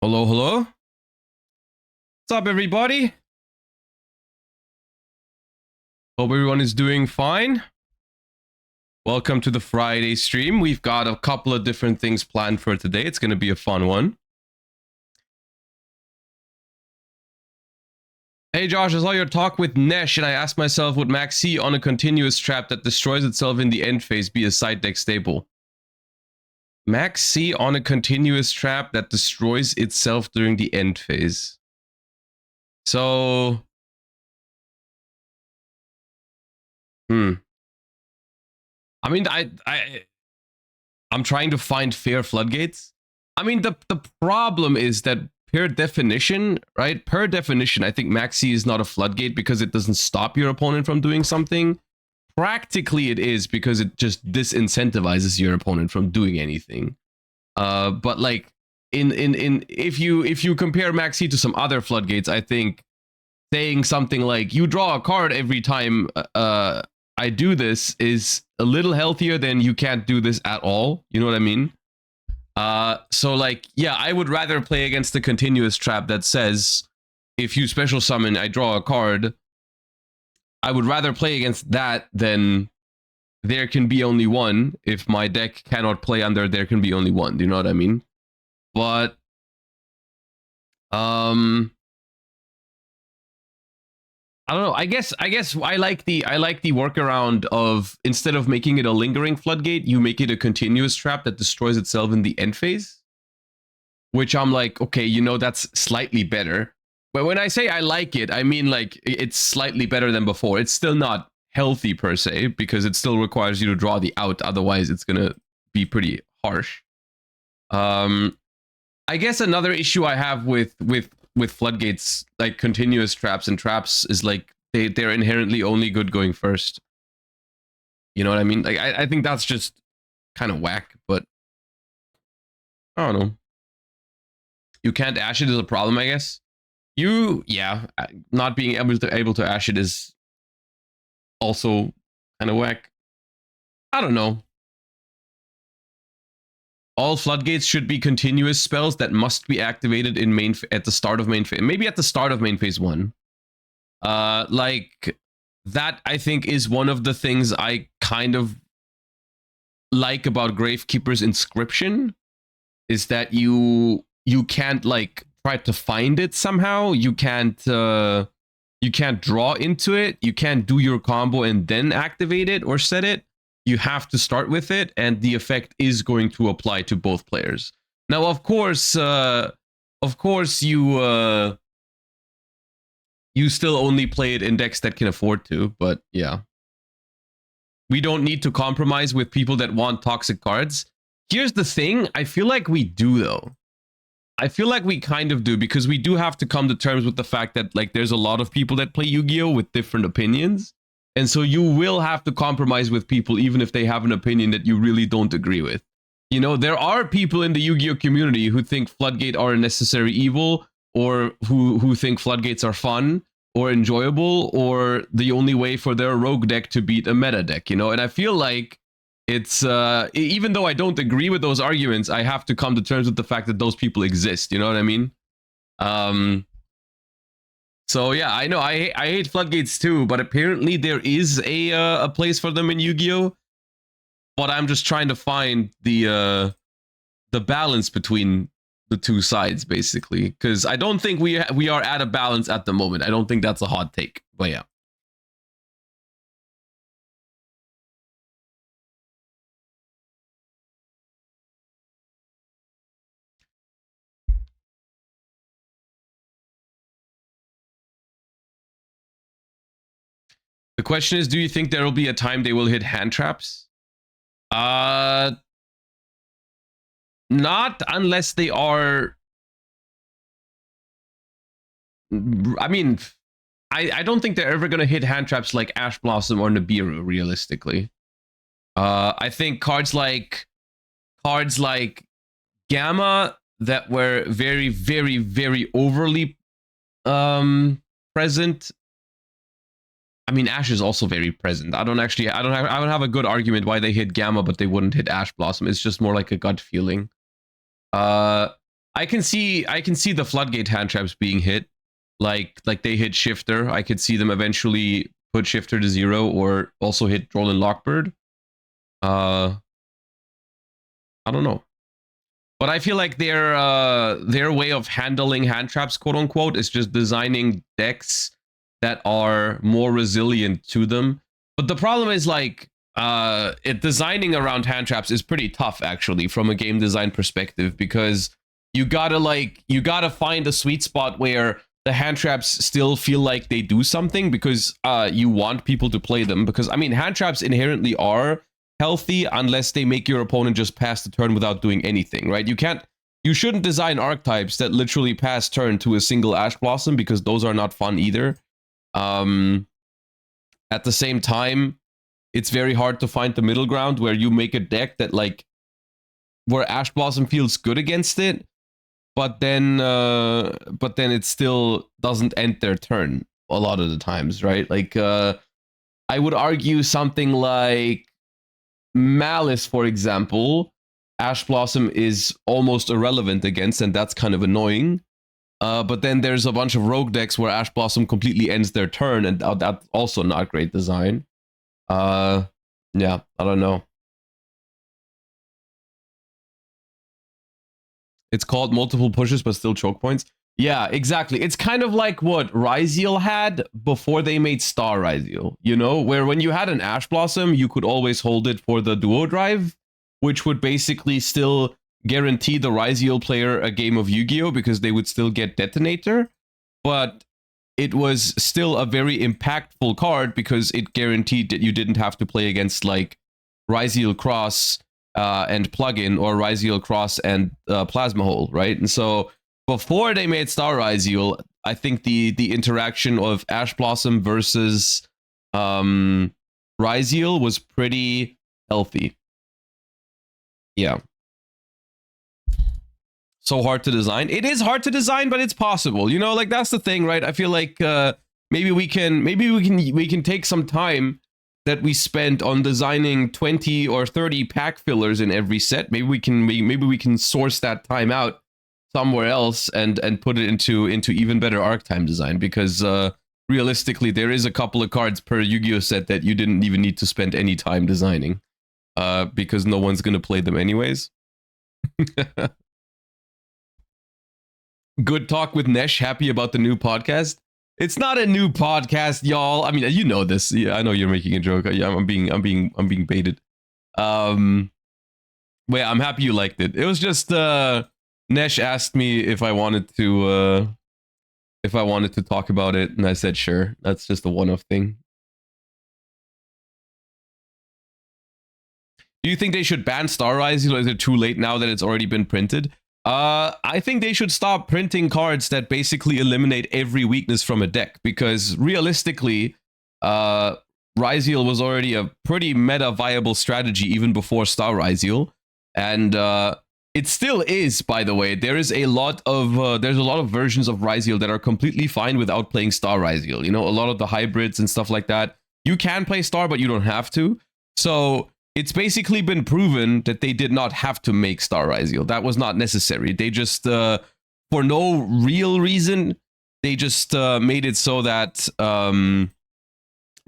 Hello, hello. What's up, everybody? Hope everyone is doing fine. Welcome to the Friday stream. We've got a couple of different things planned for today. It's going to be a fun one. Hey, Josh, I saw your talk with Nesh, and I asked myself, would Max C on a continuous trap that destroys itself in the end phase be a side deck staple? Max C on a continuous trap that destroys itself during the end phase. So... I mean, I'm trying to find fair floodgates. I mean, the problem is that per definition, right? Per definition, I think Maxi is not a floodgate because it doesn't stop your opponent from doing something. Practically, it is because it just disincentivizes your opponent from doing anything. But like if you compare Maxi to some other floodgates, I think saying something like you draw a card every time I do this is a little healthier than you can't do this at all. You know what I mean? So like, yeah, I would rather play against the continuous trap that says, if you special summon, I draw a card. I would rather play against that than there can be only one if my deck cannot play under there can be only one. Do you know what I mean? But, I don't know. I guess I like the workaround of instead of making it a lingering floodgate, you make it a continuous trap that destroys itself in the end phase. Which I'm like, okay, you know, that's slightly better. But when I say I like it, I mean like it's slightly better than before. It's still not healthy per se because it still requires you to draw the out. Otherwise, it's gonna be pretty harsh. I guess another issue I have with floodgates, like continuous traps and traps, is like they're inherently only good going first. You know what I mean? Like I think that's just kind of whack, but I don't know. You can't ash it is a problem, I guess. Yeah, not being able to ash it is also kind of whack. I don't know. All floodgates should be continuous spells that must be activated in at the start of main phase. Maybe at the start of main phase 1. Like that I think is one of the things I kind of like about Gravekeeper's Inscription is that you can't like try to find it somehow. You can't draw into it. You can't do your combo and then activate it or set it. You have to start with it, and the effect is going to apply to both players. Now, of course, you still only play it in decks that can afford to, but yeah. We don't need to compromise with people that want toxic cards. Here's the thing, I feel like we do, though. I feel like we kind of do, because we do have to come to terms with the fact that like there's a lot of people that play Yu-Gi-Oh! With different opinions. And so you will have to compromise with people even if they have an opinion that you really don't agree with. You know, there are people in the Yu-Gi-Oh! Community who think Floodgate are a necessary evil, or who think Floodgates are fun or enjoyable, or the only way for their rogue deck to beat a meta deck, you know? And I feel like it's, even though I don't agree with those arguments, I have to come to terms with the fact that those people exist, you know what I mean? So yeah, I know I hate floodgates too, but apparently there is a place for them in Yu-Gi-Oh! But I'm just trying to find the balance between the two sides, basically, because I don't think we are at a balance at the moment. I don't think that's a hot take, but yeah. The question is, do you think there will be a time they will hit hand traps? Not unless they are... I mean, I don't think they're ever going to hit hand traps like Ash Blossom or Nibiru, realistically. I think cards like Gamma that were very, very, very overly present. I mean, Ash is also very present. I don't have a good argument why they hit Gamma, but they wouldn't hit Ash Blossom. It's just more like a gut feeling. I I can see the floodgate hand traps being hit. Like they hit Shifter. I could see them eventually put Shifter to 0 or also hit Roland Lockbird. I don't know. But I feel like their way of handling hand traps, quote unquote, is just designing decks that are more resilient to them. But the problem is like designing around hand traps is pretty tough actually from a game design perspective, because you gotta find a sweet spot where the hand traps still feel like they do something, because you want people to play them. Because I mean, hand traps inherently are healthy unless they make your opponent just pass the turn without doing anything, right? You shouldn't design archetypes that literally pass turn to a single Ash Blossom, because those are not fun either. At the same time, it's very hard to find the middle ground where you make a deck that like where Ash Blossom feels good against it, but then it still doesn't end their turn a lot of the times, right? Like I would argue something like Malice, for example, Ash Blossom is almost irrelevant against, and that's kind of annoying. But then there's a bunch of rogue decks where Ash Blossom completely ends their turn, and that's also not great design. Yeah, I don't know. It's called multiple pushes, but still choke points. Yeah, exactly. It's kind of like what Ryziel had before they made Star Ryziel, you know, where when you had an Ash Blossom, you could always hold it for the duo drive, which would basically still guarantee the Ryziel player a game of Yu-Gi-Oh! Because they would still get Detonator, but it was still a very impactful card because it guaranteed that you didn't have to play against like Ryziel Cross and Plugin, or Ryziel Cross and Plasma Hole, right? And so before they made Star Ryziel, I think the interaction of Ash Blossom versus Ryziel was pretty healthy. Yeah. So hard to design. It is hard to design, but it's possible. You know, like that's the thing, right? I feel like maybe we can take some time that we spent on designing 20 or 30 pack fillers in every set. Maybe we can source that time out somewhere else and put it into even better archetype design, because realistically there is a couple of cards per Yu-Gi-Oh set that you didn't even need to spend any time designing because no one's going to play them anyways. Good talk with Nesh, happy about the new podcast. It's not a new podcast, y'all. I mean, you know this. Yeah, I know you're making a joke. Yeah, I'm being baited. Well, yeah, I'm happy you liked it. It was just Nesh asked me if I wanted to talk about it, and I said sure. That's just a one-off thing. Do you think they should ban Star Rise? Is it too late now that it's already been printed? I think they should stop printing cards that basically eliminate every weakness from a deck, because realistically, Ryziel was already a pretty meta viable strategy even before Star Ryziel, and it still is, by the way. There's a lot of versions of Ryziel that are completely fine without playing Star Ryziel. You know, a lot of the hybrids and stuff like that. You can play Star, but you don't have to. So it's basically been proven that they did not have to make Star Ryziel. That was not necessary. They just, for no real reason, they just made it so that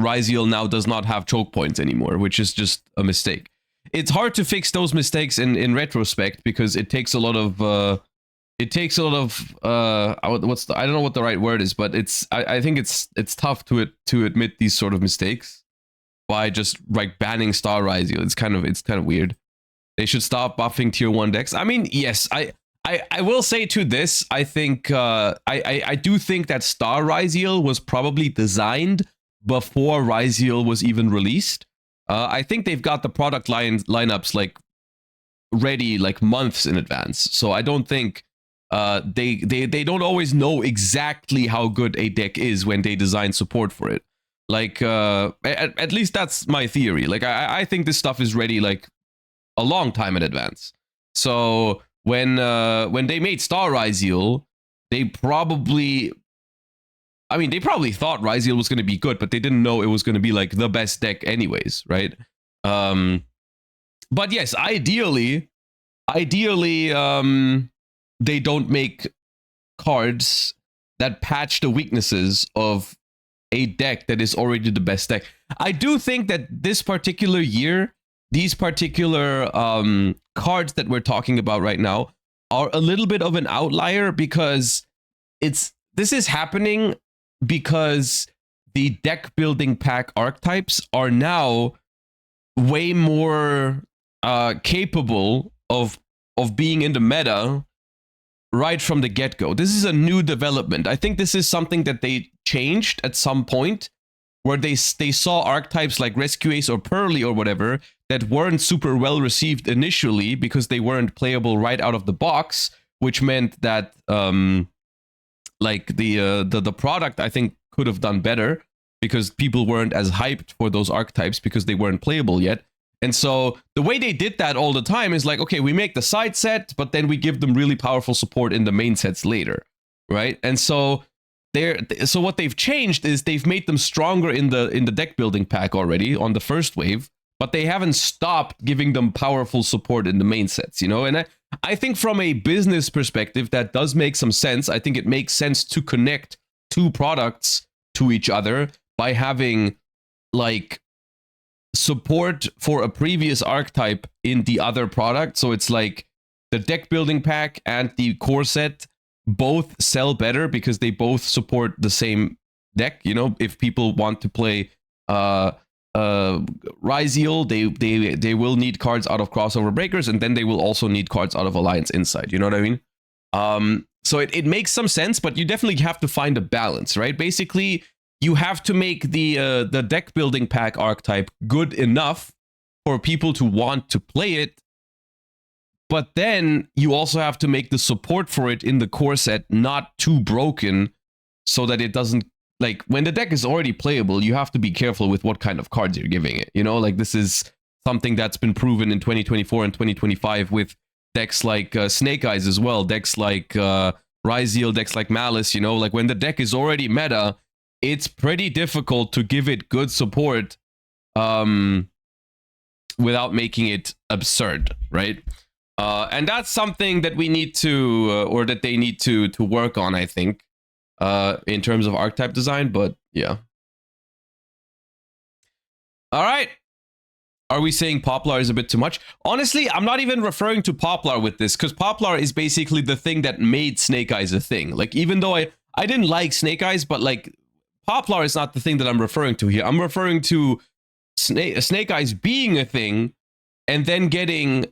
Ryziel now does not have choke points anymore, which is just a mistake. It's hard to fix those mistakes in retrospect, because it takes a lot of I don't know what the right word is, but I think it's tough to admit these sort of mistakes by just like banning Star Ryziel. It's kind of weird. They should stop buffing tier 1 decks. I mean, yes, I will say to this, I think I do think that Star Ryziel was probably designed before Ryziel was even released. I think they've got the product lineups like ready like months in advance. So I don't think they don't always know exactly how good a deck is when they design support for it. Like at least that's my theory. Like I think this stuff is ready like a long time in advance. So when they made Star Ryziel, they probably thought Ryziel was going to be good, but they didn't know it was going to be like the best deck anyways, right? But yes, ideally, they don't make cards that patch the weaknesses of a deck that is already the best deck. I do think that this particular year, these particular cards that we're talking about right now are a little bit of an outlier, because this is happening because the deck building pack archetypes are now way more capable of being in the meta right from the get-go. This is a new development. I think this is something that they changed at some point, where they saw archetypes like Rescue Ace or Pearly or whatever that weren't super well received initially because they weren't playable right out of the box, which meant that like the product, I think, could have done better because people weren't as hyped for those archetypes because they weren't playable yet. And so the way they did that all the time is like, okay, we make the side set, but then we give them really powerful support in the main sets later, right? And so so what they've changed is they've made them stronger in the deck building pack already on the first wave, but they haven't stopped giving them powerful support in the main sets, you know? And I think from a business perspective, that does make some sense. I think it makes sense to connect two products to each other by having like support for a previous archetype in the other product. So it's like the deck building pack and the core set both sell better because they both support the same deck. You know, if people want to play Ryziel, they will need cards out of Crossover Breakers, and then they will also need cards out of Alliance Insight. You know what I mean? So it makes some sense, but you definitely have to find a balance, right? Basically, you have to make the deck building pack archetype good enough for people to want to play it, but then you also have to make the support for it in the core set not too broken, so that it doesn't, like, when the deck is already playable, you have to be careful with what kind of cards you're giving it. You know, like, this is something that's been proven in 2024 and 2025 with decks like Snake Eyes as well, decks like Ryziel, decks like Malice. You know, like, when the deck is already meta, it's pretty difficult to give it good support without making it absurd, right? And that's something that we need to, or that they need to work on, I think, in terms of archetype design. But yeah. All right. Are we saying Poplar is a bit too much? Honestly, I'm not even referring to Poplar with this, because Poplar is basically the thing that made Snake Eyes a thing. Like, even though I didn't like Snake Eyes, but like, Poplar is not the thing that I'm referring to here. I'm referring to Snake Eyes being a thing and then getting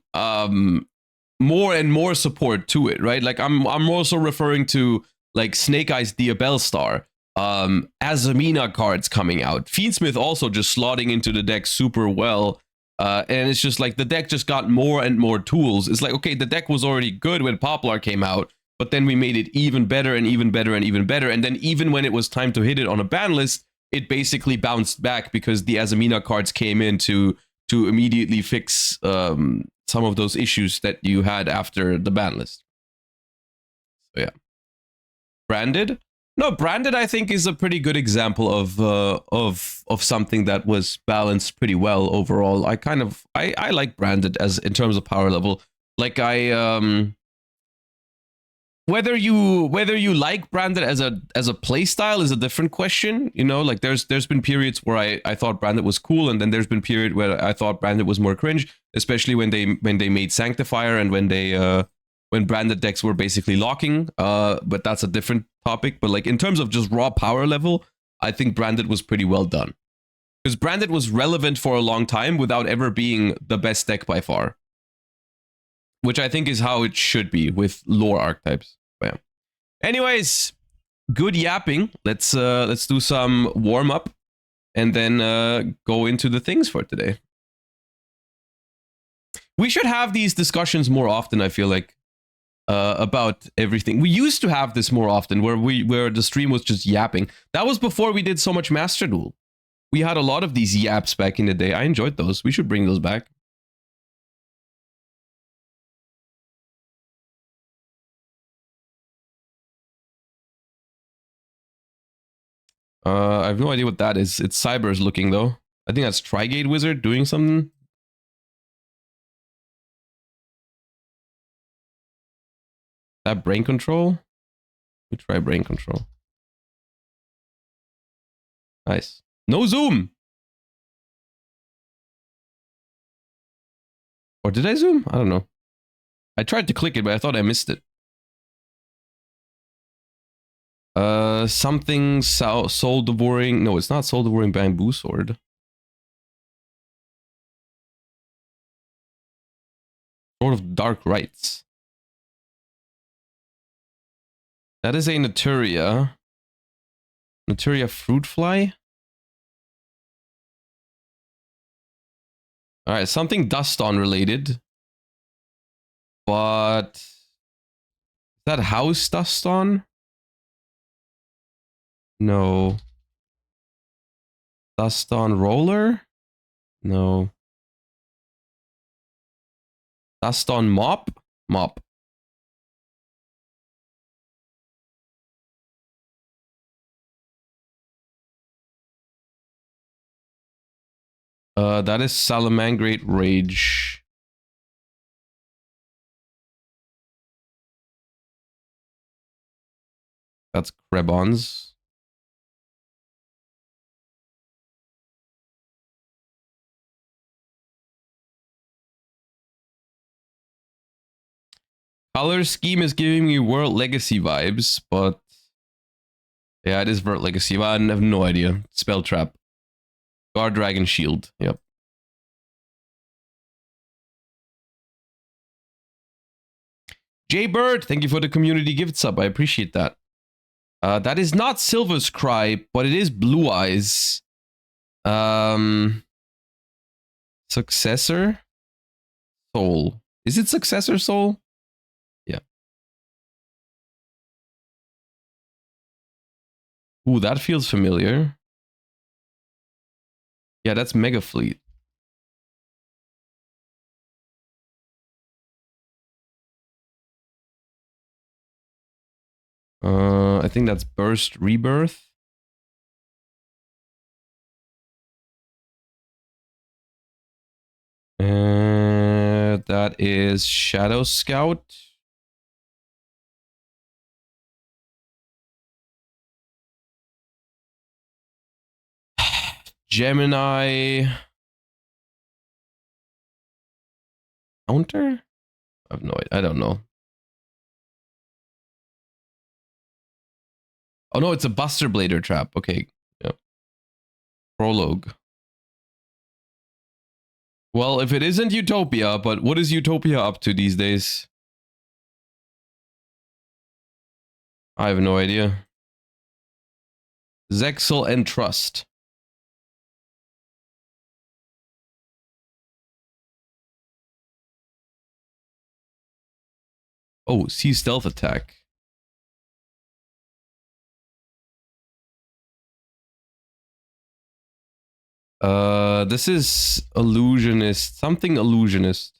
more and more support to it, right? Like, I'm also referring to like Snake Eyes Diabell Star, Azamina cards coming out, Fiendsmith also just slotting into the deck super well, and it's just like the deck just got more and more tools. It's like, okay, the deck was already good when Poplar came out, but then we made it even better and even better and even better. And then even when it was time to hit it on a ban list, it basically bounced back because the Azamina cards came in to immediately fix some of those issues that you had after the ban list. So yeah. Branded? No, Branded I think is a pretty good example of something that was balanced pretty well overall. I like Branded as in terms of power level. Like, whether you like Branded as a play style is a different question. You know, like, there's been periods where I thought Branded was cool, and then there's been period where I thought Branded was more cringe, especially when they made Sanctifier and when Branded decks were basically locking. But that's a different topic. But like, in terms of just raw power level, I think Branded was pretty well done, because Branded was relevant for a long time without ever being the best deck by far, which I think is how it should be with lore archetypes. Yeah. Anyways, good yapping. Let's do some warm up and then go into the things for today. We should have these discussions more often, I feel like, about everything. We used to have this more often, where the stream was just yapping. That was before we did so much Master Duel. We had a lot of these yaps back in the day. I enjoyed those. We should bring those back. I have no idea what that is. It's Cyber's looking, though. I think that's Trigate Wizard doing something. That brain control? We try brain control. Nice. No zoom! Or did I zoom? I don't know. I tried to click it, but I thought I missed it. Something soul devouring. No, it's not soul devouring bamboo sword. Sword of dark rites. That is a Naturia. Naturia fruit fly. Alright, something dust on related. But is that house dust on? No. Dust on roller? No. Dust on mop? Mop. That is Salamangrate Rage. That's Krebons. Color scheme is giving me World Legacy vibes, but yeah, it is World Legacy, but I have no idea. Spell Trap. Guard Dragon Shield. Yep. Jay Bird, thank you for the community gift sub. I appreciate that. That is not Silver's Cry, but it is Blue Eyes. Successor Soul. Is it Successor Soul? Yeah. Ooh, that feels familiar. Yeah, that's Mega Fleet. I think that's Burst Rebirth. That is Shadow Scout. Gemini. Counter? I have no idea. I don't know. Oh no, it's a Buster Blader trap. Okay. Yep. Prologue. Well, if it isn't Utopia, but what is Utopia up to these days? I have no idea. Zexel and Trust. Oh, see stealth attack. This is illusionist. Something illusionist.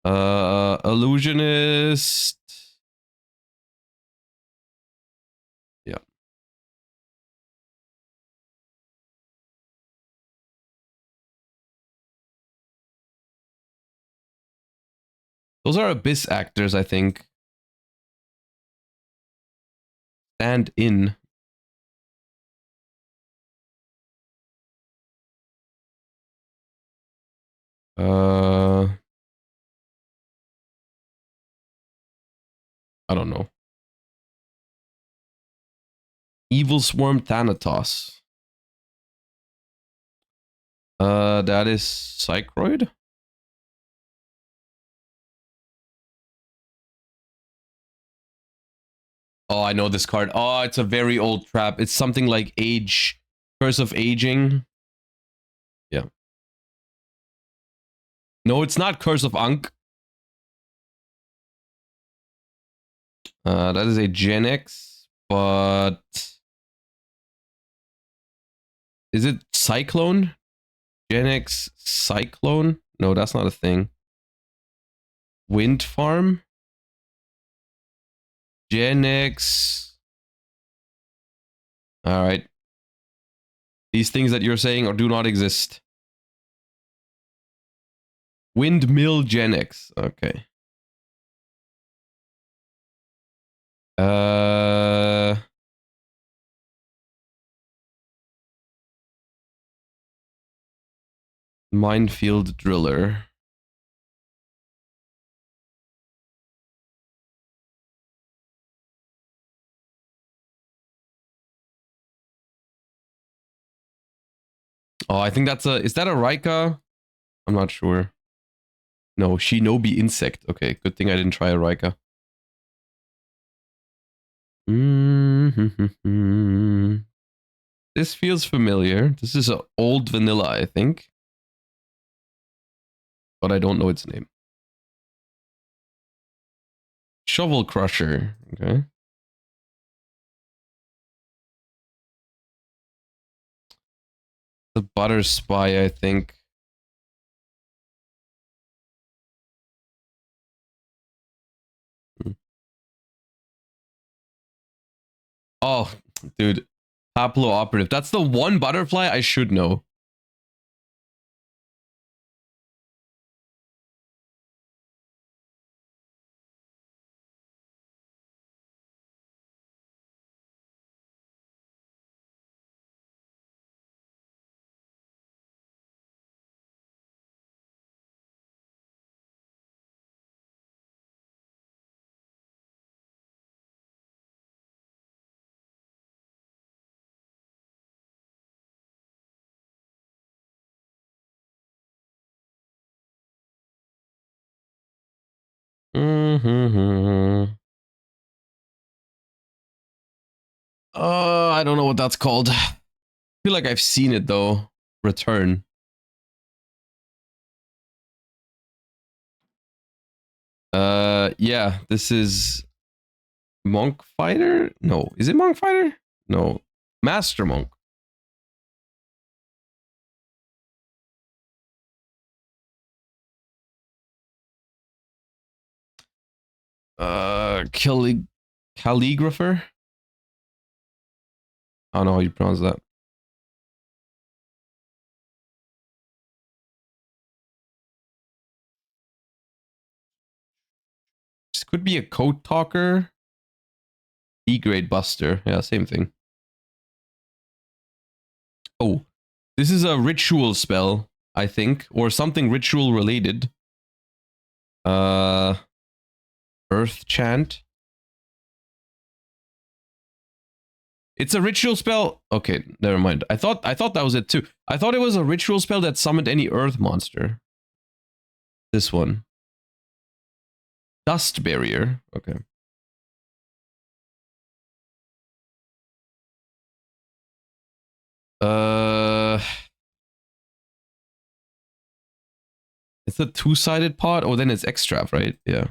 Illusionist. Yeah. Those are Abyss actors, I think. Stand in. I don't know. Evil Swarm Thanatos. That is Psychroid? Oh, I know this card. Oh, it's a very old trap. It's something like Age, Curse of Aging. Yeah. No, it's not Curse of Ankh. That is a Gen X, but is it Cyclone? Gen X Cyclone? No, that's not a thing. Wind Farm? Gen X. All right. These things that you're saying do not exist. Windmill Gen X. Okay. Uh, Minefield Driller. Oh, I think that's a... Is that a Rika? I'm not sure. No, Shinobi Insect. Okay, good thing I didn't try a Rika. This feels familiar. This is an old vanilla, I think. But I don't know its name. Shovel Crusher. Okay. The Butter Spy, I think. Oh, dude. Haplo Operative. That's the one butterfly I should know. I don't know what that's called. I feel like I've seen it though. Return. Yeah, this is Monk Fighter? No, is it Monk Fighter? No, Master Monk. Calligrapher? I don't know how you pronounce that. This could be a code talker. E-grade buster. Yeah, same thing. Oh, this is a ritual spell, I think, or something ritual related. Earth chant. It's a ritual spell. Okay, never mind. I thought that was it too. I thought it was a ritual spell that summoned any earth monster. This one. Dust barrier. Okay. It's a two-sided pot. Oh, then it's extra, right? Yeah.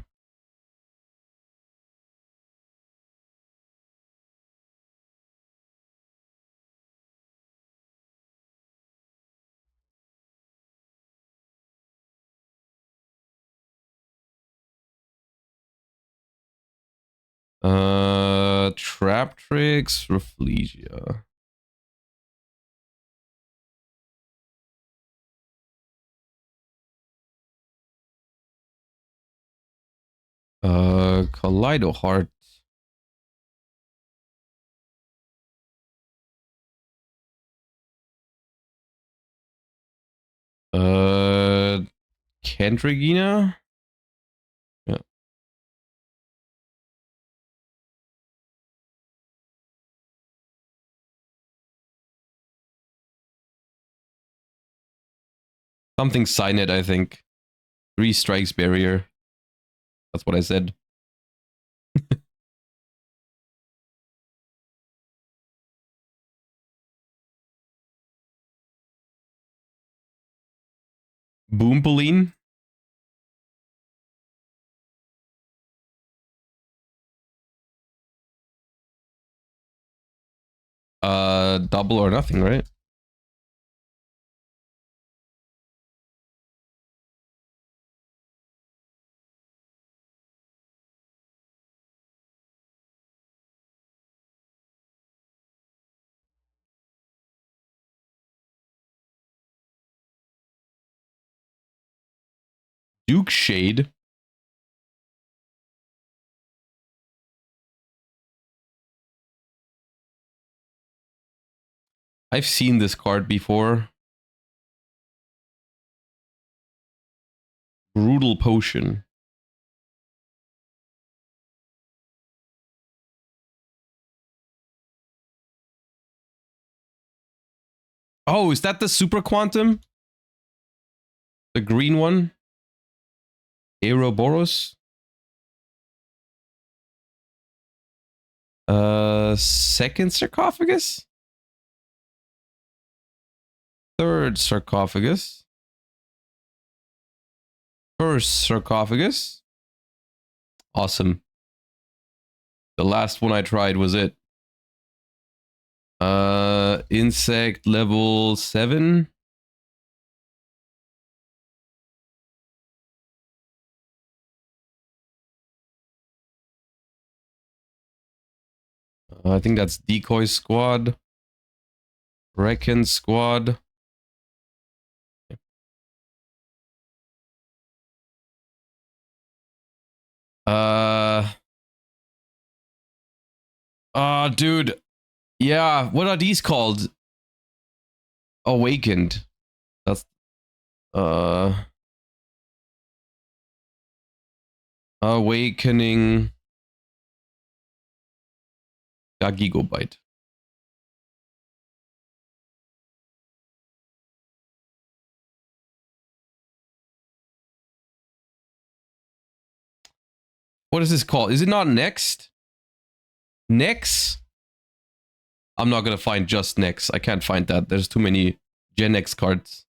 Trap tricks, Rafflesia. Kaleido Heart. Kendrigina? Yeah. Something sign it, I think. 3 strikes barrier. That's what I said. Boompoline. Double or nothing, right? Duke Shade. I've seen this card before. Brutal Potion. Oh, is that the Super Quantum? The green one? Aeroboros? Second sarcophagus? Third sarcophagus? First sarcophagus? Awesome. The last one I tried was it. Insect level 7. I think that's Decoy Squad. Reckon Squad. Dude. Yeah, what are these called? Awakened. That's Awakening Gigobite. What is this called? Is it not Next? Nex? I'm not gonna find just Nex. I can't find that. There's too many Gen X cards.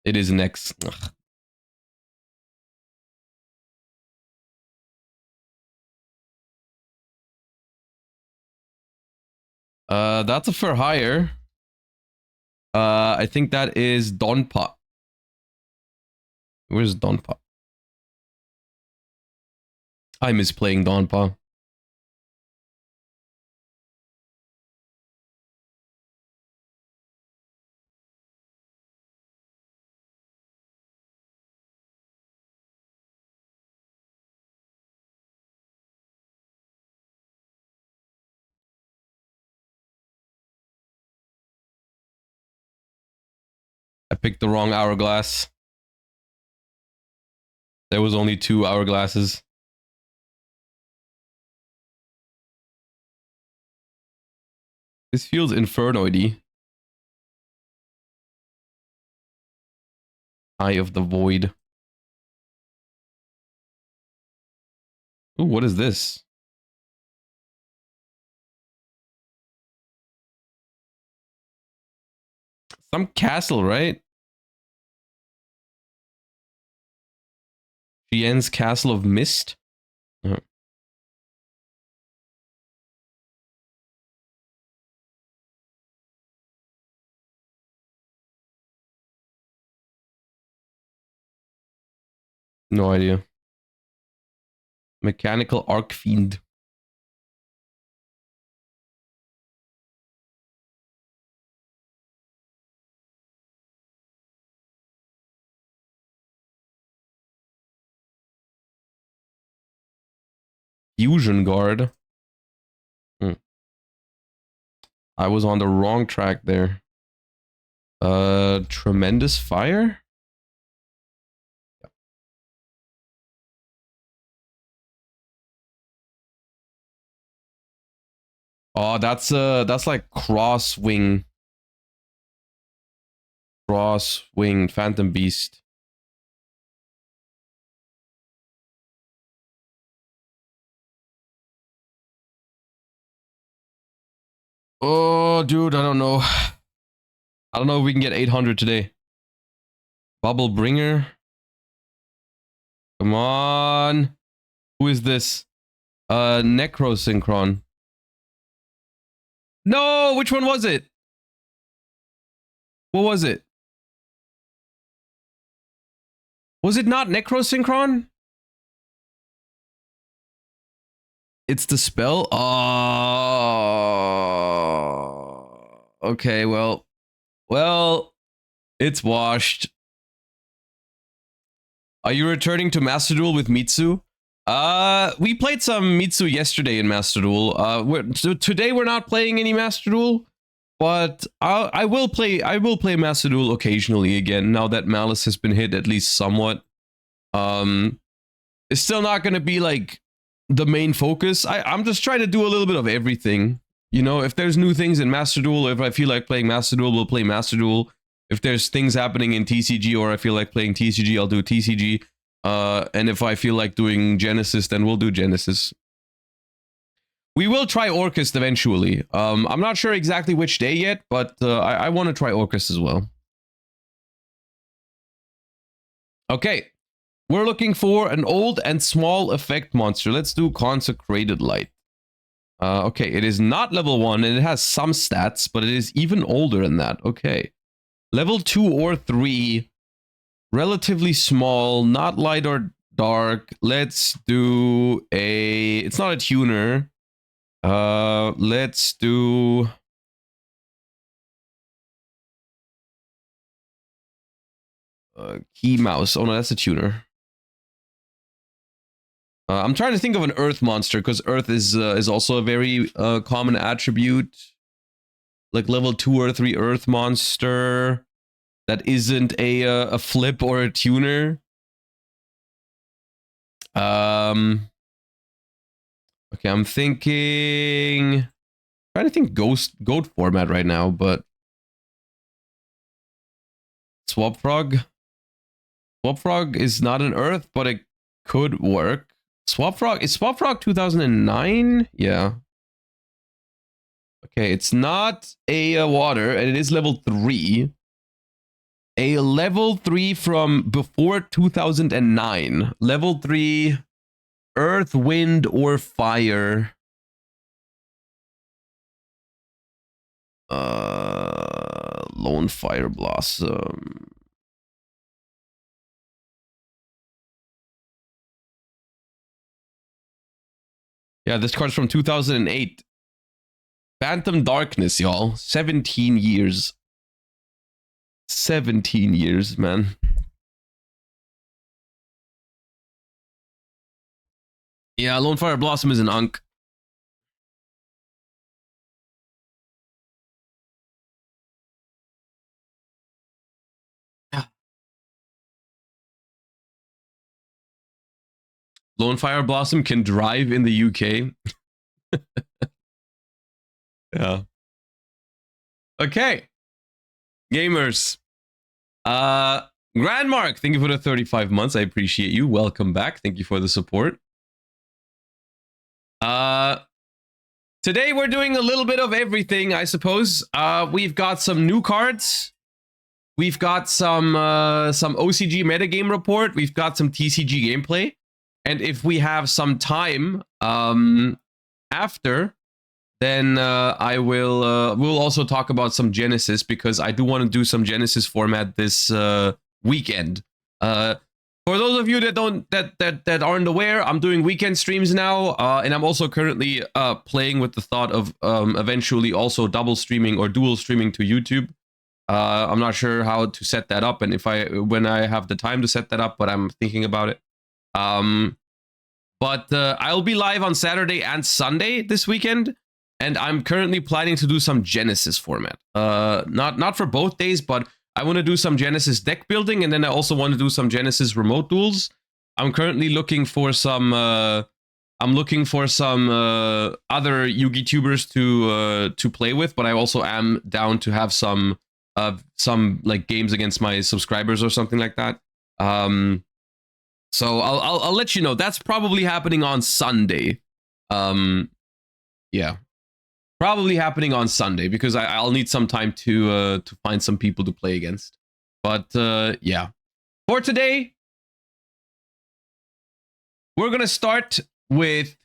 It is Nex. Ugh. That's a for hire. I think that is Donpa. Where's Donpa? I miss playing Donpa. I picked the wrong hourglass. There was only 2 hourglasses. This feels infernoidy. Eye of the Void. Ooh, what is this? Some castle, right? Gien's Castle of Mist? Oh. No idea. Mechanical Arcfiend. Fusion Guard. I was on the wrong track there. Tremendous Fire? Oh, that's like Crosswing Phantom Beast. Oh, dude, I don't know. I don't know if we can get 800 today. Bubble Bringer. Come on. Who is this? Necrosynchron. No, which one was it? What was it? Was it not Necrosynchron? It's the spell? Oh. Okay, well, it's washed. Are you returning to Master Duel with Mitsu? We played some Mitsu yesterday in Master Duel. So today we're not playing any Master Duel, but I will play Master Duel occasionally again now that Malice has been hit at least somewhat. It's still not going to be like the main focus. I'm just trying to do a little bit of everything. You know, if there's new things in Master Duel, if I feel like playing Master Duel, we'll play Master Duel. If there's things happening in TCG or I feel like playing TCG, I'll do TCG. And if I feel like doing Genesys, then we'll do Genesys. We will try Orcust eventually. I'm not sure exactly which day yet, but I want to try Orcust as well. Okay. We're looking for an old and small effect monster. Let's do Consecrated Light. Okay, it is not level 1 and it has some stats, but it is even older than that. Okay. Level 2 or 3. Relatively small, not light or dark. Let's do a... It's not a tuner. Let's do... Key mouse. Oh no, that's a tuner. I'm trying to think of an earth monster because earth is also a very common attribute. Like level 2 or 3 earth monster that isn't a flip or a tuner. Okay, I'm trying to think goat format right now, but Swap Frog is not an earth, but it could work. Is Swap Frog 2009? Yeah. Okay, it's not a water, and it is level 3. A level 3 from before 2009. Level 3, earth, wind, or fire. Lone Fire Blossom. Yeah, this card's from 2008. Phantom Darkness, y'all. 17 years. 17 years, man. Yeah, Lone Fire Blossom is an unk. Yeah. Lone Fire Blossom can drive in the UK. Yeah. Okay. Gamers. Grandmark, thank you for the 35 months. I appreciate you. Welcome back. Thank you for the support. Today we're doing a little bit of everything, I suppose. We've got some new cards. We've got some OCG Metagame Report. We've got some TCG gameplay. And if we have some time after, then we'll also talk about some Genesys because I do want to do some Genesys format this weekend. For those of you that aren't aware, I'm doing weekend streams now, and I'm also currently playing with the thought of eventually also double streaming or dual streaming to YouTube. I'm not sure how to set that up and when I have the time to set that up, but I'm thinking about it. But I'll be live on Saturday and Sunday this weekend. And I'm currently planning to do some Genesys format. Not for both days, but I want to do some Genesys deck building, and then I also want to do some Genesys remote duels. I'm currently looking for some. I'm looking for some other Yugi tubers to play with, but I also am down to have some like games against my subscribers or something like that. So I'll let you know. That's probably happening on Sunday. Yeah. Probably happening on Sunday because I'll need some time to find some people to play against. But yeah, for today, we're gonna start with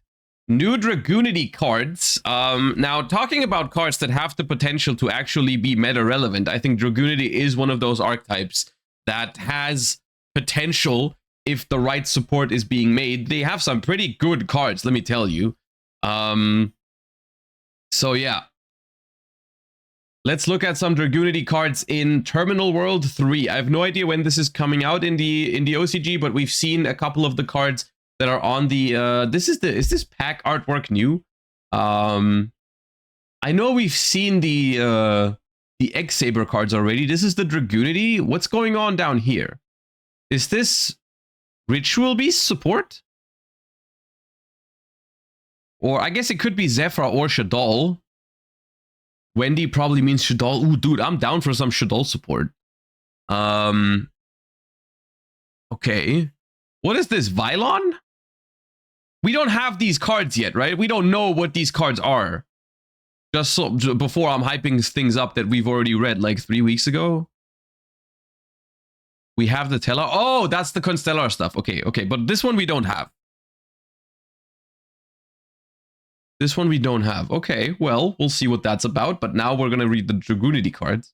new Dragunity cards. Now, talking about cards that have the potential to actually be meta relevant, I think Dragunity is one of those archetypes that has potential if the right support is being made. They have some pretty good cards, let me tell you. So yeah, let's look at some Dragunity cards in Terminal World 3. I have no idea when this is coming out in the OCG, but we've seen a couple of the cards that are on the is this pack artwork new? I know we've seen the X-Saber cards already. This is the Dragunity. What's going on down here? Is this Ritual Beast support? Or I guess it could be Zephyr or Shaddoll. Wendy probably means Shaddoll. Ooh, dude, I'm down for some Shaddoll support. Okay. What is this, Vylon? We don't have these cards yet, right? We don't know what these cards are. Just so, before I'm hyping things up that we've already read like 3 weeks ago. We have the Teller. Oh, that's the Constellar stuff. Okay, okay. But this one we don't have. This one we don't have. Okay, well, we'll see what that's about. But now we're going to read the Dragunity cards.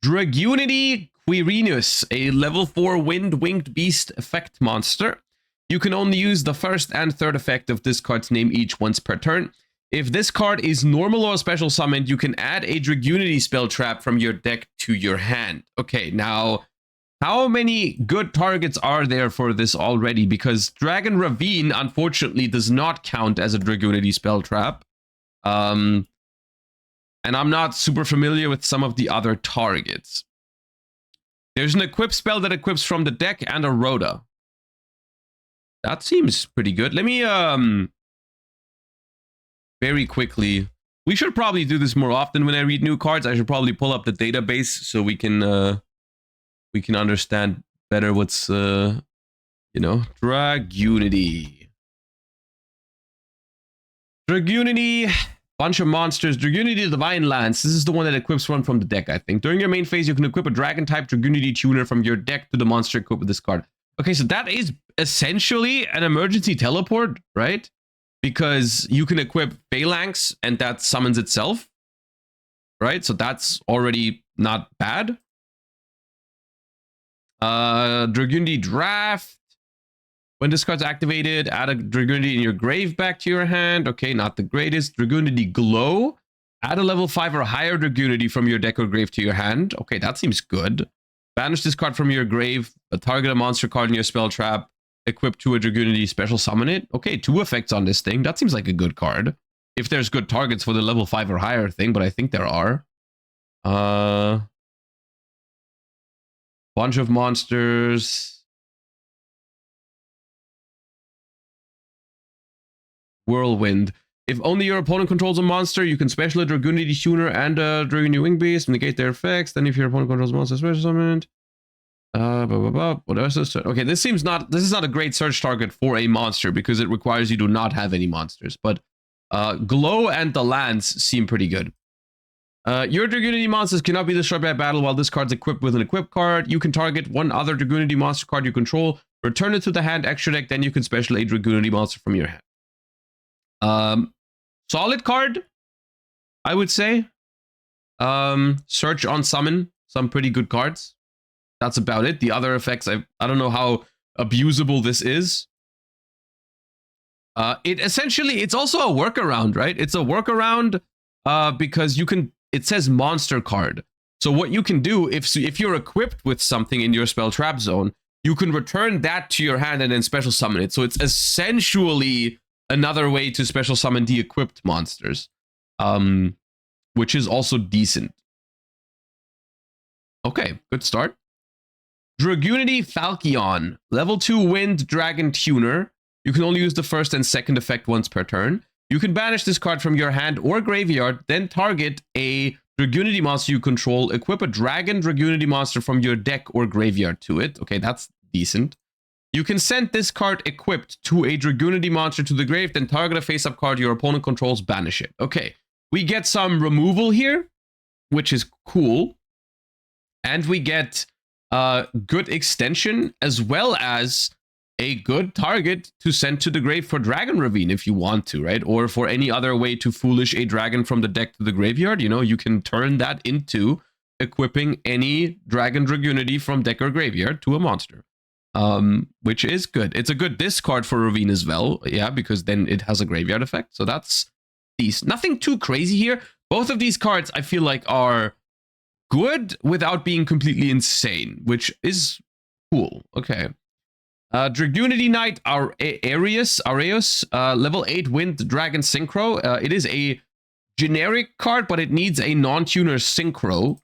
Dragunity Quirinus, a level 4 wind-winged beast effect monster. You can only use the first and third effect of this card's name each once per turn. If this card is normal or special summoned, you can add a Dragunity spell trap from your deck to your hand. Okay, now, how many good targets are there for this already? Because Dragon Ravine, unfortunately, does not count as a Dragunity spell trap. And I'm not super familiar with some of the other targets. There's an equip spell that equips from the deck and a Rhoda. That seems pretty good. Let me, very quickly, we should probably do this more often when I read new cards. I should probably pull up the database so we can understand better what's, you know, Dragunity. Dragunity, bunch of monsters. Dragunity Divine Lance. This is the one that equips one from the deck, I think. During your main phase, you can equip a Dragon-type Dragunity tuner from your deck to the monster equipped with this card. Okay, so that is essentially an emergency teleport, right? Because you can equip Phalanx and that summons itself, right? So that's already not bad. Dragunity Draft. When this card's activated, add a Dragunity in your grave back to your hand. Okay, not the greatest. Dragunity Glow. Add a level 5 or higher Dragunity from your deck or grave to your hand. Okay, that seems good. Banish this card from your grave. Target a monster card in your spell trap. Equip to a Dragunity, special summon it. Okay, 2 effects on this thing. That seems like a good card. If there's good targets for the level 5 or higher thing, but I think there are. Bunch of monsters. Whirlwind. If only your opponent controls a monster, you can special a Dragunity tuner and a Dragunity wing beast, negate their effects. Then if your opponent controls a monster, special summon it. What else is okay? This is not a great search target for a monster because it requires you to not have any monsters. But Glow and the Lance seem pretty good. Your Dragunity monsters cannot be destroyed by battle while this card's equipped with an equip card. You can target one other Dragunity monster card you control, return it to the hand extra deck, then you can special a Dragunity monster from your hand. Solid card, I would say. Search on summon, some pretty good cards. That's about it. The other effects, I don't know how abusable this is. It's also a workaround, right? It's a workaround because you can, it says monster card. So what you can do, if you're equipped with something in your spell trap zone, you can return that to your hand and then special summon it. So it's essentially another way to special summon the equipped monsters, which is also decent. Okay, good start. Dragunity Falchion, level 2 wind dragon tuner. You can only use the first and second effect once per turn. You can banish this card from your hand or graveyard, then target a Dragunity monster you control, equip a dragon Dragunity monster from your deck or graveyard to it. Okay, that's decent. You can send this card equipped to a Dragunity monster to the grave, then target a face-up card your opponent controls, banish it. Okay, we get some removal here, which is cool. And we get good extension, as well as a good target to send to the grave for Dragon Ravine if you want to, right? Or for any other way to foolish a dragon from the deck to the graveyard. You know, you can turn that into equipping any Dragon Dragunity from deck or graveyard to a monster, which is good. It's a good discard for Ravine as well, yeah, because then it has a graveyard effect. So that's decent. Nothing too crazy here. Both of these cards I feel like are good without being completely insane, which is cool. Okay. Dragunity Knight Areus, level 8 Wind Dragon Synchro. It is a generic card, but it needs a non-tuner synchro.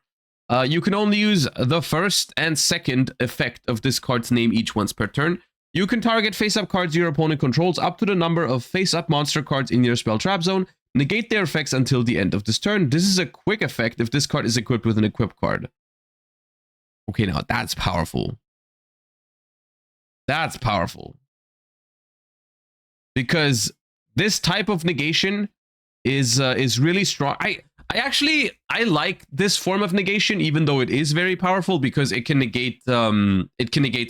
You can only use the first and second effect of this card's name each once per turn. You can target face-up cards your opponent controls up to the number of face-up monster cards in your spell trap zone. Negate their effects until the end of this turn. This is a quick effect if this card is equipped with an equip card. Okay, now that's powerful. That's powerful. Because this type of negation is really strong. I like this form of negation, even though it is very powerful because it can negate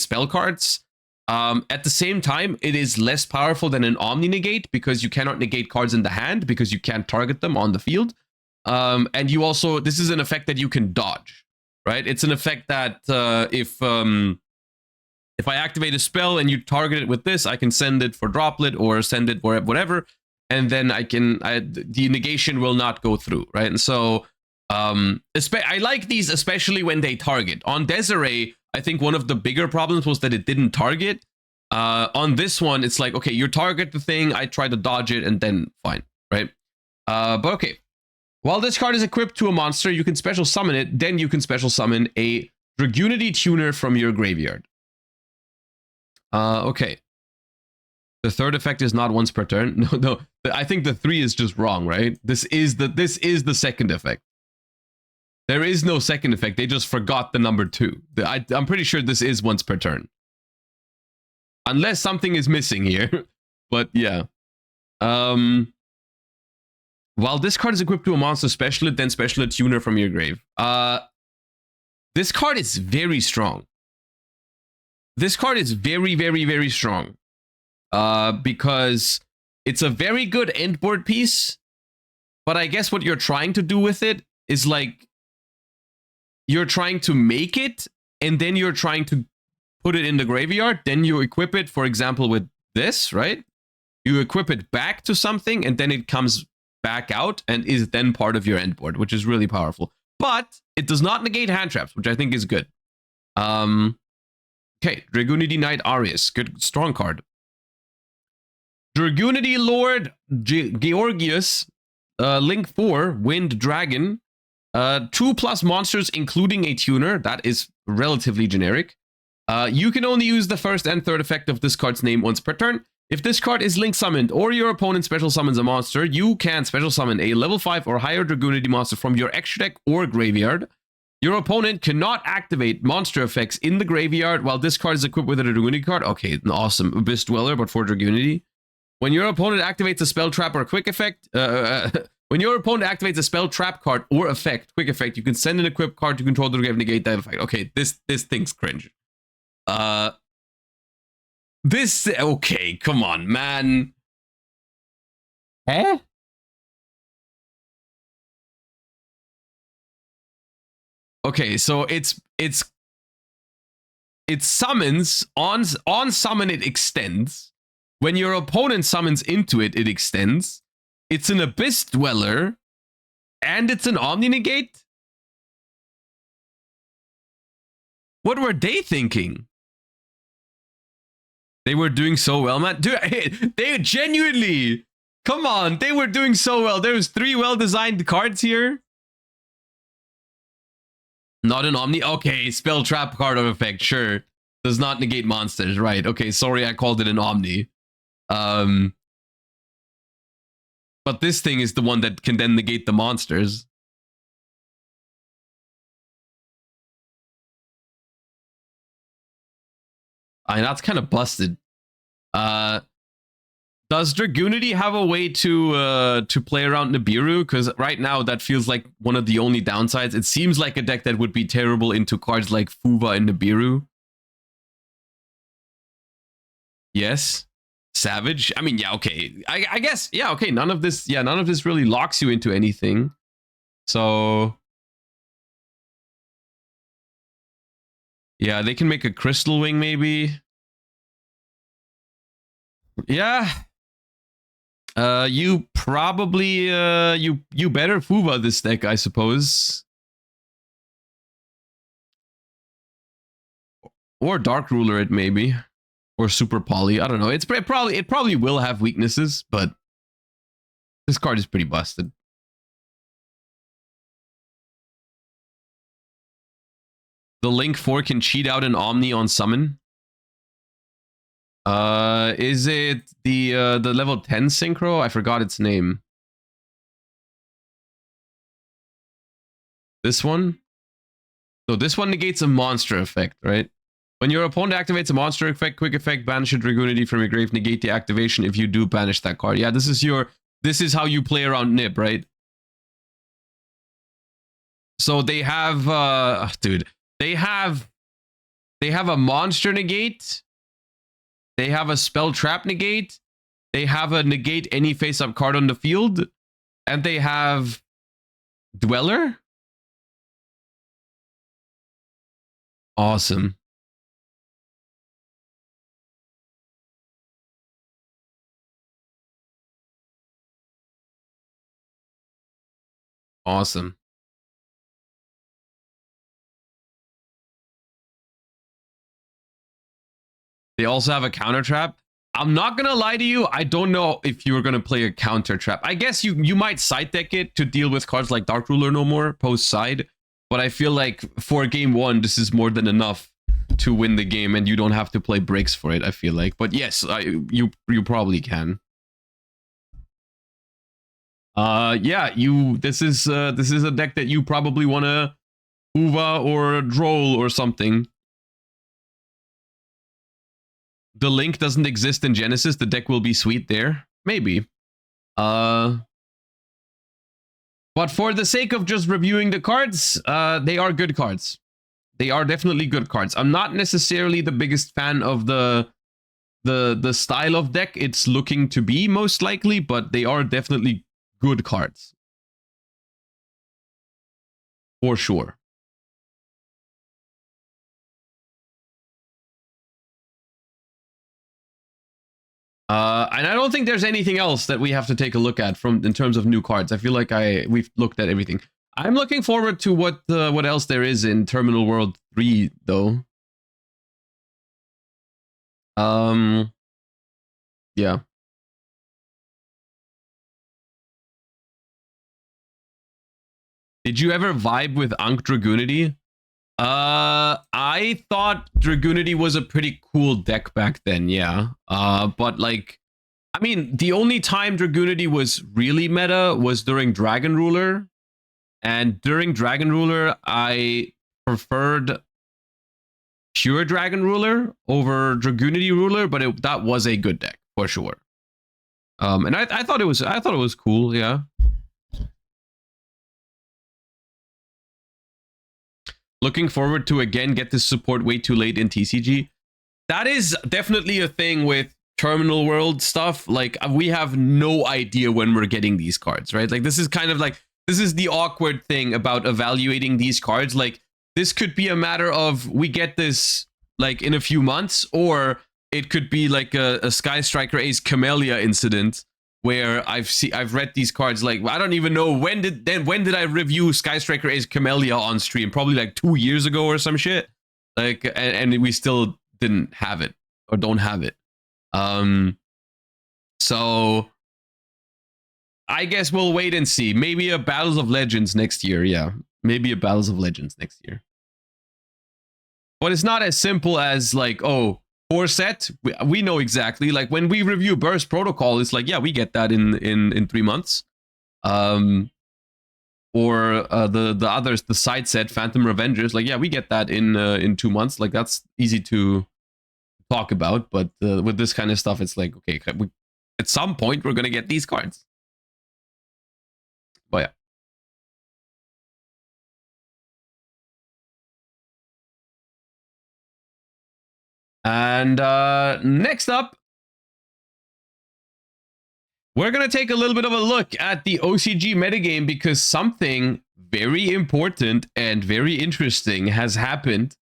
spell cards. At the same time, it is less powerful than an Omni Negate because you cannot negate cards in the hand because you can't target them on the field. And you also, this is an effect that you can dodge, right? It's an effect that if I activate a spell and you target it with this, I can send it for droplet or send it for whatever, and then the negation will not go through, right? And so I like these especially when they target. On Desiree, I think one of the bigger problems was that it didn't target. On this one, it's like, okay, you target the thing, I try to dodge it, and then fine, right? But okay. While this card is equipped to a monster, you can special summon it, then you can special summon a Dragunity Tuner from your graveyard. Okay. The third effect is not once per turn. No, I think the 3 is just wrong, right? This is the second effect. There is no second effect. They just forgot the number 2. I'm pretty sure this is once per turn. Unless something is missing here. But yeah. While this card is equipped to a monster, special it, then special a tuner from your grave. This card is very strong. This card is very, very, very strong. Because it's a very good endboard piece. But I guess what you're trying to do with it is like, you're trying to make it, and then you're trying to put it in the graveyard. Then you equip it, for example, with this, right? You equip it back to something, and then it comes back out and is then part of your endboard, which is really powerful. But it does not negate hand traps, which I think is good. Okay, Dragunity Knight Arius. Good, strong card. Dragunity Lord Georgius, Link 4, Wind Dragon. 2+ monsters, including a tuner. That is relatively generic. You can only use the first and third effect of this card's name once per turn. If this card is link summoned or your opponent special summons a monster, you can special summon a level 5 or higher Dragunity monster from your extra deck or graveyard. Your opponent cannot activate monster effects in the graveyard while this card is equipped with a Dragunity card. Okay, an awesome Abyss Dweller, but for Dragunity. When your opponent activates a spell trap or a quick effect, when your opponent activates a spell trap card or effect, quick effect, you can send an equipped card to control the grave, negate that effect. Okay, this thing's cringe. Okay, come on, man. Eh? Okay, so it summons on summon, it extends. When your opponent summons into it, it extends. It's an Abyss Dweller, and it's an Omni Negate. What were they thinking? They were doing so well, man. Dude, they genuinely, come on, they were doing so well. There's 3 well-designed cards here. Not an Omni. Okay, spell trap card of effect, sure. Does not negate monsters, right? Okay, sorry, I called it an Omni. But this thing is the one that can then negate the monsters. I mean, that's kind of busted. Does Dragunity have a way to play around Nibiru? Because right now that feels like one of the only downsides. It seems like a deck that would be terrible into cards like Fuva and Nibiru. Yes. Savage. I mean, yeah, okay. I guess, yeah, okay. None of this really locks you into anything. So yeah, they can make a Crystal Wing maybe. Yeah. You probably you better Fuva this deck, I suppose. Or Dark Ruler it maybe. or super poly. I don't know. It probably will have weaknesses, but this card is pretty busted. The Link 4 can cheat out an Omni on summon. Is it the level 10 synchro? I forgot its name. This one? So this one negates a monster effect, right? When your opponent activates a monster effect, quick effect, banish a Dragunity from your grave, negate the activation. If you do, banish that card. Yeah, this is how you play around Nib, right? So they have dude, they have a monster negate, they have a spell trap negate, they have a negate any face-up card on the field, and they have Dweller. Awesome. Awesome. They also have a counter trap. I'm not gonna lie to you. I don't know if you were gonna play a counter trap. I guess you might side deck it to deal with cards like Dark Ruler no more post side. But I feel like for game one, this is more than enough to win the game, and you don't have to play breaks for it. I feel like, but yes, you probably can. Yeah, this is a deck that you probably want to Uva or Droll or something. The Link doesn't exist in Genesys. The deck will be sweet there. Maybe. But for the sake of just reviewing the cards, they are good cards. They are definitely good cards. I'm not necessarily the biggest fan of the style of deck it's looking to be, most likely, but they are definitely good cards. For sure. And I don't think there's anything else that we have to take a look at in terms of new cards. I feel like we've looked at everything. I'm looking forward to what else there is in Terminal World 3 though. Yeah. Did you ever vibe with Ankh Dragunity? I thought Dragunity was a pretty cool deck back then, yeah. But like, I mean, the only time Dragunity was really meta was during Dragon Ruler. And during Dragon Ruler, I preferred pure Dragon Ruler over Dragunity Ruler, but that was a good deck for sure. And I thought it was cool, yeah. Looking forward to again get this support way too late in TCG. That is definitely a thing with Terminal World stuff. Like, we have no idea when we're getting these cards, right? Like, this is kind of like, this is the awkward thing about evaluating these cards. Like, this could be a matter of we get this like in a few months, or it could be like a Sky Striker Ace Camellia incident where I've read these cards. Like, I don't even know when did I review Sky Striker Ace Camellia on stream? Probably like 2 years ago or some shit. Like, and we still didn't have it or don't have it. So I guess we'll wait and see. Maybe a Battles of Legends next year. Yeah, maybe a Battles of Legends next year. But it's not as simple as like, oh, 4 set. We know exactly. Like when we review Burst Protocol, it's like, yeah, we get that in 3 months. Or the others, the side set, Phantom Revengers, like, yeah, we get that in 2 months. Like, that's easy to talk about. But with this kind of stuff, it's like, okay, at some point we're gonna get these cards. But yeah. And next up, we're going to take a little bit of a look at the OCG metagame, because something very important and very interesting has happened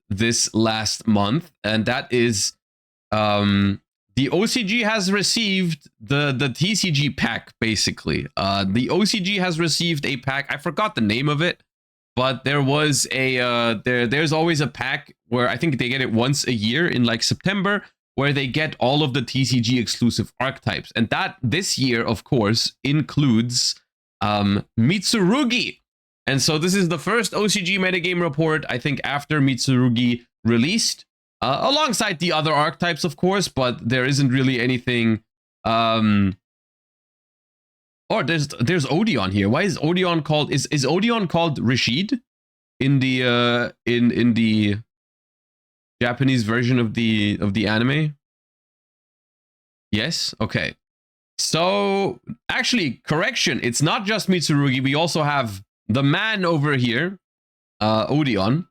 this last month. And that is the OCG has received the TCG pack, basically. The OCG has received a pack. I forgot the name of it. but there was a there's always a pack where I think they get it once a year in like September, where they get all of the TCG exclusive archetypes, and that this year, of course, includes Mitsurugi. And so this is the first OCG Metagame Report, I think, after Mitsurugi released, alongside the other archetypes, of course, but there isn't really anything. Oh, there's Odeon here. Why is Odeon called? Is Odeon called Rashid in the in the Japanese version of the anime? Yes. Okay. So actually, correction. It's not just Mitsurugi. We also have the man over here, Odeon,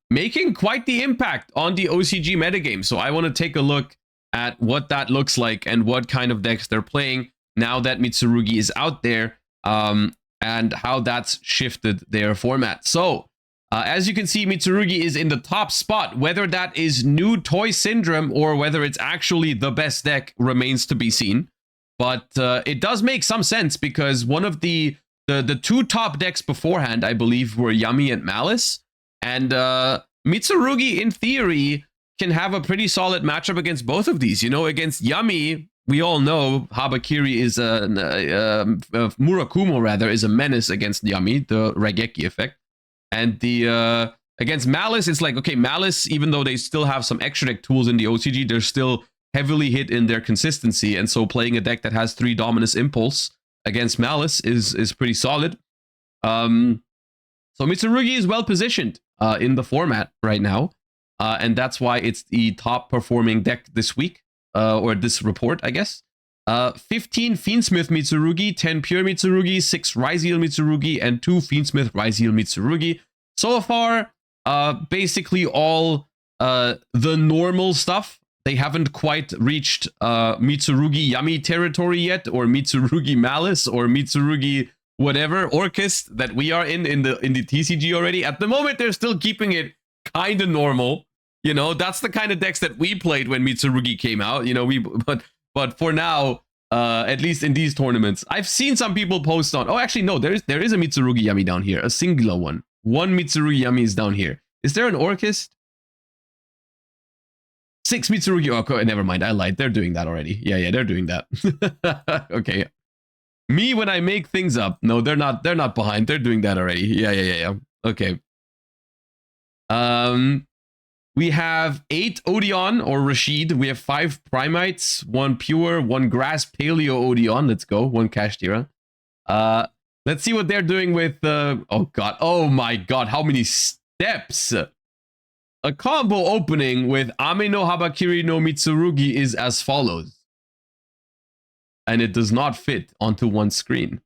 making quite the impact on the OCG metagame. So I want to take a look at what that looks like and what kind of decks they're playing now that Mitsurugi is out there, and how that's shifted their format. So as you can see, Mitsurugi is in the top spot. Whether that is new toy syndrome or whether it's actually the best deck remains to be seen. But it does make some sense, because one of the two top decks beforehand, I believe, were Yami and Malice. And Mitsurugi, in theory, can have a pretty solid matchup against both of these. You know, against Yami, we all know Habakiri is Murakumo rather is a menace against Yami, the Raigeki effect. And the against Malice, it's like, okay, Malice, even though they still have some extra deck tools in the OCG, they're still heavily hit in their consistency. And so playing a deck that has 3 Dominus Impulse against Malice is pretty solid. So Mitsurugi is well positioned in the format right now. And that's why it's the top performing deck this week, or this report, I guess. 15 Fiendsmith Mitsurugi, 10 Pure Mitsurugi, 6 Ryziel Mitsurugi, and 2 Fiendsmith Ryziel Mitsurugi. So far, basically all the normal stuff. They haven't quite reached Mitsurugi Yami territory yet, or Mitsurugi Malice, or Mitsurugi whatever Orcust that we are in the TCG already. At the moment, they're still keeping it kind of normal. You know, that's the kind of decks that we played when Mitsurugi came out. You know, but for now, at least in these tournaments, I've seen some people post on. Oh, actually, no, there is a Mitsurugi Yami down here, a singular one. One Mitsurugi Yami is down here. Is there an Orcust? 6 Mitsurugi. Oh, never mind. I lied. They're doing that already. Yeah, they're doing that. Okay. Me when I make things up. No, they're not. They're not behind. They're doing that already. Yeah. Okay. We have 8 Odeon or Rashid. We have 5 Primites, 1 Pure, 1 Grass Paleo Odeon. Let's go. 1 Kashtira. Let's see what they're doing with oh god. Oh my god. How many steps? A combo opening with Ame no Habakiri no Mitsurugi is as follows. And it does not fit onto one screen.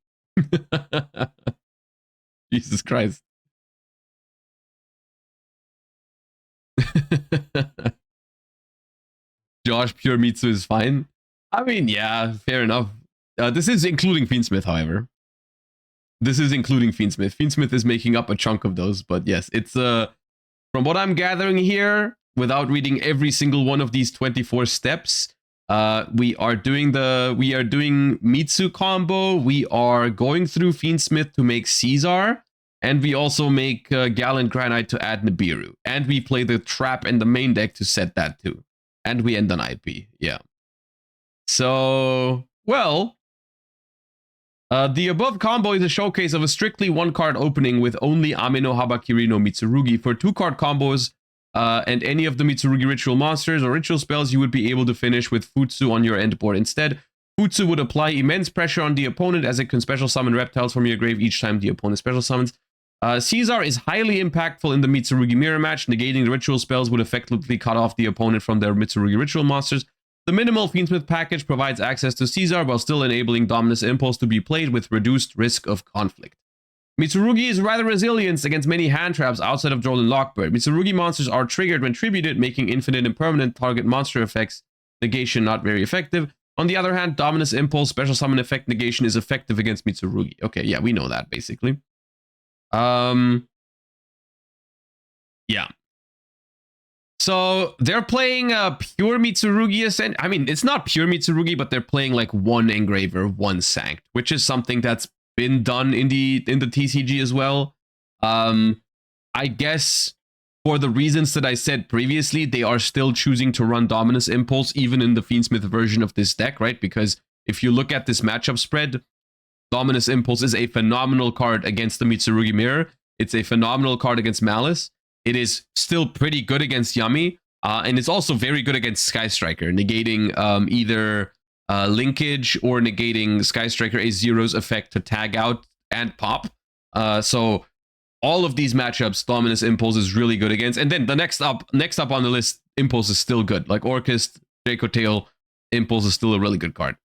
Jesus Christ. Josh Pure Mitsu is fine. I mean, yeah, fair enough. This is including Fiendsmith, however. This is including Fiendsmith. Fiendsmith is making up a chunk of those, but yes, it's from what I'm gathering here, without reading every single one of these 24 steps, we are doing Mitsu combo. We are going through Fiendsmith to make Caesar. And we also make Gallant Granite to add Nibiru. And we play the trap and the main deck to set that too. And we end on IP. Yeah. So, well, the above combo is a showcase of a strictly 1-card opening with only Ame no Habakiri no Mitsurugi. For 2-card combos and any of the Mitsurugi ritual monsters or ritual spells, you would be able to finish with Futsu on your end board instead. Futsu would apply immense pressure on the opponent, as it can special summon reptiles from your grave each time the opponent special summons. Caesar is highly impactful in the Mitsurugi mirror match. Negating the ritual spells would effectively cut off the opponent from their Mitsurugi ritual monsters. The minimal Fiendsmith package provides access to Caesar while still enabling Dominus Impulse to be played with reduced risk of conflict. Mitsurugi is rather resilient against many hand traps outside of Droll and Lockbird. Mitsurugi monsters are triggered when tributed, making infinite and permanent target monster effects negation not very effective. On the other hand, Dominus Impulse special summon effect negation is effective against Mitsurugi. Okay, yeah, we know that basically. Yeah. So they're playing pure Mitsurugi. I mean, it's not pure Mitsurugi, but they're playing like 1 Engraver, 1 Sanct, which is something that's been done in the TCG as well. I guess for the reasons that I said previously, they are still choosing to run Dominus Impulse even in the Fiendsmith version of this deck, right? Because if you look at this matchup spread, Dominus Impulse is a phenomenal card against the Mitsurugi Mirror. It's a phenomenal card against Malice. It is still pretty good against Yami. And it's also very good against Sky Striker, negating either linkage or negating Sky Striker A0's effect to tag out and pop. So all of these matchups, Dominus Impulse is really good against. And then the next up on the list, Impulse is still good. Like Orchist, Draco Tail, Impulse is still a really good card.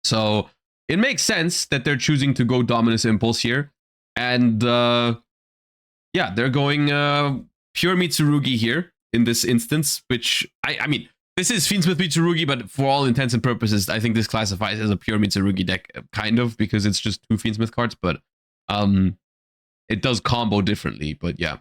So it makes sense that they're choosing to go Dominus Impulse here. And yeah, they're going pure Mitsurugi here in this instance, which, I mean, this is Fiendsmith Mitsurugi, but for all intents and purposes, I think this classifies as a pure Mitsurugi deck, kind of, because it's just two Fiendsmith cards, but it does combo differently, but yeah.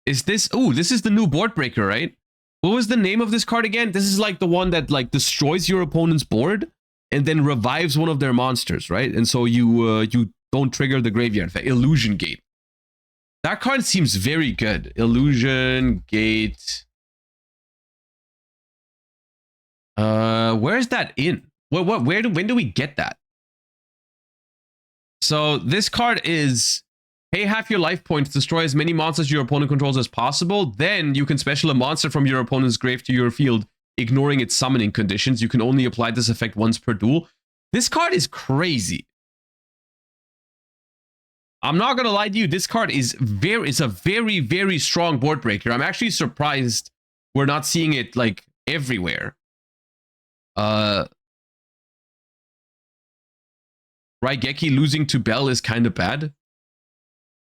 Is this... Oh, this is the new board breaker, right? What was the name of this card again? This is like the one that like destroys your opponent's board and then revives one of their monsters, right? And so you don't trigger the graveyard effect. Illusion Gate. That card seems very good. Illusion Gate. Where is that in? When do we get that? So this card is pay half your life points, destroy as many monsters your opponent controls as possible. Then you can special a monster from your opponent's grave to your field, ignoring its summoning conditions. You can only apply this effect once per duel. This card is crazy. I'm not gonna lie to you, this card is a very, very strong board breaker. I'm actually surprised we're not seeing it like everywhere. Raigeki losing to Bell is kind of bad.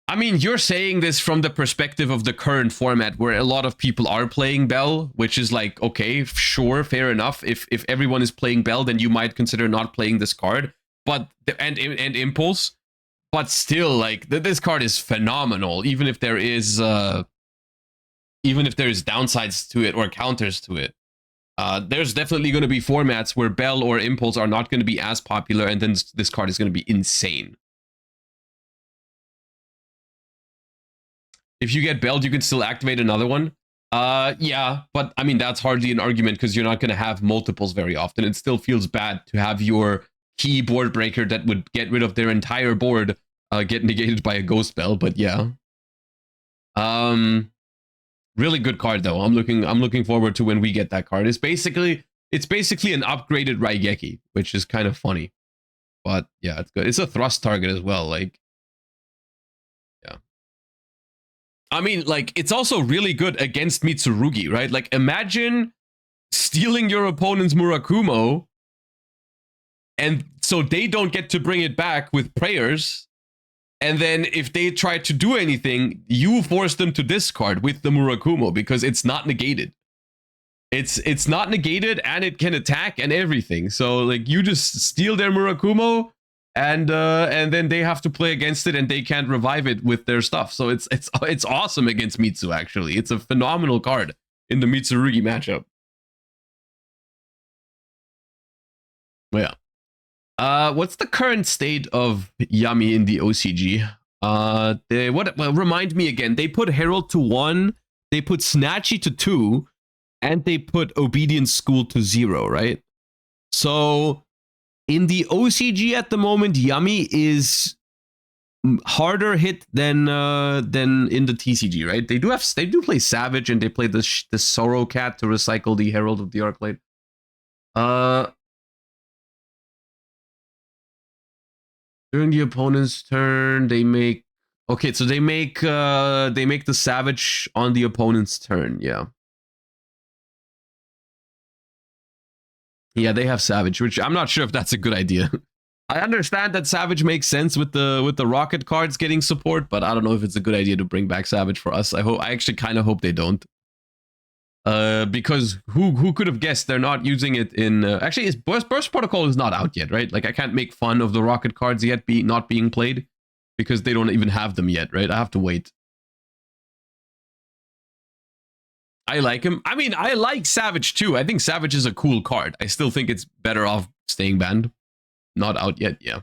I mean, you're saying this from the perspective of the current format where a lot of people are playing Bell, which is like, okay, sure, fair enough. If everyone is playing Bell, then you might consider not playing this card. But and Impulse. But still, like, this card is phenomenal, even if there is downsides to it or counters to it. There's definitely going to be formats where Bell or Impulse are not going to be as popular, and then this card is going to be insane. If you get Belled, you can still activate another one. Yeah, but I mean, that's hardly an argument because you're not going to have multiples very often. It still feels bad to have your key board breaker that would get rid of their entire board get negated by a Ghost Bell, but yeah. Really good card though. I'm looking forward to when we get that card. It's basically an upgraded Raigeki, which is kind of funny. But yeah, it's good. It's a thrust target as well, like yeah. I mean, like, it's also really good against Mitsurugi, right? Like, imagine stealing your opponent's Murakumo, and so they don't get to bring it back with prayers. And then if they try to do anything, you force them to discard with the Murakumo because it's not negated. It's not negated and it can attack and everything. So like you just steal their Murakumo and then they have to play against it and they can't revive it with their stuff. So it's awesome against Mitsu actually. It's a phenomenal card in the Mitsurugi matchup. Yeah. What's the current state of Yami in the OCG? Remind me again. They put Herald to 1, they put Snatchy to 2, and they put Obedience School to 0, right? So in the OCG at the moment, Yami is harder hit than in the TCG, right? They do play Savage and they play the Sorrow Cat to recycle the Herald of the Arclight. During the opponent's turn, they make... Okay, so they make the Savage on the opponent's turn, yeah. Yeah, they have Savage, which I'm not sure if that's a good idea. I understand that Savage makes sense with the Rocket cards getting support, but I don't know if it's a good idea to bring back Savage for us. I actually kind of hope they don't. Because who could have guessed they're not using it in... actually, Burst Protocol is not out yet, right? Like, I can't make fun of the Rocket cards yet not being played because they don't even have them yet, right? I have to wait. I like him. I mean, I like Savage too. I think Savage is a cool card. I still think it's better off staying banned. not out yet, yeah.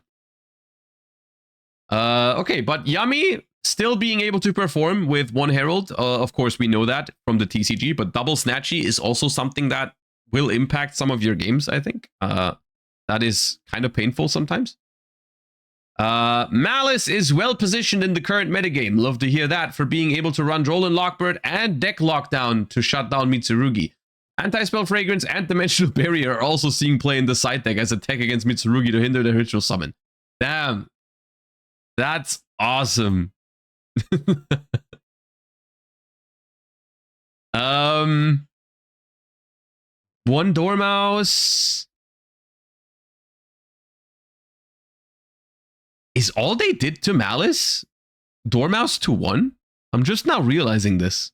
Okay, but Yummy still being able to perform with one Herald. Of course, we know that from the TCG, but double Snatchy is also something that will impact some of your games, I think. That is kind of painful sometimes. Malice is well positioned in the current metagame. Love to hear that, for being able to run Droll and Lockbird and deck lockdown to shut down Mitsurugi. Anti-Spell Fragrance and Dimensional Barrier are also seeing play in the side deck as a tech against Mitsurugi to hinder the Ritual Summon. Damn. That's awesome. One Dormouse. Is all they did to Malice Dormouse to 1? I'm just now realizing this.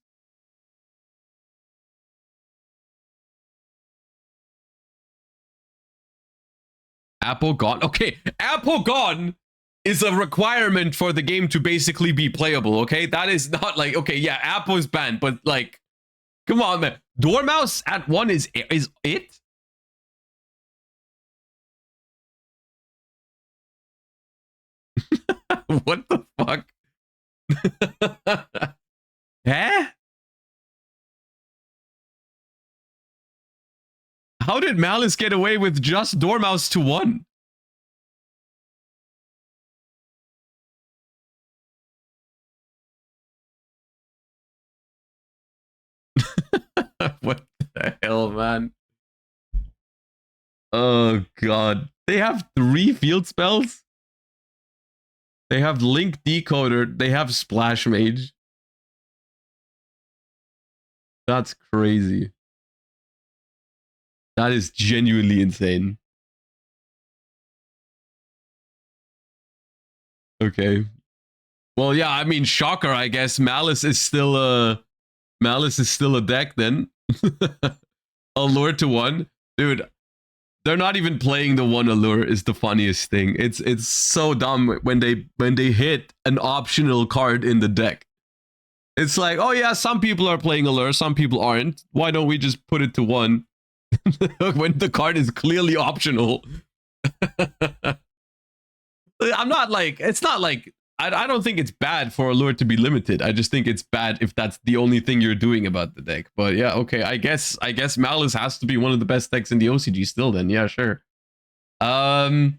Apple gone. Okay, Apple gone is a requirement for the game to basically be playable, okay? That is not like, okay, yeah, Apple is banned, but like, come on, man. Dormouse at 1 is it? What the fuck? Huh? How did Malice get away with just Dormouse to 1? What the hell, man? Oh, God. They have 3 field spells? They have Link Decoder. They have Splash Mage. That's crazy. That is genuinely insane. Okay. Well, yeah, I mean, shocker, I guess. Malice is still a deck then. Allure to 1. Dude, they're not even playing the 1 allure is the funniest thing. It's so dumb when they hit an optional card in the deck. It's like, oh yeah, some people are playing allure, some people aren't. Why don't we just put it to 1? When the card is clearly optional. I'm not like, it's not like, I don't think it's bad for allure to be limited. I just think it's bad if that's the only thing you're doing about the deck. But yeah, okay, I guess Malice has to be one of the best decks in the OCG still then. Yeah, sure. Sky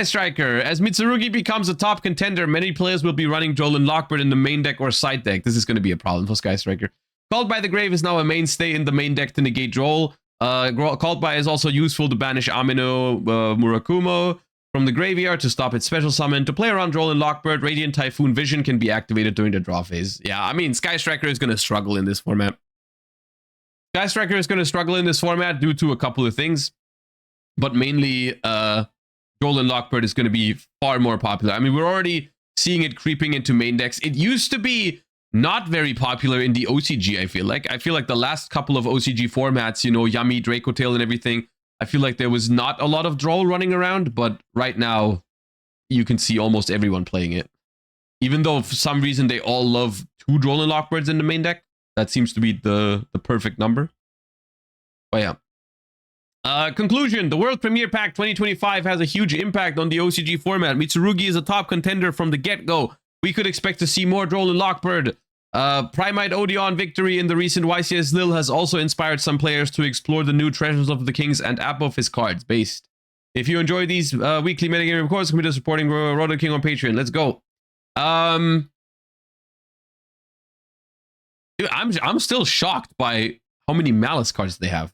Striker. As Mitsurugi becomes a top contender, many players will be running Droll and Lockbird in the main deck or side deck. This is going to be a problem for Sky Striker. Called by the Grave is now a mainstay in the main deck to negate Droll. Called by is also useful to banish Amino Murakumo from the graveyard to stop its special summon. To play around Droll and Lockbird, Radiant Typhoon Vision can be activated during the draw phase. Yeah, I mean, Sky Striker is going to struggle in this format. Sky Striker is going to struggle in this format due to a couple of things. But mainly, Droll and Lockbird is going to be far more popular. I mean, we're already seeing it creeping into main decks. It used to be not very popular in the OCG, I feel like. I feel like the last couple of OCG formats, you know, Yummy, Draco Tail, and everything, I feel like there was not a lot of Droll running around, but right now, you can see almost everyone playing it. Even though for some reason they all love 2 Droll and Lockbirds in the main deck. That seems to be the perfect number. But yeah. Conclusion. The World Premiere Pack 2025 has a huge impact on the OCG format. Mitsurugi is a top contender from the get-go. We could expect to see more Droll and Lockbird. Primite Odeon victory in the recent YCS Lil has also inspired some players to explore the new Treasures of the Kings and app of his cards based. If you enjoy these weekly metagame reports, consider supporting Roto King on Patreon. Let's go. Dude, I'm still shocked by how many Malice cards they have.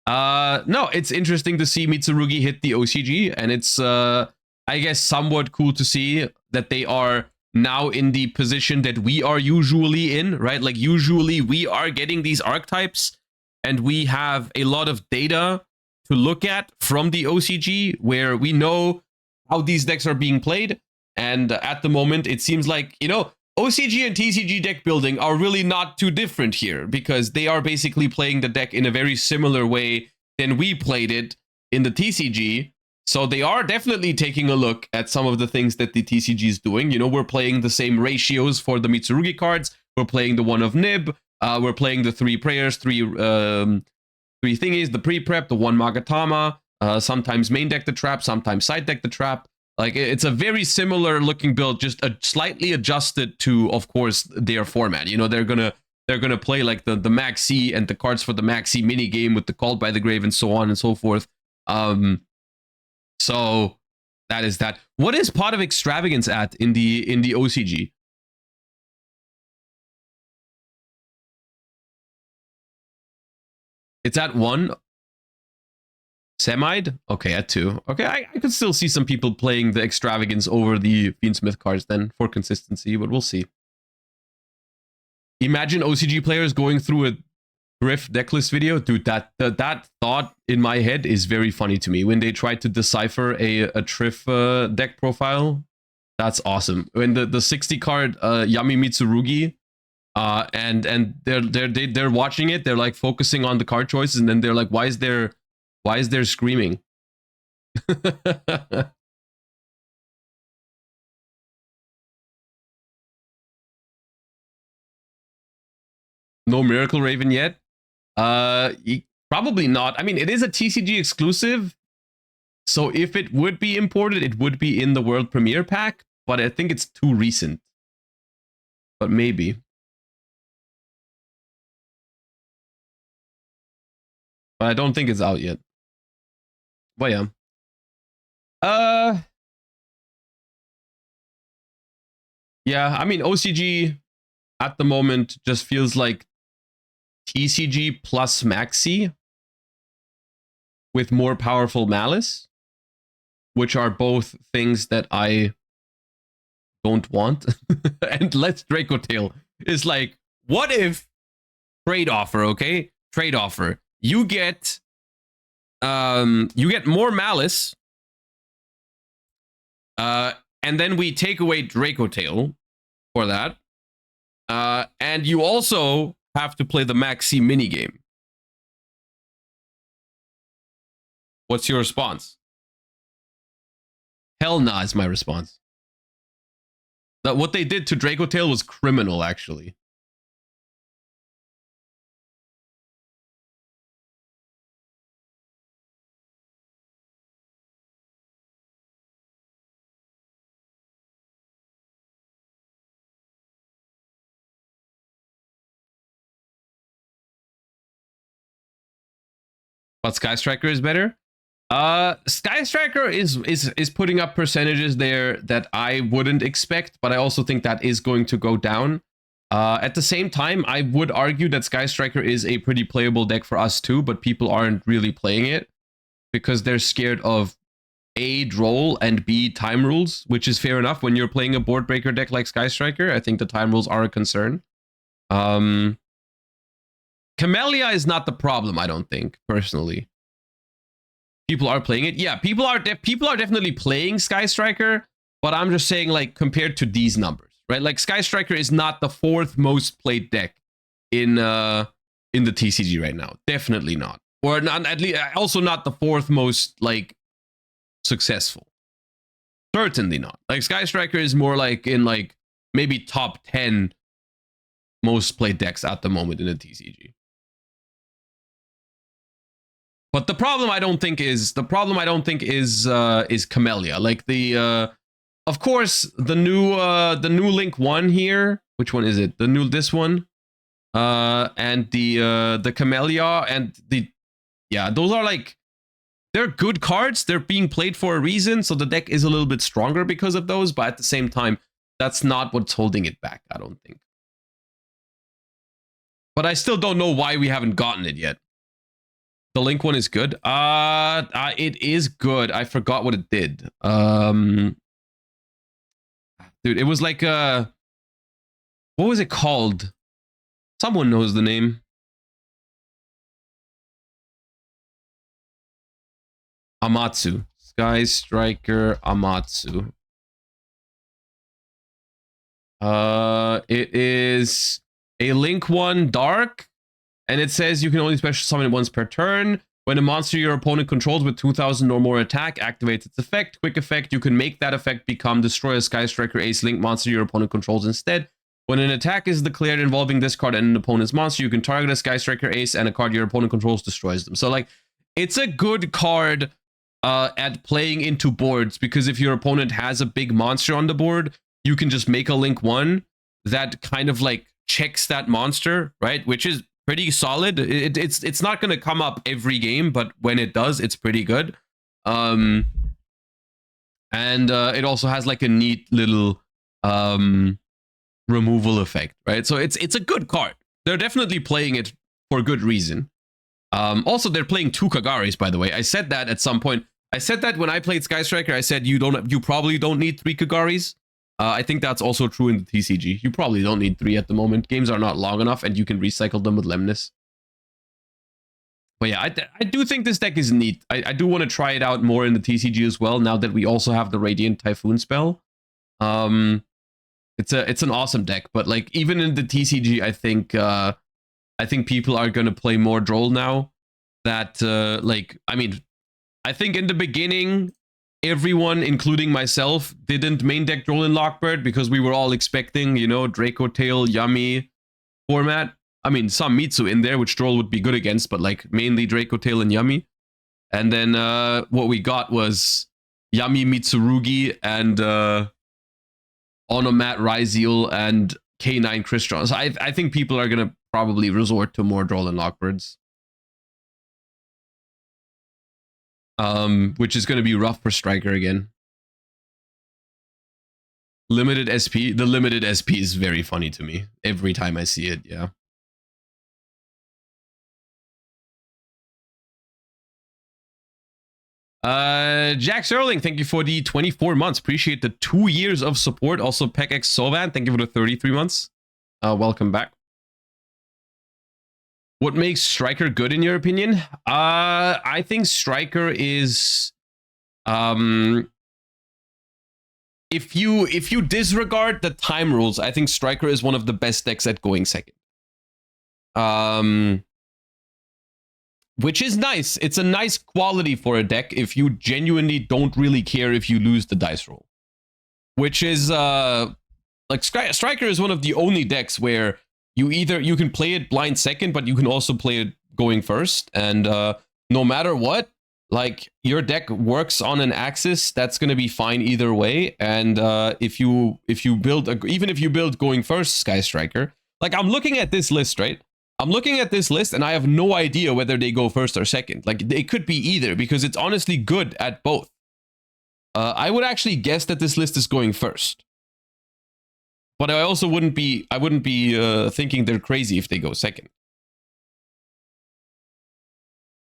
No, it's interesting to see Mitsurugi hit the OCG, and it's I guess somewhat cool to see that they are now in the position that we are usually in, right? Like usually we are getting these archetypes and we have a lot of data to look at from the OCG where we know how these decks are being played. And at the moment, it seems like, you know, OCG and TCG deck building are really not too different here because they are basically playing the deck in a very similar way than we played it in the TCG. So they are definitely taking a look at some of the things that the TCG is doing. You know, we're playing the same ratios for the Mitsurugi cards. We're playing the one of Nib. We're playing the 3 prayers, 3 thingies, the pre-prep, the 1 Magatama. Sometimes main deck the trap, sometimes side deck the trap. Like, it's a very similar looking build, just slightly adjusted to, of course, their format. You know, they're gonna play like the Maxi and the cards for the Maxi mini game with the Called by the Grave and so on and so forth. So that is that. What is Pot of Extravagance at in the OCG? It's at 1. Semide? Okay, at 2. Okay, I could still see some people playing the Extravagance over the Fiendsmith cards then for consistency, but we'll see. Imagine OCG players going through a Griff decklist video. Dude, that thought in my head is very funny to me. When they tried to decipher a Triff deck profile, that's awesome. When the 60 card Yami Mitsurugi, and they're watching it, they're like focusing on the card choices, and then they're like, why is there screaming? No Miracle Raven yet? Probably not. I mean, it is a TCG exclusive, so if it would be imported, it would be in the World Premiere pack, but I think it's too recent. But maybe. But I don't think it's out yet. But yeah. Yeah, I mean, OCG at the moment just feels like TCG plus Maxi with more powerful Malice, which are both things that I don't want. And Let's Draco Tail is like, what if trade offer, okay? Trade offer. You get more Malice, and then we take away Draco Tail for that, and you also have to play the Maxi minigame. What's your response? Hell nah is my response. That what they did to Draco Tail was criminal, actually. But Sky Striker is better. Sky Striker is putting up percentages there that I wouldn't expect, but I also think that is going to go down. At the same time, I would argue that Sky Striker is a pretty playable deck for us too, but people aren't really playing it because they're scared of A, roll, and B, time rules, which is fair enough when you're playing a board breaker deck like Sky Striker. I think the time rules are a concern. Camellia is not the problem, I don't think, personally. People are playing it. Yeah, people are definitely playing Sky Striker, but I'm just saying, like, compared to these numbers, right? Like, Sky Striker is not the 4th most played deck in the TCG right now. Definitely not. Or not, at least also not the 4th most, like, successful. Certainly not. Like, Sky Striker is more like in, like, maybe top 10 most played decks at the moment in the TCG. But the problem I don't think is Camellia. Like of course the new Link 1 here. Which one is it? This one. And the Camellia and those are like, they're good cards. They're being played for a reason, so the deck is a little bit stronger because of those, but at the same time, that's not what's holding it back, I don't think. But I still don't know why we haven't gotten it yet. The Link one is good. It is good. I forgot what it did. Dude, it was like what was it called? Someone knows the name. Amatsu. Sky Striker Amatsu. It is a Link 1 Dark. And it says you can only special summon it once per turn. When a monster your opponent controls with 2000 or more attack activates its effect. Quick effect, you can make that effect become destroy a Sky Striker Ace Link monster your opponent controls instead. When an attack is declared involving this card and an opponent's monster, you can target a Sky Striker Ace and a card your opponent controls destroys them. So, like, it's a good card at playing into boards, because if your opponent has a big monster on the board, you can just make a link 1 that kind of like checks that monster, right? Which is pretty solid. It's not going to come up every game, but when it does, it's pretty good. And it also has like a neat little removal effect, right? So it's a good card. They're definitely playing it for good reason. Also, they're playing 2 Kagaris, by the way. I said that at some point. I said that when I played Sky Striker. I said you probably don't need 3 Kagaris. I think that's also true in the TCG. You probably don't need 3 at the moment. Games are not long enough, and you can recycle them with Lemnis. But yeah, I do think this deck is neat. I do want to try it out more in the TCG as well, now that we also have the Radiant Typhoon spell. It's an awesome deck, but like even in the TCG, I think people are gonna play more Droll now. That like, I mean, I think in the beginning, everyone, including myself, didn't main deck Droll in Lockbird because we were all expecting, you know, Draco Tail, Yummy format. I mean, some Mitsu in there, which Droll would be good against, but like mainly Draco Tail and Yummy. And then what we got was Yummy, Mitsurugi, and Onomat, Ryzeal, and K9 Crystron. So I think people are going to probably resort to more Droll and Lockbirds. Which is going to be rough for Striker again. Limited SP. The limited SP is very funny to me. Every time I see it, yeah. Jack Sterling, thank you for the 24 months. Appreciate the 2 years of support. Also, PECX Sovan, thank you for the 33 months. Welcome back. What makes Striker good in your opinion? I think Striker is if you disregard the time rules, I think Striker is one of the best decks at going second. Which is nice. It's a nice quality for a deck if you genuinely don't really care if you lose the dice roll. Which is like Striker is one of the only decks where you can play it blind second, but you can also play it going first. And no matter what, like your deck works on an axis, that's gonna be fine either way. And if you build even if you build going first Sky Striker, like I'm looking at this list, right? I'm looking at this list and I have no idea whether they go first or second. Like it could be either because it's honestly good at both. I would actually guess that this list is going first. But I also wouldn't be thinking they're crazy if they go second.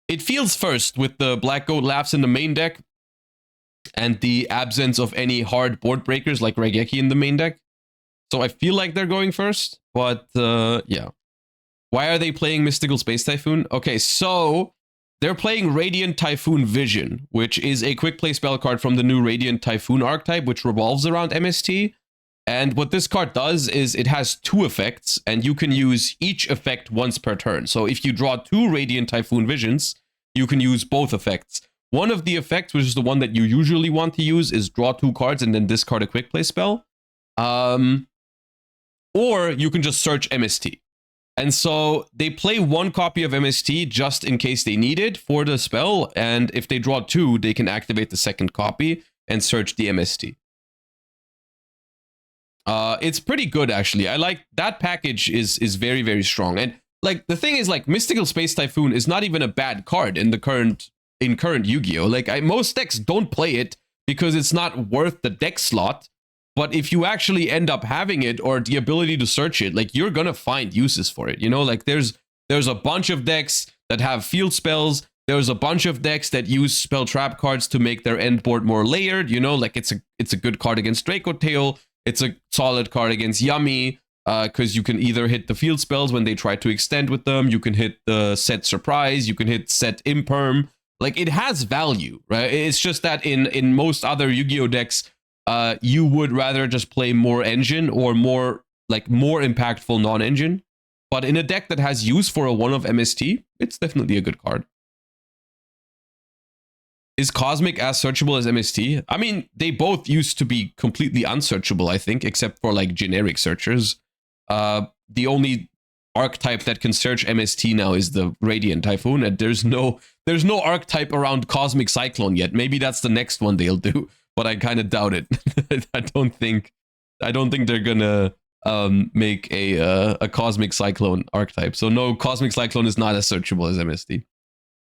It feels first with the Black Goat Laughs in the main deck and the absence of any hard board breakers like Regeki in the main deck. So I feel like they're going first, but yeah. Why are they playing Mystical Space Typhoon? Okay, so they're playing Radiant Typhoon Vision, which is a quick play spell card from the new Radiant Typhoon archetype, which revolves around MST. And what this card does is it has 2 effects, and you can use each effect once per turn. So if you draw 2 Radiant Typhoon Visions, you can use both effects. One of the effects, which is the one that you usually want to use, is draw 2 cards and then discard a quick play spell. Or you can just search MST. And so they play 1 copy of MST just in case they need it for the spell. And if they draw 2, they can activate the second copy and search the MST. It's pretty good, actually. I like that package is very, very strong. And like the thing is, like Mystical Space Typhoon is not even a bad card in the current Yu-Gi-Oh! Like most decks don't play it because it's not worth the deck slot. But if you actually end up having it or the ability to search it, like you're gonna find uses for it. You know, like there's a bunch of decks that have field spells. There's a bunch of decks that use spell trap cards to make their end board more layered. You know, like it's a good card against Draco Tail. It's a solid card against Yummy because you can either hit the field spells when they try to extend with them. You can hit the set surprise. You can hit set imperm. Like it has value, right? It's just that in most other Yu-Gi-Oh decks, you would rather just play more engine or more impactful non-engine. But in a deck that has use for a 1 of MST, it's definitely a good card. Is Cosmic as searchable as MST? I mean, they both used to be completely unsearchable, I think, except for like generic searchers. The only archetype that can search MST now is the Radiant Typhoon, and there's no archetype around Cosmic Cyclone yet. Maybe that's the next one they'll do, but I kind of doubt it. I don't think they're gonna make a Cosmic Cyclone archetype. So no, Cosmic Cyclone is not as searchable as MST.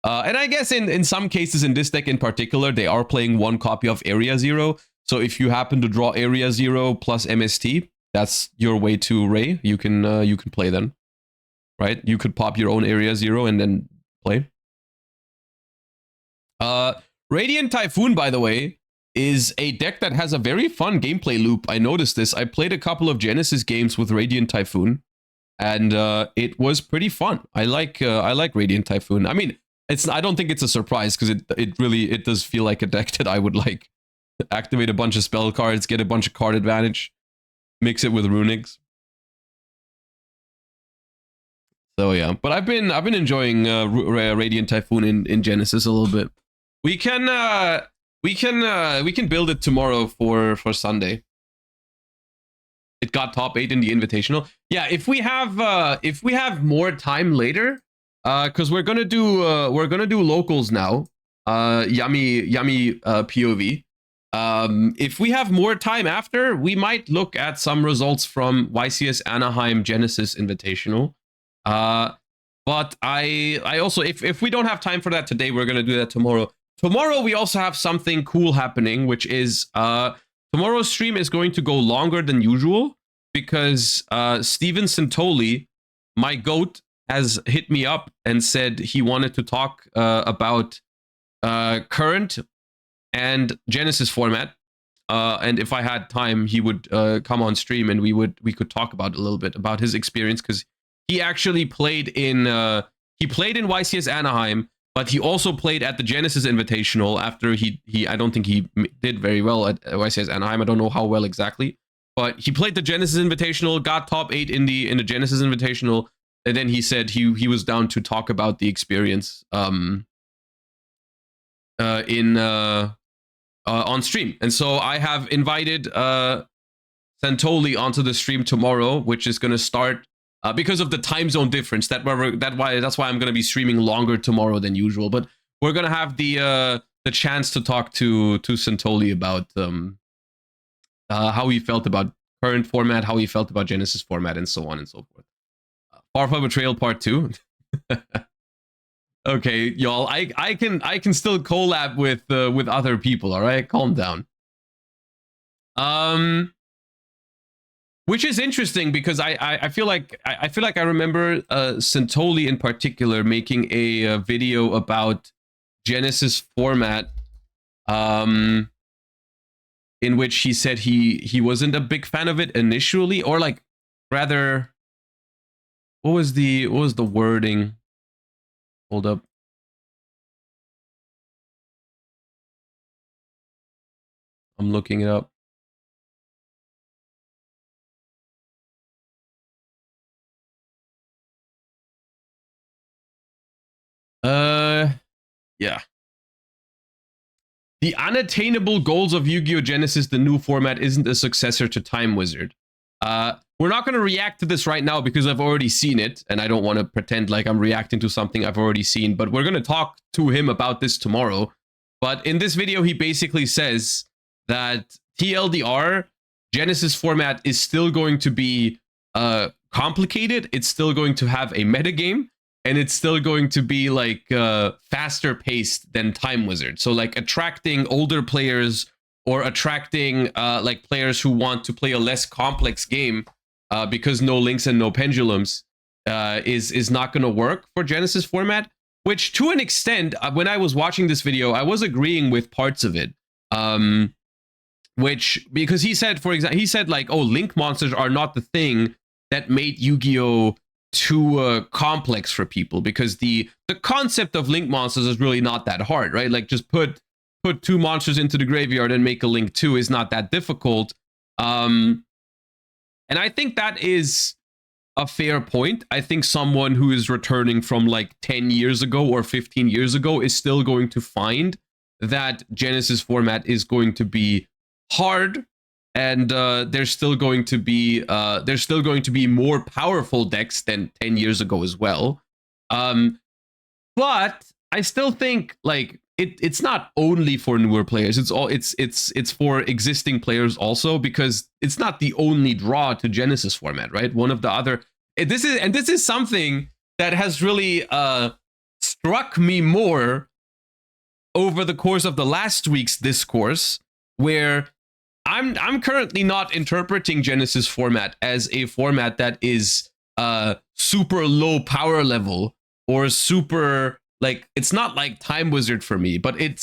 And I guess in some cases in this deck in particular, they are playing one copy of Area Zero. So if you happen to draw Area Zero plus MST, that's your way to Ray. You can play then, right? You could pop your own Area Zero and then play. Radiant Typhoon, by the way, is a deck that has a very fun gameplay loop. I noticed this. I played a couple of Genesys games with Radiant Typhoon, and it was pretty fun. I like Radiant Typhoon. I mean, I don't think it's a surprise because it does feel like a deck that I would like. Activate a bunch of spell cards, get a bunch of card advantage, mix it with Runics. So yeah, but I've been enjoying Radiant Typhoon in Genesys a little bit. We can build it tomorrow for Sunday. It got top 8 in the Invitational. Yeah, if we have more time later, because we're gonna do locals now. Yummy POV. If we have more time after, we might look at some results from YCS Anaheim Genesys Invitational. But I also, if we don't have time for that today, we're gonna do that tomorrow. Tomorrow we also have something cool happening, which is tomorrow's stream is going to go longer than usual because Steven Santoli, my goat, has hit me up and said he wanted to talk about current and Genesys format, and if I had time, he would come on stream and we could talk about a little bit about his experience because he actually played in YCS Anaheim, but he also played at the Genesys Invitational after he I don't think he did very well at YCS Anaheim. I don't know how well exactly, but he played the Genesys Invitational, got top 8 in the Genesys Invitational, and then he said he was down to talk about the experience on stream. And so I have invited Santoli onto the stream tomorrow, which is going to start because of the time zone difference. That's why I'm going to be streaming longer tomorrow than usual. But we're going to have the chance to talk to Santoli about how he felt about current format, how he felt about Genesys format, and so on and so forth. Farfa Betrayal Part 2. Okay, y'all, I can still collab with other people, all right? Calm down. Which is interesting because I feel like I remember Santoli in particular making a video about Genesys format in which he said he wasn't a big fan of it initially, or like rather, what was the wording? Hold up. I'm looking it up. Yeah. The unattainable goals of Yu-Gi-Oh! Genesys, the new format, isn't a successor to Time Wizard. We're not going to react to this right now because I've already seen it, and I don't want to pretend like I'm reacting to something I've already seen, but we're going to talk to him about this tomorrow. But in this video, he basically says that TLDR, Genesys format is still going to be complicated, it's still going to have a metagame, and it's still going to be like faster paced than Time Wizard. So like attracting older players or attracting like players who want to play a less complex game because no links and no pendulums is not going to work for Genesys format, which to an extent, when I was watching this video, I was agreeing with parts of it. Which, because he said, for example, he said like, oh, link monsters are not the thing that made Yu-Gi-Oh! Too complex for people, because the concept of link monsters is really not that hard, right? Like just put 2 monsters into the graveyard and make a link 2 is not that difficult. And I think that is a fair point. I think someone who is returning from like 10 years ago or 15 years ago is still going to find that Genesys format is going to be hard and there's still going to be more powerful decks than 10 years ago as well. But I still think like it's not only for newer players. It's for existing players also, because it's not the only draw to Genesys format, right? One of the other this is something that has really struck me more over the course of the last week's discourse, where I'm currently not interpreting Genesys format as a format that is super low power level or super, like, it's not like Time Wizard for me, but it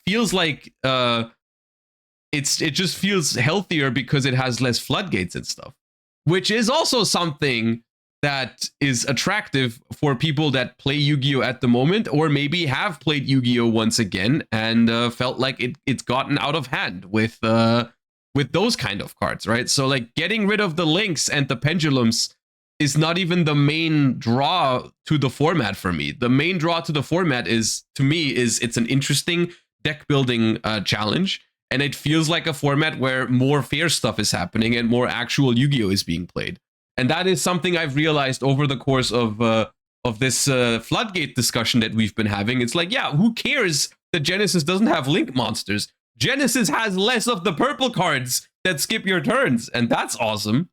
feels like it just feels healthier because it has less floodgates and stuff, which is also something that is attractive for people that play Yu-Gi-Oh at the moment, or maybe have played Yu-Gi-Oh once again and felt like it's gotten out of hand with those kind of cards, right? So like getting rid of the links and the pendulums is not even the main draw to the format for me. The main draw to the format is it's an interesting deck building challenge, and it feels like a format where more fair stuff is happening and more actual Yu-Gi-Oh is being played. And that is something I've realized over the course of this floodgate discussion that we've been having. It's like, yeah, who cares that Genesys doesn't have link monsters? Genesys has less of the purple cards that skip your turns, and that's awesome.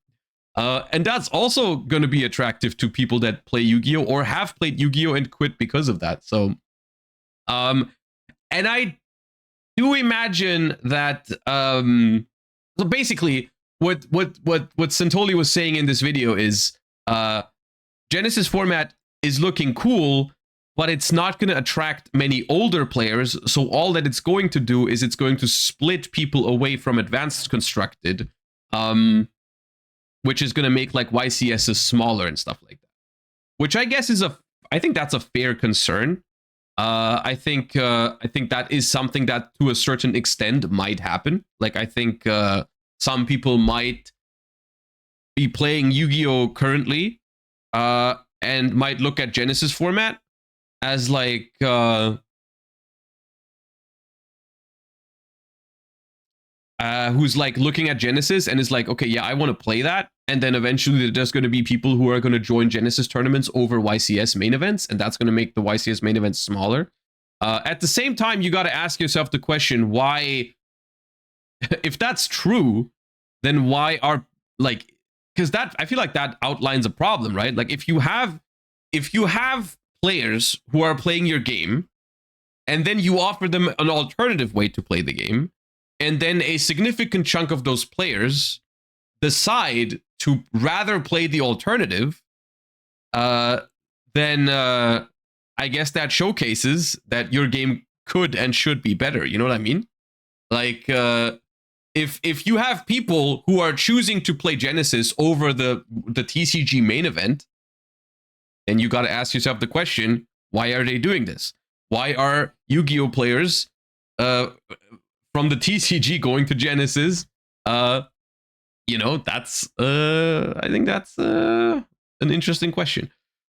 And that's also going to be attractive to people that play Yu-Gi-Oh or have played Yu-Gi-Oh and quit because of that. So, and I do imagine that, so basically what Santoli was saying in this video is, Genesys format is looking cool, but it's not going to attract many older players. So all that it's going to do is it's going to split people away from Advanced Constructed, which is going to make like YCSs smaller and stuff like that. Which I guess I think that's a fair concern. I think that is something that to a certain extent might happen. Like I think some people might be playing Yu-Gi-Oh currently, and might look at Genesys format as like who's like looking at Genesys and is like, okay, yeah, I want to play that. And then eventually there's just going to be people who are going to join Genesys tournaments over YCS main events, and that's going to make the YCS main events smaller. At the same time, you got to ask yourself the question, why, if that's true, then why are, like, because that, I feel like that outlines a problem, right? Like if you have players who are playing your game, and then you offer them an alternative way to play the game, and then a significant chunk of those players decide to rather play the alternative, then I guess that showcases that your game could and should be better. You know what I mean? Like, if you have people who are choosing to play Genesys over the TCG main event, then you got to ask yourself the question, why are they doing this? Why are Yu-Gi-Oh players from the TCG going to Genesys? You know, that's I think that's an interesting question.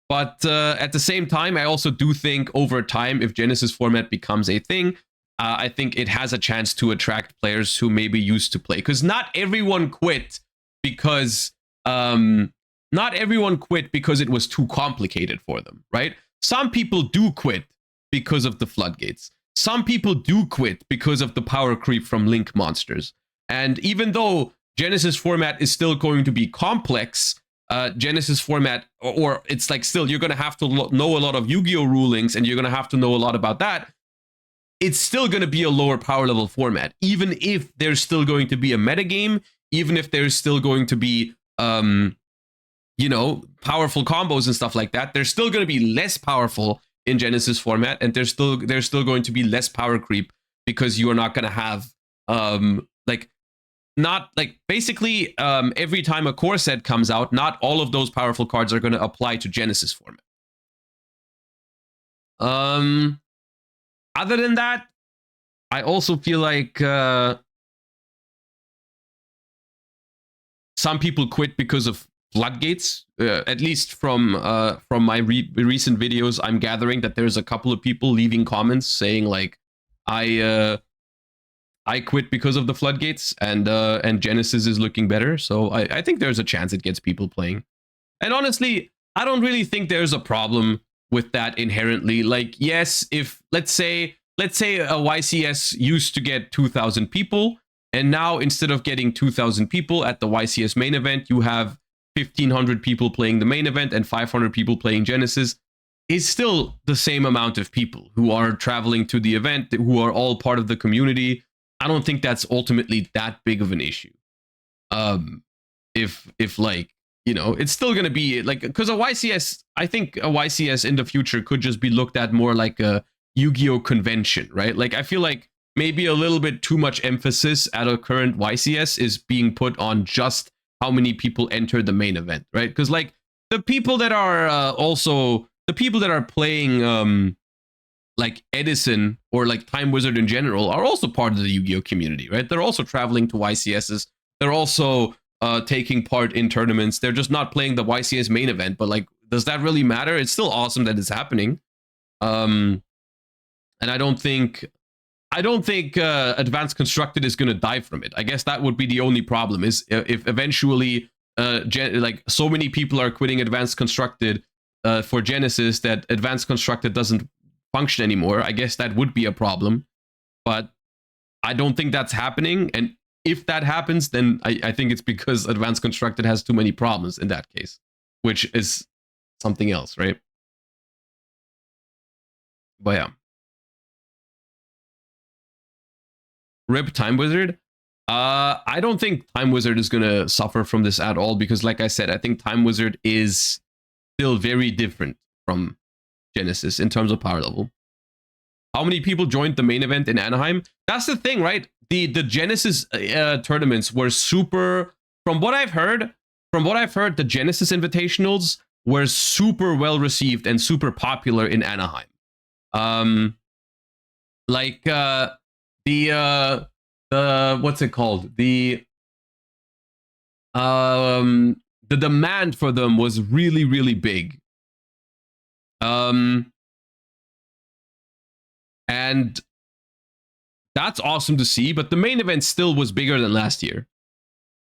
But at the same time, I also do think over time, if Genesys format becomes a thing, I think it has a chance to attract players who maybe used to play. Because not everyone quit because it was too complicated for them, right? Some people do quit because of the floodgates. Some people do quit because of the power creep from link monsters. And even though Genesys format is still going to be complex, Genesys format, or it's like still, you're going to have to know a lot of Yu-Gi-Oh rulings, and you're going to have to know a lot about that. It's still going to be a lower power level format, even if there's still going to be a metagame, even if there's still going to be, you know, powerful combos and stuff like that. They're still going to be less powerful in Genesys format, and there's still going to be less power creep because you are not going to have basically every time a core set comes out, not all of those powerful cards are going to apply to Genesys format. Other than that, I also feel like some people quit because of floodgates. At least from my recent videos, I'm gathering that there's a couple of people leaving comments saying like, I I quit because of the floodgates, and Genesys is looking better. So I think there's a chance it gets people playing. And honestly, I don't really think there's a problem with that inherently. Like, yes, if let's say a YCS used to get 2,000 people, and now instead of getting 2,000 people at the YCS main event, you have 1,500 people playing the main event and 500 people playing Genesys, is still the same amount of people who are traveling to the event, who are all part of the community. I don't think that's ultimately that big of an issue. If like, you know, it's still going to be like, because a YCS, I think a YCS in the future could just be looked at more like a Yu-Gi-Oh convention, right? Like, I feel like maybe a little bit too much emphasis at a current YCS is being put on just how many people enter the main event, right? Because like the people that are also the people that are playing like Edison or like Time Wizard in general are also part of the Yu-Gi-Oh community, right? They're also traveling to YCSs. They're also taking part in tournaments. They're just not playing the YCS main event, but like, does that really matter? It's still awesome that it's happening. And I don't think Advanced Constructed is going to die from it. I guess that would be the only problem, is if eventually like so many people are quitting Advanced Constructed for Genesys that Advanced Constructed doesn't function anymore. I guess that would be a problem, but I don't think that's happening. And if that happens, then I think it's because Advanced Constructed has too many problems in that case, which is something else, right? But yeah. RIP Time Wizard. I don't think Time Wizard is going to suffer from this at all, because like I said, I think Time Wizard is still very different from Genesys in terms of power level. How many people joined the main event in Anaheim? That's the thing, right? The Genesys tournaments were super, from what I've heard, the Genesys invitationals were super well received and super popular in Anaheim. Like the what's it called? The demand for them was really, really big. And that's awesome to see, but the main event still was bigger than last year,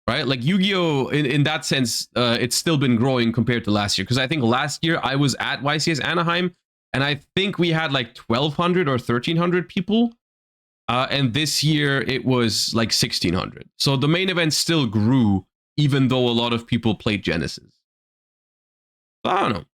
right? Like Yu-Gi-Oh, in that sense, it's still been growing compared to last year. Because I think last year I was at YCS Anaheim, and I think we had like 1,200 or 1,300 people. And this year it was like 1,600. So the main event still grew, even though a lot of people played Genesys. I don't know.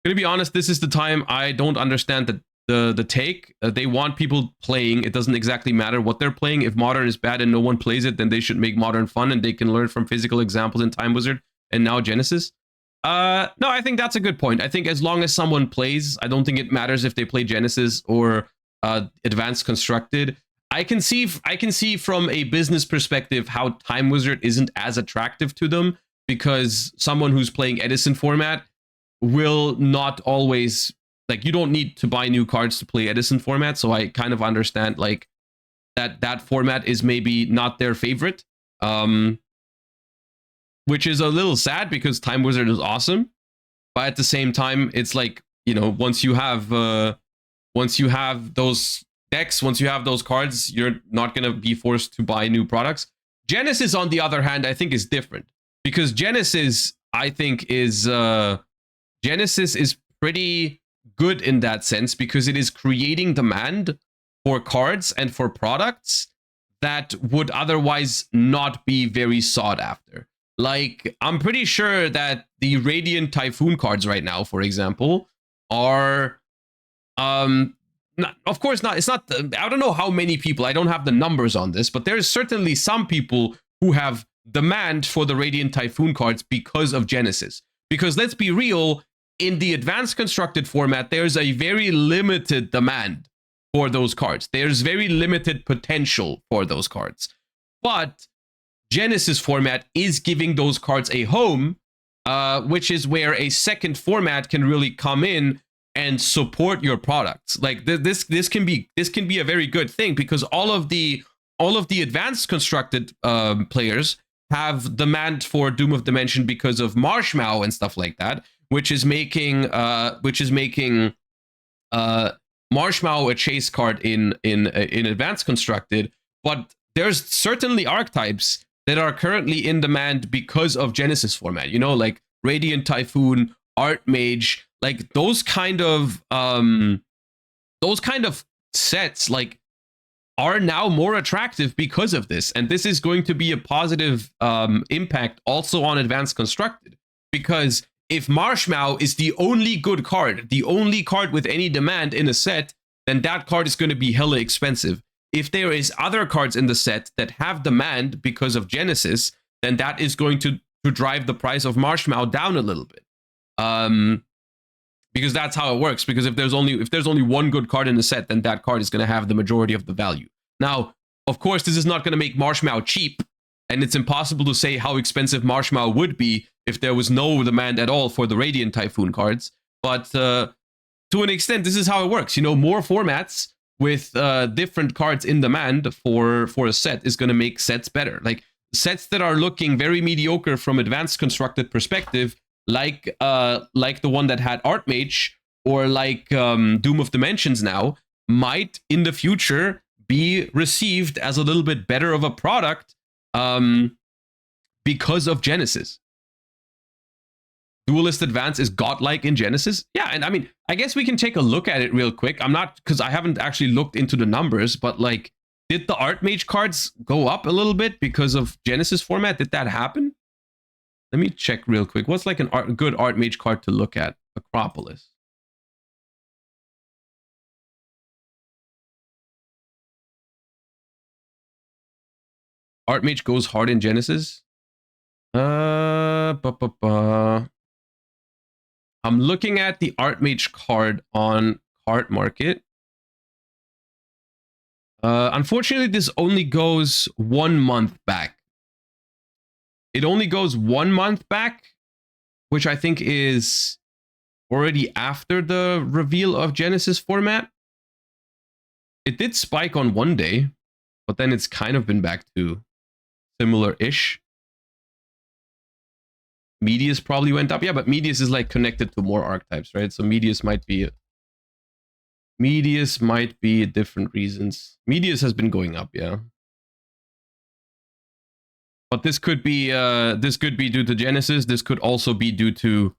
Gonna be honest, this is the time I don't understand the take. They want people playing. It doesn't exactly matter what they're playing. If Modern is bad and no one plays it, then they should make Modern fun, and they can learn from physical examples in Time Wizard and now Genesys. No, I think that's a good point. I think as long as someone plays, I don't think it matters if they play Genesys or Advanced Constructed. I can see from a business perspective how Time Wizard isn't as attractive to them, because someone who's playing Edison format will not always, like, you don't need to buy new cards to play Edison format. So I kind of understand like that format is maybe not their favorite. Which is a little sad, because Time Wizard is awesome, but at the same time, it's like, you know, once you have those decks, once you have those cards, you're not gonna be forced to buy new products. Genesys, on the other hand, I think is different, because Genesys, I think, is Genesys is pretty good in that sense, because it is creating demand for cards and for products that would otherwise not be very sought after. Like, I'm pretty sure that the Radiant Typhoon cards right now, for example, are, of course not, it's not, I don't know how many people, I don't have the numbers on this, but there's certainly some people who have demand for the Radiant Typhoon cards because of Genesys. Because let's be real, in the Advanced Constructed format, there's a very limited demand for those cards. There's very limited potential for those cards. But Genesys format is giving those cards a home, which is where a second format can really come in and support your products. Like this can be a very good thing, because all of the Advanced Constructed players have demand for Doom of Dimension because of Marshmallow and stuff like that, which is making Marshmallow a chase card in Advanced Constructed, but there's certainly archetypes that are currently in demand because of Genesys format. You know, like Radiant Typhoon, Art Mage, like those kind of sets, like, are now more attractive because of this, and this is going to be a positive impact also on Advanced Constructed, because if Marshmallow is the only good card, the only card with any demand in a set, then that card is going to be hella expensive. If there is other cards in the set that have demand because of Genesys, then that is going to drive the price of Marshmallow down a little bit. Because that's how it works. Because if there's only one good card in the set, then that card is going to have the majority of the value. Now, of course, this is not going to make Marshmallow cheap, and it's impossible to say how expensive Marshmallow would be if there was no demand at all for the Radiant Typhoon cards. But to an extent, this is how it works. You know, more formats with different cards in demand for a set is going to make sets better. Like sets that are looking very mediocre from Advanced Constructed perspective, like the one that had Art Mage, or like Doom of Dimensions now, might in the future be received as a little bit better of a product because of Genesys. Duelist Advance is godlike in Genesys. Yeah, and I mean, I guess we can take a look at it real quick. I'm not, because I haven't actually looked into the numbers, but like, did the Art Mage cards go up a little bit because of Genesys format? Did that happen? Let me check real quick. What's like a good Art Mage card to look at? Acropolis. Art Mage goes hard in Genesys. I'm looking at the Art Mage card on Card Market. Unfortunately, this only goes 1 month back. It only goes 1 month back, which I think is already after the reveal of Genesys format. It did spike on one day, but then it's kind of been back to similar-ish. Medius probably went up. Yeah, but Medius is like connected to more archetypes, right? So Medius might be different reasons. Medius has been going up, yeah. But this could be due to Genesys. This could also be due to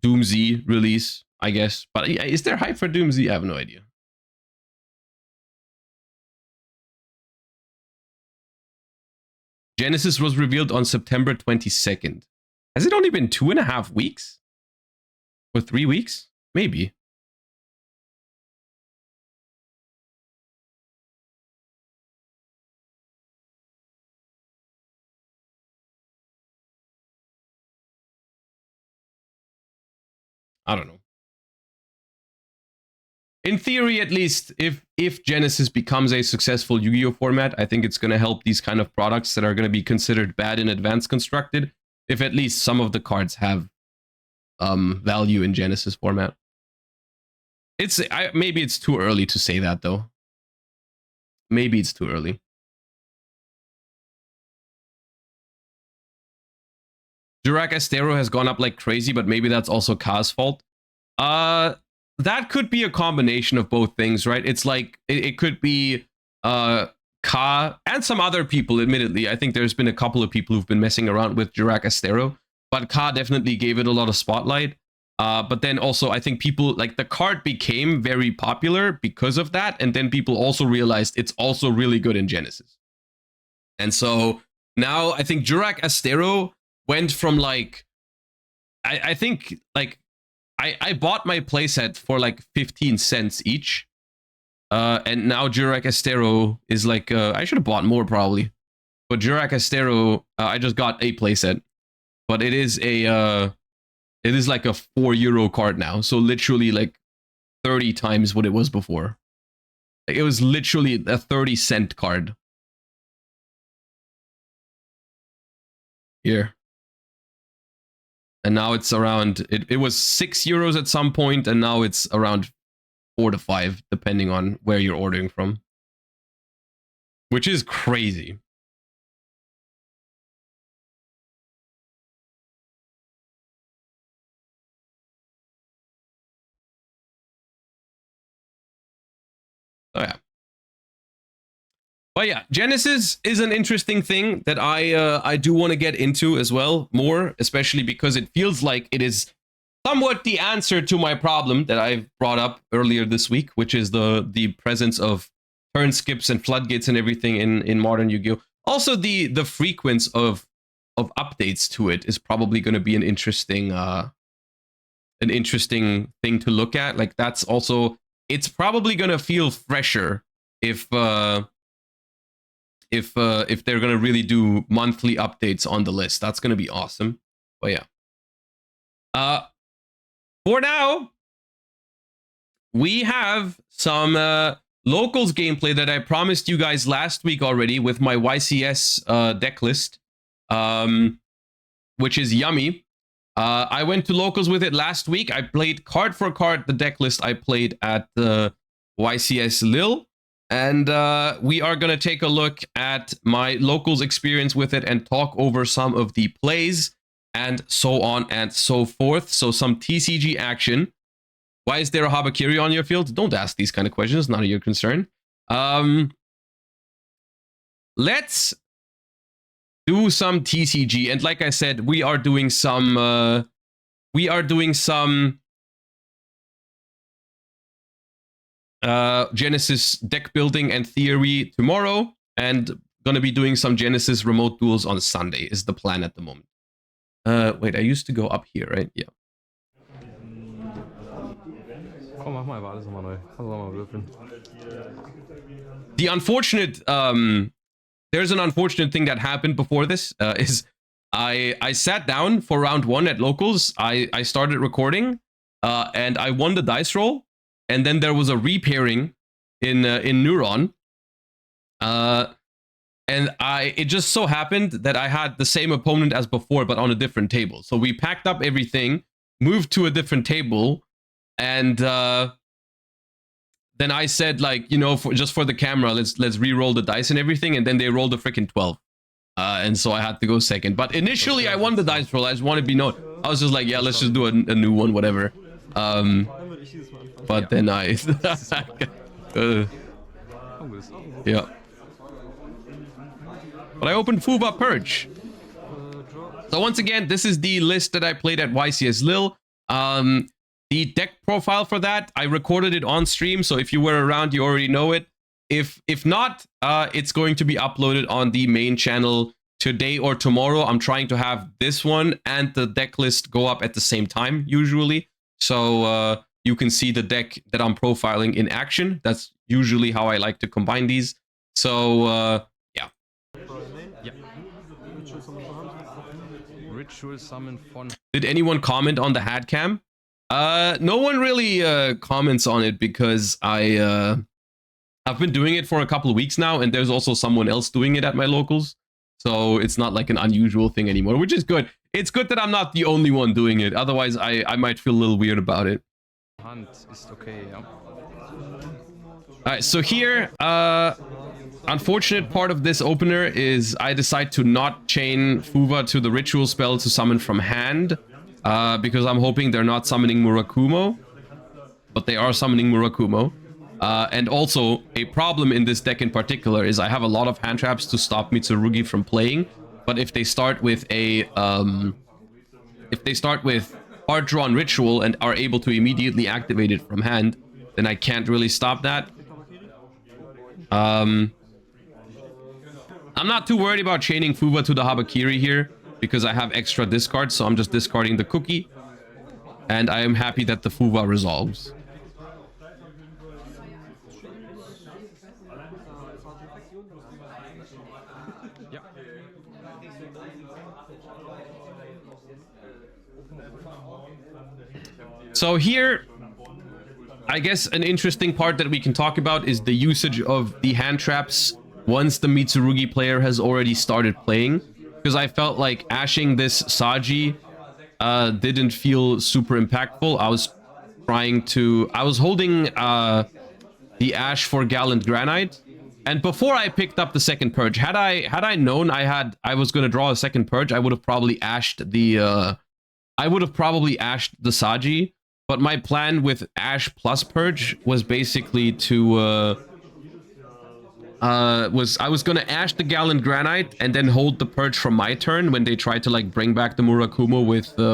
Doom Z release, I guess. But is there hype for Doom Z? I have no idea. Genesys was revealed on September 22nd. Has it only been 2.5 weeks? Or 3 weeks? Maybe. I don't know. In theory, at least, if Genesys becomes a successful Yu-Gi-Oh format, I think it's going to help these kind of products that are going to be considered bad in Advanced Constructed, if at least some of the cards have value in Genesys format. Maybe it's too early to say that, though. Maybe it's too early. Durac Astero has gone up like crazy, but maybe that's also Ka's fault. That could be a combination of both things, right? It's like, it could be Ka and some other people, admittedly. I think there's been a couple of people who've been messing around with Durac Astero, but Ka definitely gave it a lot of spotlight. But then also, I think people, like, the card became very popular because of that, and then people also realized it's also really good in Genesys. And so now I think Durac Astero went from like, I think like, I bought my playset for like 15 cents each. And now Durac Astero is like, I should have bought more probably. But Durac Astero, I just got a playset. But it is like a €4 card now. So literally like 30 times what it was before. Like, it was literally a 30-cent card. Here. And now it's around, it was €6 at some point, and now it's around 4 to 5, depending on where you're ordering from. Which is crazy. But yeah, Genesys is an interesting thing that I do want to get into as well more, especially because it feels like it is somewhat the answer to my problem that I've brought up earlier this week, which is the presence of turn skips and floodgates and everything in modern Yu-Gi-Oh. Also, the frequency of updates to it is probably going to be an interesting thing to look at. Like that's also, it's probably going to feel fresher if they're going to really do monthly updates on the list. That's going to be awesome. But yeah. For now, we have some locals gameplay that I promised you guys last week already with my YCS deck list, which is yummy. I went to locals with it last week. I played card for card the deck list I played at the YCS Lille. And we are going to take a look at my locals experience with it and talk over some of the plays and so on and so forth. So some TCG action. Why is there a Habakiri on your field? Don't ask these kind of questions. None of your concern. Let's do some TCG. And like I said, we are doing some Genesys deck building and theory tomorrow, and gonna be doing some Genesys remote duels on Sunday is the plan at the moment. Wait, I used to go up here, right? Yeah. Komm, mach mal alles nochmal neu. Kannst du nochmal würfeln. The unfortunate, there's an unfortunate thing that happened before this, is I sat down for round 1 at locals. I started recording, and I won the dice roll, and then there was a repairing in Neuron. And it just so happened that I had the same opponent as before, but on a different table. So we packed up everything, moved to a different table, and then I said, like, you know, just for the camera, let's re-roll the dice and everything, and then they rolled a freaking 12. And so I had to go second. But initially, I won the dice roll. I just wanted to be known. I was just like, yeah, let's just do a new one, whatever. But then I... yeah. But I opened Fuba Purge. So once again, this is the list that I played at YCS Lille. The deck profile for that, I recorded it on stream, so if you were around, you already know it. If not, it's going to be uploaded on the main channel today or tomorrow. I'm trying to have this one and the deck list go up at the same time, usually. So you can see the deck that I'm profiling in action. That's usually how I like to combine these. So, yeah. Ritual summon von... Did anyone comment on the hat cam? No one really comments on it because I've been doing it for a couple of weeks now, and there's also someone else doing it at my locals. So it's not like an unusual thing anymore, which is good. It's good that I'm not the only one doing it. Otherwise, I might feel a little weird about it. Hand is okay, yeah. Alright, so here, unfortunate part of this opener is I decide to not chain Fuva to the ritual spell to summon from hand. Because I'm hoping they're not summoning Murakumo, but they are summoning Murakumo. And also, a problem in this deck in particular is I have a lot of hand traps to stop Mitsurugi from playing. But if they start with a, hard drawn ritual and are able to immediately activate it from hand, then I can't really stop that. I'm not too worried about chaining Fuva to the Habakiri here, because I have extra discards, so I'm just discarding the cookie. And I am happy that the Fuva resolves. So here, I guess an interesting part that we can talk about is the usage of the hand traps once the Mitsurugi player has already started playing. Because I felt like ashing this Saji didn't feel super impactful. I was holding the Ash for Gallant Granite, and before I picked up the second purge, had I known I was going to draw a second purge, I would have probably ashed the Saji. But my plan with Ash plus purge was basically to I was gonna Ash the Gallant Granite and then hold the Purge from my turn when they try to like bring back the Murakumo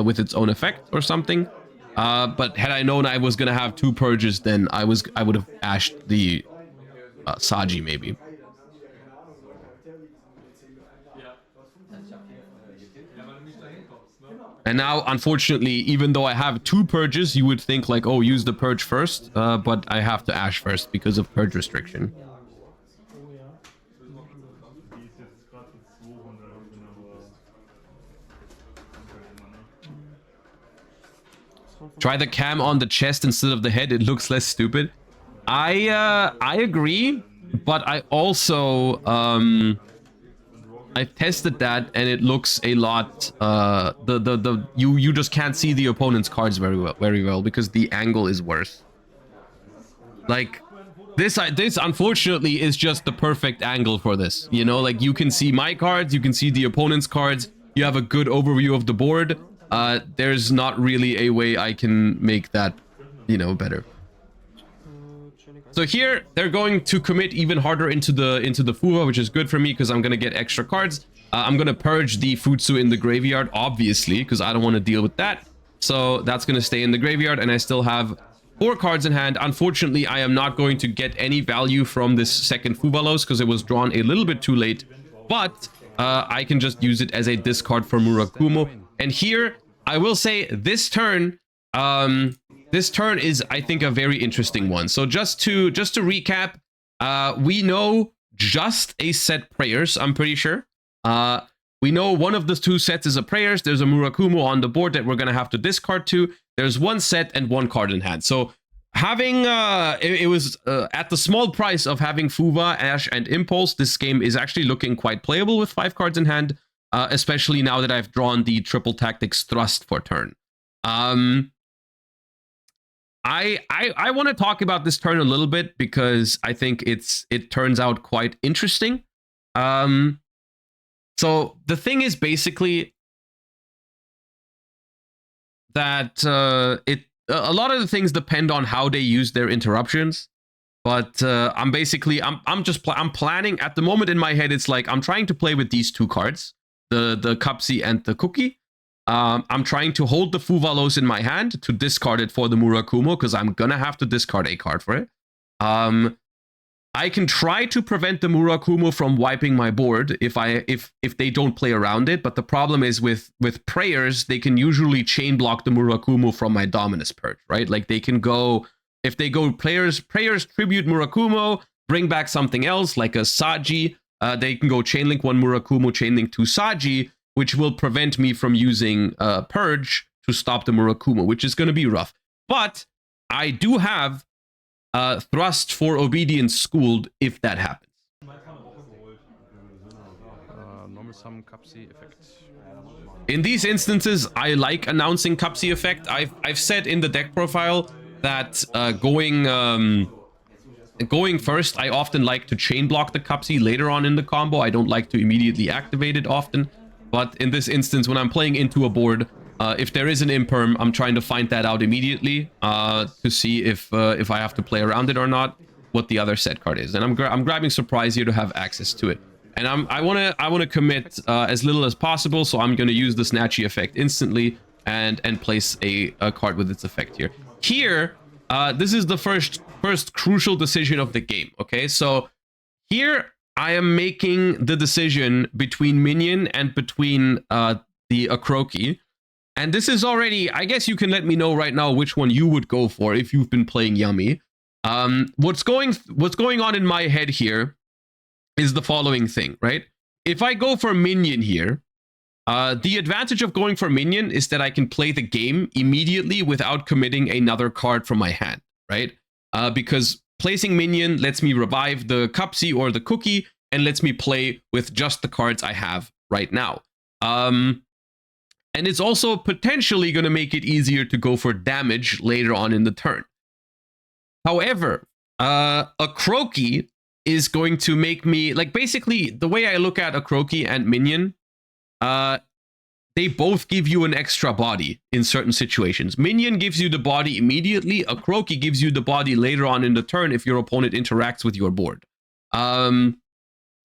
with its own effect or something. But had I known I was gonna have 2 Purges, then I would have Ashed the Saji maybe. And now, unfortunately, even though I have 2 Purges, you would think like, oh, use the Purge first, but I have to Ash first because of Purge restriction. Try the cam on the chest instead of the head. It looks less stupid. I agree, but I also I've tested that and it looks a lot you just can't see the opponent's cards very well because the angle is worse. Like this unfortunately is just the perfect angle for this. You know, like you can see my cards, you can see the opponent's cards, you have a good overview of the board. There's not really a way I can make that, you know, better. So here they're going to commit even harder into the Fuwa, which is good for me because I'm gonna get extra cards. I'm gonna purge the Futsu in the graveyard, obviously, because I don't want to deal with that. So that's gonna stay in the graveyard, and I still have 4 cards in hand. Unfortunately, I am not going to get any value from this second Fubalos because it was drawn a little bit too late. But I can just use it as a discard for Murakumo. And here I will say this turn. This turn is, I think, a very interesting one. So just to recap, we know just a set prayers, I'm pretty sure. We know one of the 2 sets is a prayers. There's a Murakumo on the board that we're going to have to discard to. There's 1 set and 1 card in hand. So having, it was at the small price of having Fuwa, Ash, and Impulse, this game is actually looking quite playable with 5 cards in hand, especially now that I've drawn the Triple Tactics Thrust for turn. I want to talk about this turn a little bit because I think it turns out quite interesting. So the thing is basically that a lot of the things depend on how they use their interruptions. But I'm planning at the moment in my head. It's like I'm trying to play with these 2 cards, the Cupsy and the Cookie. I'm trying to hold the Fuvalos in my hand to discard it for the Murakumo because I'm gonna have to discard a card for it. I can try to prevent the Murakumo from wiping my board if they don't play around it, but the problem is with prayers, they can usually chain block the Murakumo from my Dominus Purge, right? Like they can go, if they go prayers tribute Murakumo, bring back something else like a Saji, they can go chainlink 1 Murakumo, chainlink 2 Saji, which will prevent me from using Purge to stop the Murakumo, which is going to be rough. But I do have Thrust for Obedience Schooled if that happens. In these instances, I like announcing Cupsy effect. I've said in the deck profile that going first, I often like to chain block the Cupsy later on in the combo. I don't like to immediately activate it often. But in this instance, when I'm playing into a board, if there is an imperm, I'm trying to find that out immediately to see if I have to play around it or not, what the other set card is. And I'm grabbing Surprise here to have access to it. And I wanna commit as little as possible, so I'm gonna use the Snatchy effect instantly and place a card with its effect here. Here, this is the first crucial decision of the game. Okay, so here I am making the decision between Minion and between the Akroki. And this is already, I guess you can let me know right now which one you would go for if you've been playing Yummy. What's going on in my head here is the following thing, right? If I go for Minion here, the advantage of going for Minion is that I can play the game immediately without committing another card from my hand, right? Because placing Minion lets me revive the Cupsy or the Cookie and lets me play with just the cards I have right now. And it's also potentially going to make it easier to go for damage later on in the turn. However, Akroki is going to make me, like, basically the way I look at Akroki and Minion, they both give you an extra body in certain situations. Minion gives you the body immediately. Akroki gives you the body later on in the turn if your opponent interacts with your board.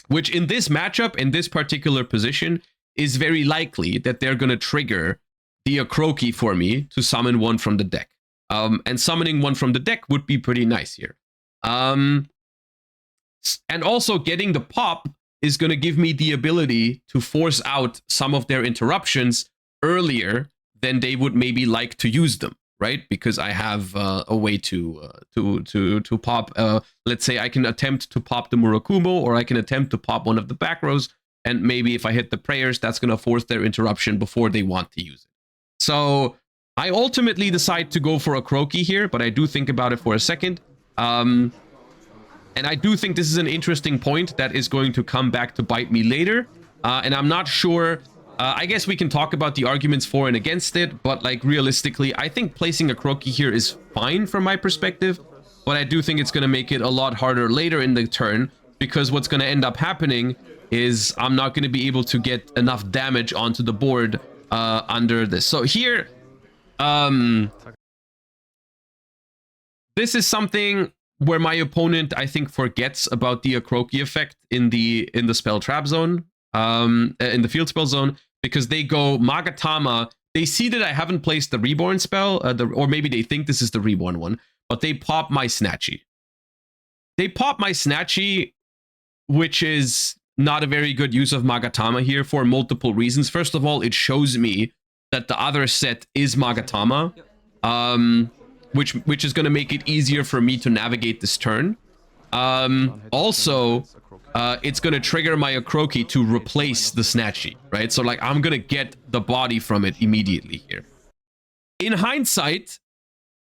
Which in this matchup, in this particular position, is very likely that they're going to trigger the Akroki for me to summon one from the deck. And summoning one from the deck would be pretty nice here. And also getting the pop is going to give me the ability to force out some of their interruptions earlier than they would maybe like to use them, right? Because I have a way to pop. Let's say I can attempt to pop the Murakumo, or I can attempt to pop one of the back rows, and maybe if I hit the prayers, that's going to force their interruption before they want to use it. So I ultimately decide to go for a Akroki here, but I do think about it for a second. And I do think this is an interesting point that is going to come back to bite me later. And I'm not sure. I guess we can talk about the arguments for and against it, but like realistically, I think placing a Akroki here is fine from my perspective. But I do think it's going to make it a lot harder later in the turn, because what's going to end up happening is I'm not going to be able to get enough damage onto the board under this. So here, this is something where my opponent, I think, forgets about the Akroki effect in the spell trap zone, in the field spell zone, because they go Magatama. They see that I haven't placed the Reborn spell, or maybe they think this is the Reborn one, but they pop my Snatchy. They pop my Snatchy, which is not a very good use of Magatama here for multiple reasons. First of all, it shows me that the other set is Magatama. Which is going to make it easier for me to navigate this turn. Also, it's going to trigger my Akroki to replace the Snatchy, right? So, like, I'm going to get the body from it immediately here. In hindsight,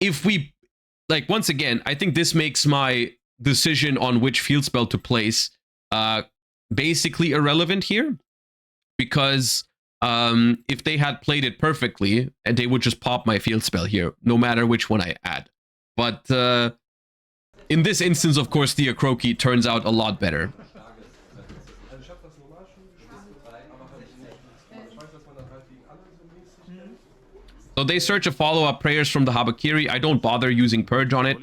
if we, like, once again, I think this makes my decision on which field spell to place basically irrelevant here, because if they had played it perfectly, and they would just pop my field spell here, no matter which one I add. But in this instance, of course, the Akroki turns out a lot better. So they search a follow-up prayers from the Habakiri. I don't bother using Purge on it.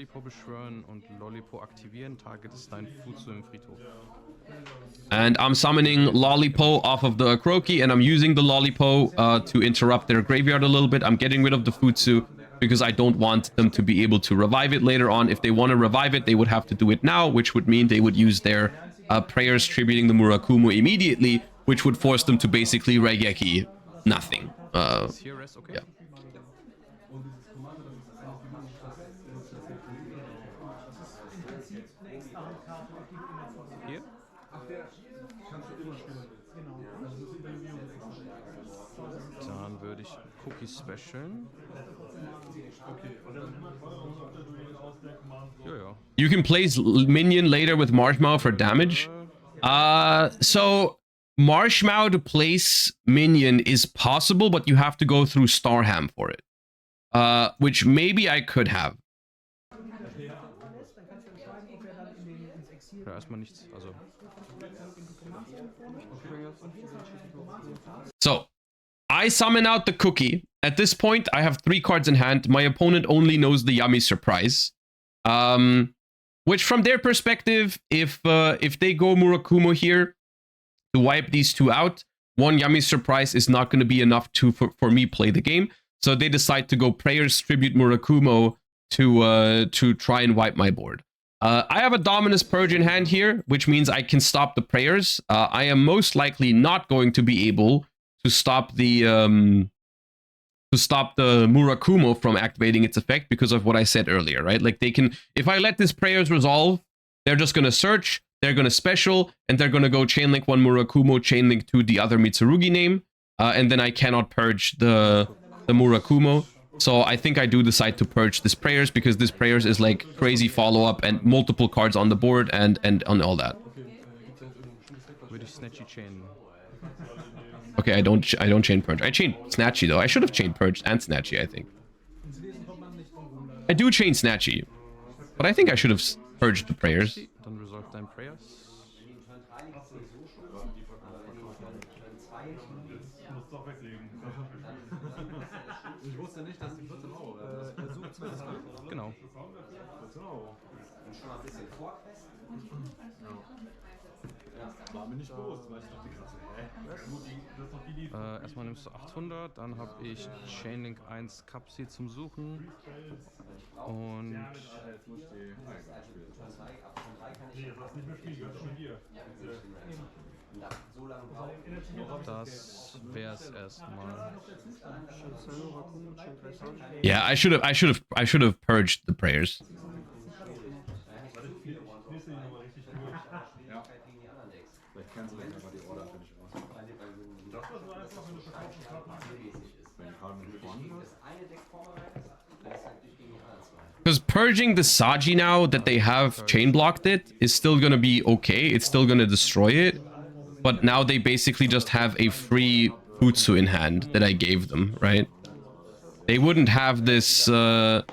And I'm summoning Lollipo off of the Akroki, and I'm using the Lollipo to interrupt their graveyard a little bit. I'm getting rid of the Futsu because I don't want them to be able to revive it later on. If they want to revive it, they would have to do it now, which would mean they would use their prayers tributing the Murakumo immediately, which would force them to basically Regeki nothing. Yeah. Dann würde ich Cookie specialen. You can place minion later with Marshmallow for damage. So Marshmallow to place minion is possible, but you have to go through Starham for it. Which maybe I could have. Ja, erstmal nichts, also. So, I summon out the cookie. At this point, I have 3 cards in hand. My opponent only knows the Yummy Surprise. Which from their perspective, if they go Murakumo here to wipe these 2 out, 1 Yummy Surprise is not going to be enough for me play the game. So they decide to go Prayers Tribute Murakumo to try and wipe my board. I have a Dominus Purge in hand here, which means I can stop the prayers. I am most likely not going to be able to stop the Murakumo from activating its effect because of what I said earlier, right? Like they can, if I let this prayers resolve, they're just going to search, they're going to special, and they're going to go chainlink 1 Murakumo, chainlink to the other Mitsurugi name, and then I cannot purge the Murakumo. So I think I do decide to purge this prayers because this prayers is like crazy follow-up and multiple cards on the board and on all that. Okay, I don't chain purge. I chain Snatchy though. I should have chained purge and Snatchy, I think. I do chain Snatchy, but I think I should have purged the prayers. Genau. Erstmal nimmst du 800, dann habe ich Chainlink 1 Capsi zum Suchen. Und das wär's erstmal. Yeah, I should have purged the prayers. Because purging the Saji now that they have chain blocked it is still gonna be okay. It's still gonna destroy it. But now they basically just have a free Futsu in hand that I gave them, right? They wouldn't have this, they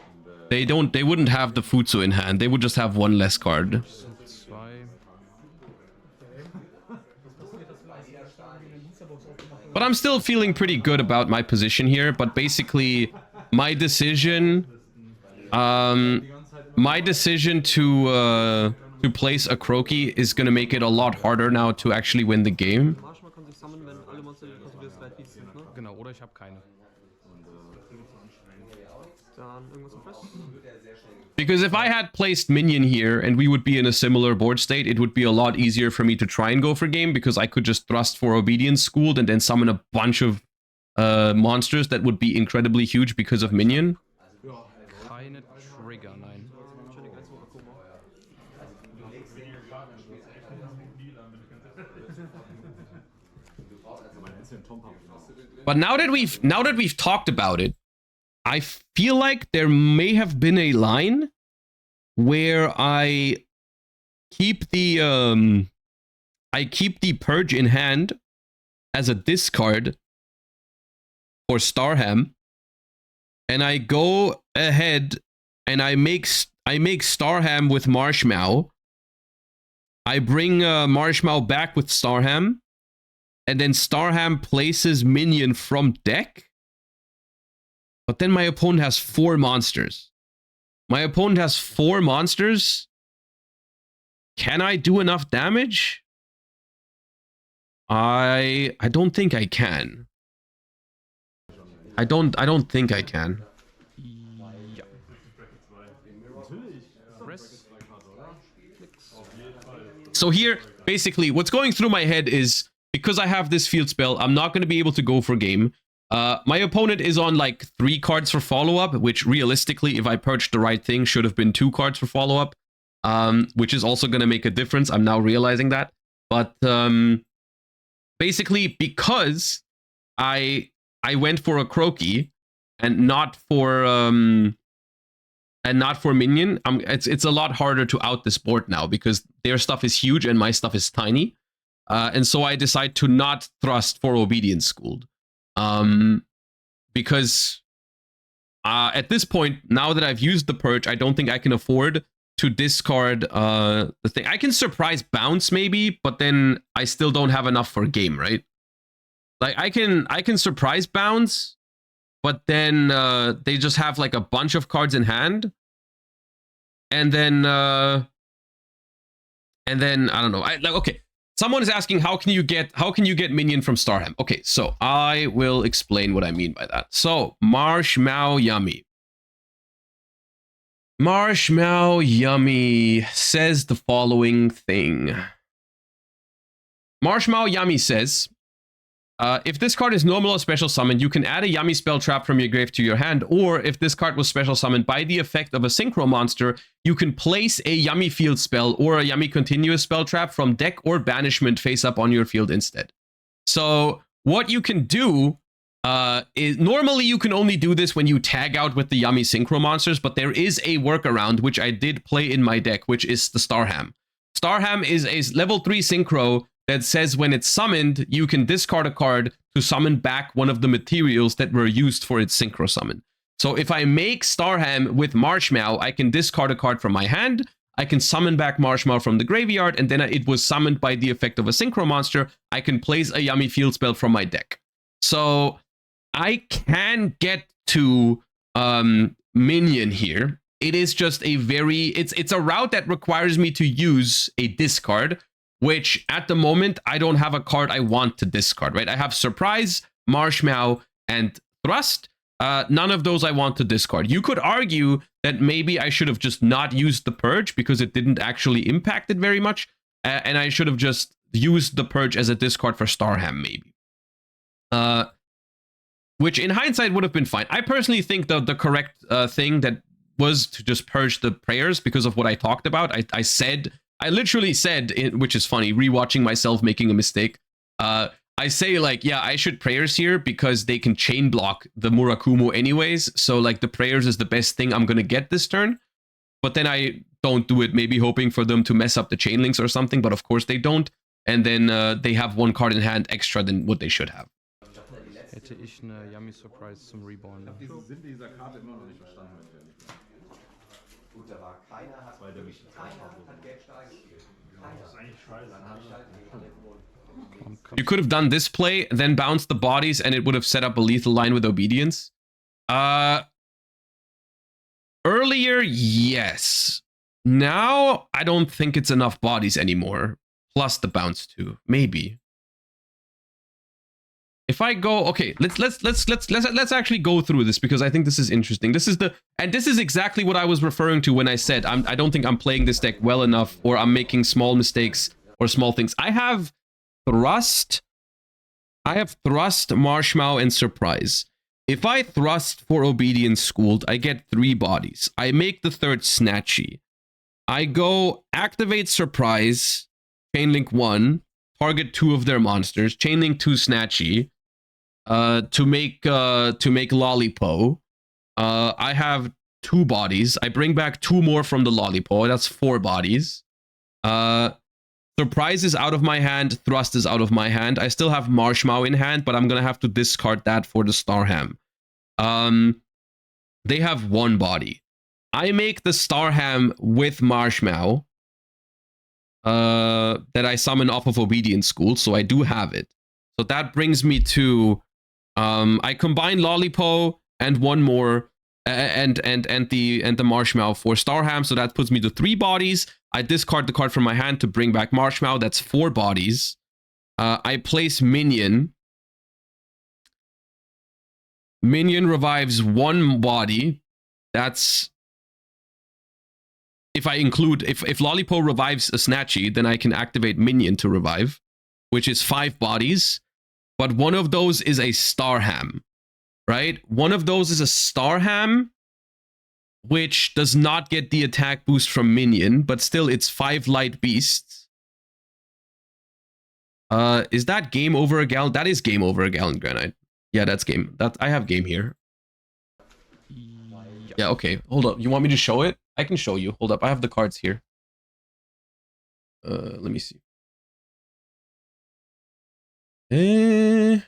wouldn't have the Futsu in hand. They would just have one less card. But I'm still feeling pretty good about my position here. But basically, my decision to place a Croaky is gonna make it a lot harder now to actually win the game. Genau, oder ich habe keine. Because if I had placed minion here and we would be in a similar board state, it would be a lot easier for me to try and go for game because I could just thrust for Obedience Schooled and then summon a bunch of monsters that would be incredibly huge because of minion. Keine Trigger, nein. But now that we've talked about it, I feel like there may have been a line where I keep the purge in hand as a discard for Starham, and I go ahead and I make Starham with Marshmallow. I bring Marshmallow back with Starham, and then Starham places minion from deck. But then my opponent has 4 monsters. My opponent has 4 monsters. Can I do enough damage? I don't think I can. I don't think I can. Ja. So here, basically, what's going through my head is, because I have this field spell, I'm not going to be able to go for game. My opponent is on like 3 cards for follow-up, which realistically, if I purged the right thing, should have been 2 cards for follow-up, which is also going to make a difference. I'm now realizing that. But basically, because I went for a Croaky and not for minion, it's a lot harder to out this board now because their stuff is huge and my stuff is tiny. And so I decide to not thrust for Obedience Schooled. Because at this point, now that I've used the purge, I don't think I can afford to discard the thing. I can surprise bounce maybe, but then I still don't have enough for a game, right? Like I can surprise bounce, but then they just have like a bunch of cards in hand, and then I don't know. Okay. Someone is asking, how can you get minion from Starham? Okay, so I will explain what I mean by that. So Marshmallow Yummy. Marshmallow Yummy says the following thing. Marshmallow Yummy says, if this card is normal or special summoned, you can add a Yummy spell trap from your grave to your hand, or if this card was special summoned by the effect of a synchro monster, you can place a Yummy field spell or a Yummy continuous spell trap from deck or banishment face up on your field instead. So what you can do is, normally you can only do this when you tag out with the Yummy synchro monsters, but there is a workaround which I did play in my deck, which is the Starham. Starham is a level 3 synchro that says when it's summoned, you can discard a card to summon back one of the materials that were used for its synchro summon. So if I make Starham with Marshmallow, I can discard a card from my hand, I can summon back Marshmallow from the graveyard, and then it was summoned by the effect of a synchro monster, I can place a Yummy field spell from my deck. So I can get to minion here it is just a very, it's a route that requires me to use a discard, which at the moment, I don't have a card I want to discard, right? I have Surprise, Marshmallow, and Thrust. None of those I want to discard. You could argue that maybe I should have just not used the Purge because it didn't actually impact it very much. And I should have just used the Purge as a discard for Starham, maybe. Which in hindsight would have been fine. I personally think the correct thing that was to just purge the prayers because of what I talked about. I literally said, which is funny, rewatching myself making a mistake. I say like, yeah, I should prayers here because they can chain block the Murakumo anyways. So like the prayers is the best thing I'm going to get this turn. But then I don't do it, maybe hoping for them to mess up the chain links or something. But of course they don't. And then they have one card in hand extra than what they should have. Hätte ich eine Yummy Surprise zum Reborn. Ich habe diesen Sinn dieser Karte immer noch nicht verstanden, wenn ich ehrlich bin. Gut, da war keiner, hat Geld stark gespielt. Das ist eigentlich scheiße. You could have done this play, then bounced the bodies, and it would have set up a lethal line with obedience. Earlier, yes. Now, I don't think it's enough bodies anymore. Plus the bounce too, maybe. If I go, okay, let's actually go through this because I think this is interesting. This is exactly what I was referring to when I said I don't think I'm playing this deck well enough, or I'm making small mistakes or small things. I have Thrust, Marshmallow, and Surprise. If I thrust for Obedience Schooled, I get 3 bodies. I make the 3rd Snatchy. I go activate Surprise, Chainlink 1, target 2 of their monsters, Chainlink 2 Snatchy. To make Lollipo. I have 2 bodies. I bring back 2 more from the Lollipo. That's 4 bodies. Surprise is out of my hand. Thrust is out of my hand. I still have Marshmallow in hand, but I'm gonna have to discard that for the Starham. They have 1 body. I make the Starham with Marshmallow. That I summon off of Obedience School, so I do have it. So that brings me to I combine Lollipo and 1 more and the Marshmallow for Starham, so that puts me to 3 bodies. I discard the card from my hand to bring back Marshmallow. That's 4 bodies. I place Minion. Minion revives 1 body. That's if Lollipo revives a Snatchy, then I can activate Minion to revive, which is 5 bodies. But one of those is a Starham, right? One of those is a Starham, which does not get the attack boost from Minion, but still it's 5 light beasts. Is that game over a gallon? That is game over a gallon, Granite. Yeah, that's game. I have game here. Yeah, okay. Hold up. You want me to show it? I can show you. Hold up. I have the cards here. Let me see. You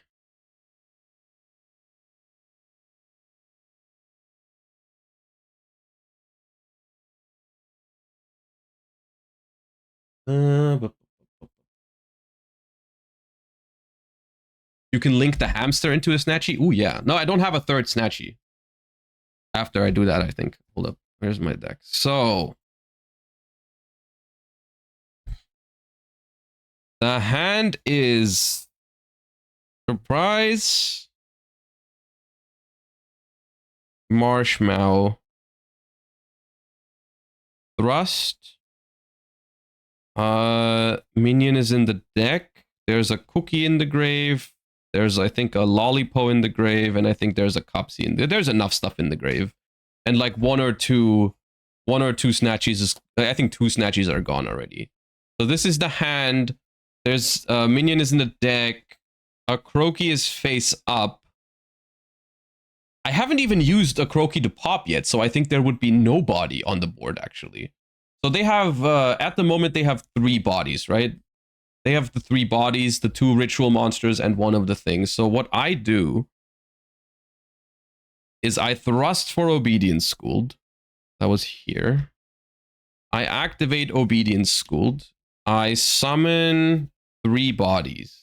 can link the hamster into a Snatchy. Ooh, yeah. No, I don't have a 3rd Snatchy. After I do that, I think. Hold up. Where's my deck? So the hand is Surprise, Marshmallow, Thrust. Minion is in the deck. There's a Cookie in the grave. There's, I think, a Lollipo in the grave, and I think there's a Copsy in there. There's enough stuff in the grave. And like one or two Snatchies is, I think 2 Snatchies are gone already. So this is the hand. There's Minion is in the deck. A Croaky is face up. I haven't even used a Croaky to pop yet, so I think there would be no body on the board, actually. So they have, at the moment, they have 3 bodies, right? They have the 3 bodies, the 2 ritual monsters, and 1 of the things. So what I do is I thrust for Obedience Schooled. That was here. I activate Obedience Schooled. I summon 3 bodies.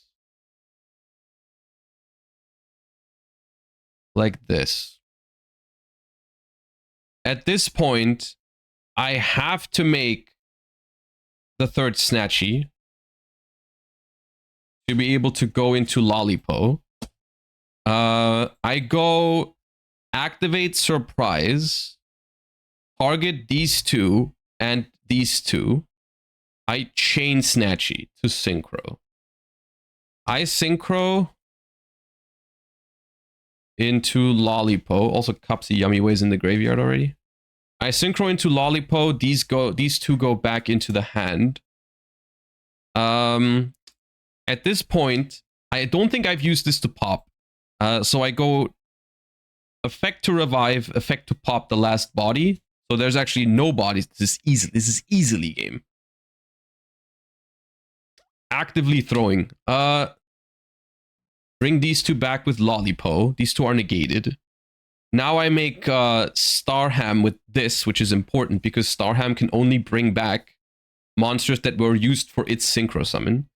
Like this. At this point, I have to make the third Snatchy to be able to go into Lollipo. I go activate Surprise, target these two and these two. I chain Snatchy to Synchro. I Synchro into Lollipo. Also, Cupsy Yummy Ways in the graveyard already. I Synchro into Lollipo. These two go back into the hand. At this point, I don't think I've used this to pop. So I go effect to revive, effect to pop the last body. So there's actually no bodies. This is easily game. Actively throwing. Bring these two back with Lollipo. These two are negated. Now I make Starham with this, which is important because Starham can only bring back monsters that were used for its Synchro Summon.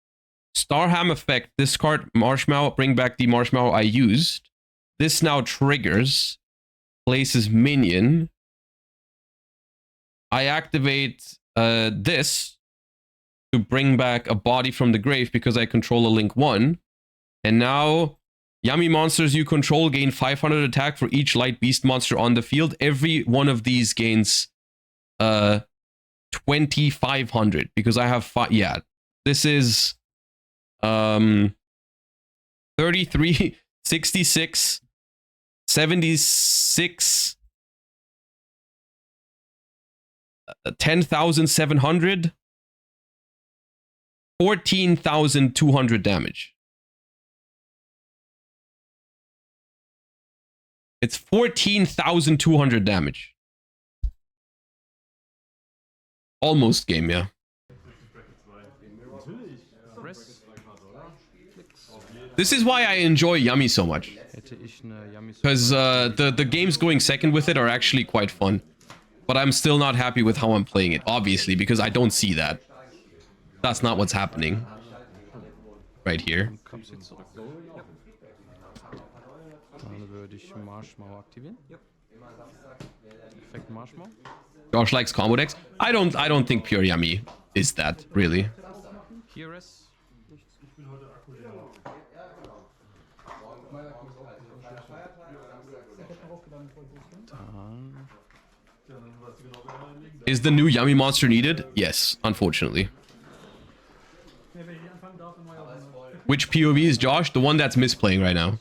Starham effect, discard Marshmallow, bring back the Marshmallow I used. This now triggers, places minion. I activate this to bring back a body from the grave because I control a Link 1. And now, yummy monsters you control gain 500 attack for each light beast monster on the field. Every one of these gains 2,500 because I have 5. Yeah, this is 33, 66, 76, 10,700, 14,200 damage. It's 14,200 damage. Almost game, yeah. This is why I enjoy Yummy so much. Because the games going second with it are actually quite fun. But I'm still not happy with how I'm playing it, obviously, because I don't see that. That's not what's happening. Right here. Dann würde ich Marshmallow aktivieren. Effekt Marshmallow. Josh likes combo decks. I don't think Pure Yummy is that, really. Heres. Is the new Yummy monster needed? Yes, unfortunately. Which POV is Josh? The one that's misplaying right now.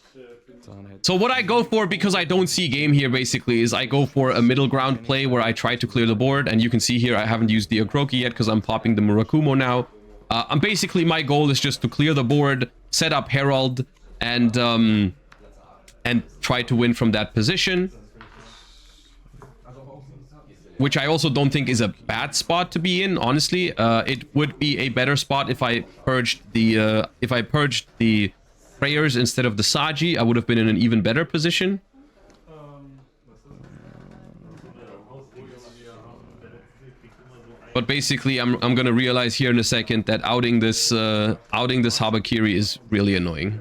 So what I go for, because I don't see game here basically, is I go for a middle ground play where I try to clear the board. And you can see here I haven't used the Okroki yet because I'm popping the Murakumo now. Basically my goal is just to clear the board, set up Herald, and try to win from that position. Which I also don't think is a bad spot to be in, honestly. It would be a better spot if I purged the prayers instead of the Saji. I would have been in an even better position. But basically, I'm gonna realize here in a second that outing this Habakiri is really annoying.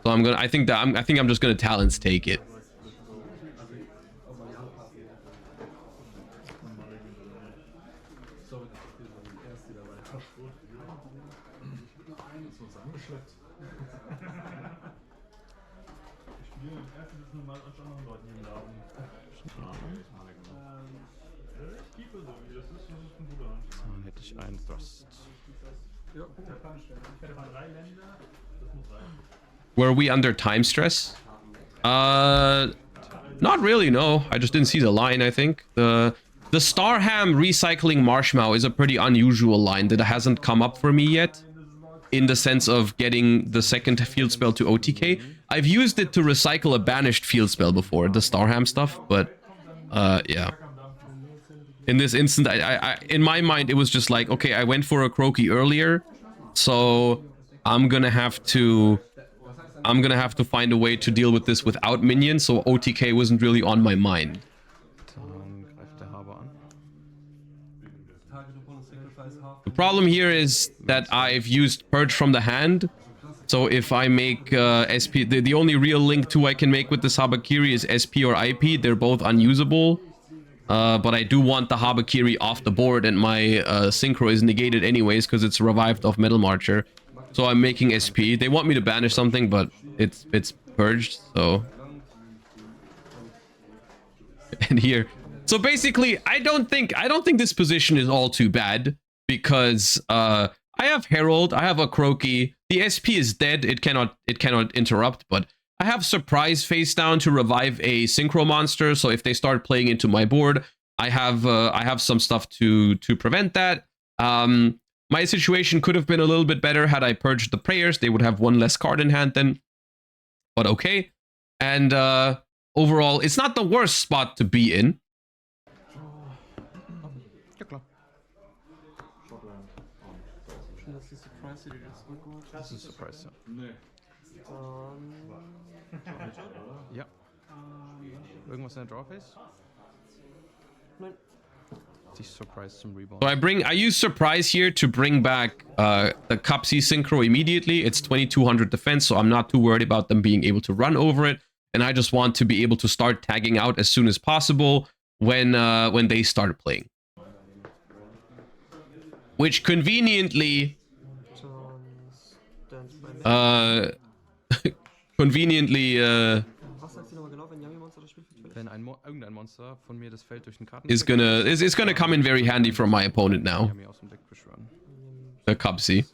So I think I'm just gonna Talents take it. Dann hätte ich einen Thrust. Were we under time stress? Not really, no. I just didn't see the line, I think. The Starham recycling Marshmallow is a pretty unusual line that hasn't come up for me yet. In the sense of getting the second field spell to OTK. I've used it to recycle a banished field spell before, the Starham stuff, but yeah. In this instant, in my mind, it was just like, okay, I went for a Croaky earlier, so I'm gonna have to find a way to deal with this without minions, so OTK wasn't really on my mind. The problem here is that I've used Purge from the hand, So if I make SP, the only real link 2 I can make with this Habakiri is SP or IP. They're both unusable. But I do want the Habakiri off the board, and my Synchro is negated anyways because it's revived off Metal Marcher. So I'm making SP. They want me to banish something, but it's purged, so... And here... So basically, I don't think this position is all too bad, because I have Herald, I have a Croaky, the SP is dead, it cannot interrupt, but I have Surprise face down to revive a Synchro monster, so if they start playing into my board, I have some stuff to prevent that. My situation could have been a little bit better had I purged the prayers. They would have one less card in hand then, but okay. And overall, it's not the worst spot to be in. Ja, klar. Das ist Surprise, ja. Ja. Irgendwas in der Drawface? Nein. Surprise zum Reborn. So I use Surprise here to bring back the Cup C Synchro immediately. It's 2200 defense, so I'm not too worried about them being able to run over it. And I just want to be able to start tagging out as soon as possible when they start playing. Which conveniently... Irgendein Monster von mir das Feld durch den Karten is gonna come in very handy from my opponent now. The Cup C.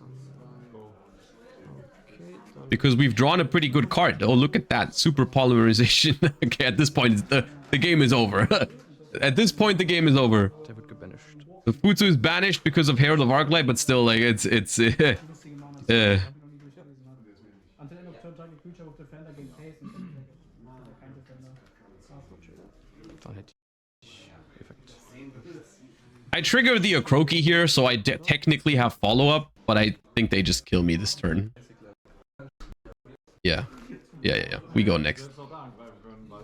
Because we've drawn a pretty good card. Oh, look at that. Super polymerization. Okay, at this point, the game is over. At this point, the game is over. The Futsu is banished because of Herald of Arclight, but still, like, it's I trigger the Okroki here, so I technically have follow-up, but I think they just kill me this turn. Yeah. We go next.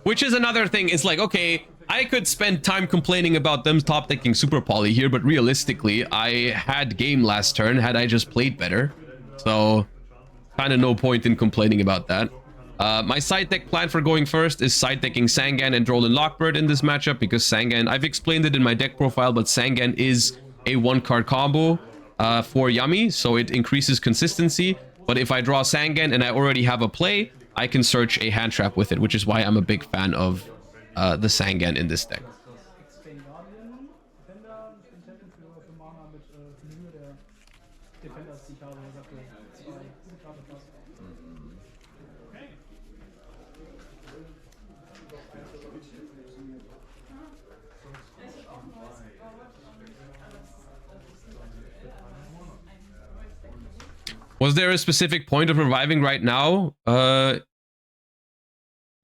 Which is another thing. It's like, okay, I could spend time complaining about them top decking Super Poly here, but realistically, I had game last turn had I just played better. So, kind of no point in complaining about that. My side deck plan for going first is side decking Sangan and Droll and Lockbird in this matchup, because Sangan, I've explained it in my deck profile, but Sangan is a one-card combo for Yummy, so it increases consistency. But if I draw Sangan and I already have a play, I can search a hand trap with it, which is why I'm a big fan of the Sangan in this deck. Was there a specific point of reviving right now? You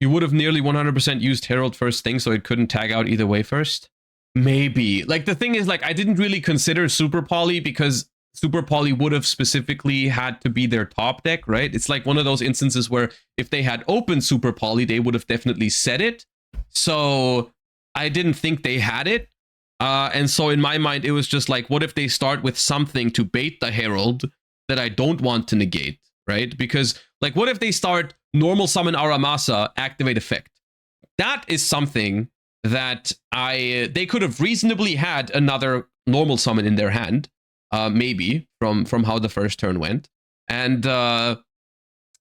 would have nearly 100% used Herald first thing, so it couldn't tag out either way first? Maybe. Like, the thing is, like, I didn't really consider Super Poly because Super Poly would have specifically had to be their top deck, right? It's like one of those instances where if they had opened Super Poly, they would have definitely said it. So I didn't think they had it. And so in my mind, it was just like, what if they start with something to bait the Herald that I don't want to negate, right? Because, like, what if they start normal summon Aramasa, activate effect? That is something that they could have reasonably had another normal summon in their hand, maybe, from how the first turn went. And,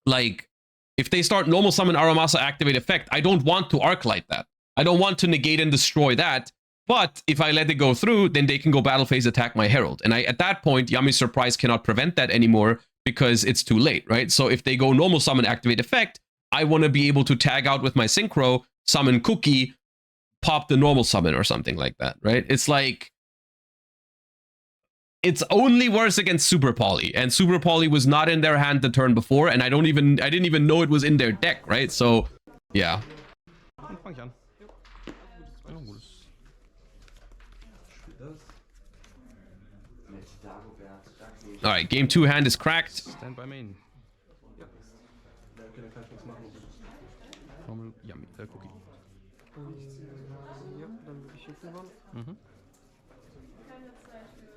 like, if they start normal summon Aramasa, activate effect, I don't want to Arclight that. I don't want to negate and destroy that. But if I let it go through, then they can go battle phase attack my Herald. And at that point, Yummy's Surprise cannot prevent that anymore because it's too late, right? So if they go normal summon, activate effect, I want to be able to tag out with my Synchro, summon Cookie, pop the normal summon or something like that, right? It's like, it's only worse against Super Poly, and Super Poly was not in their hand the turn before, and I didn't even know it was in their deck, right? So, yeah. All right, game 2 hand is cracked. Stand by main. Yummy, Cookie.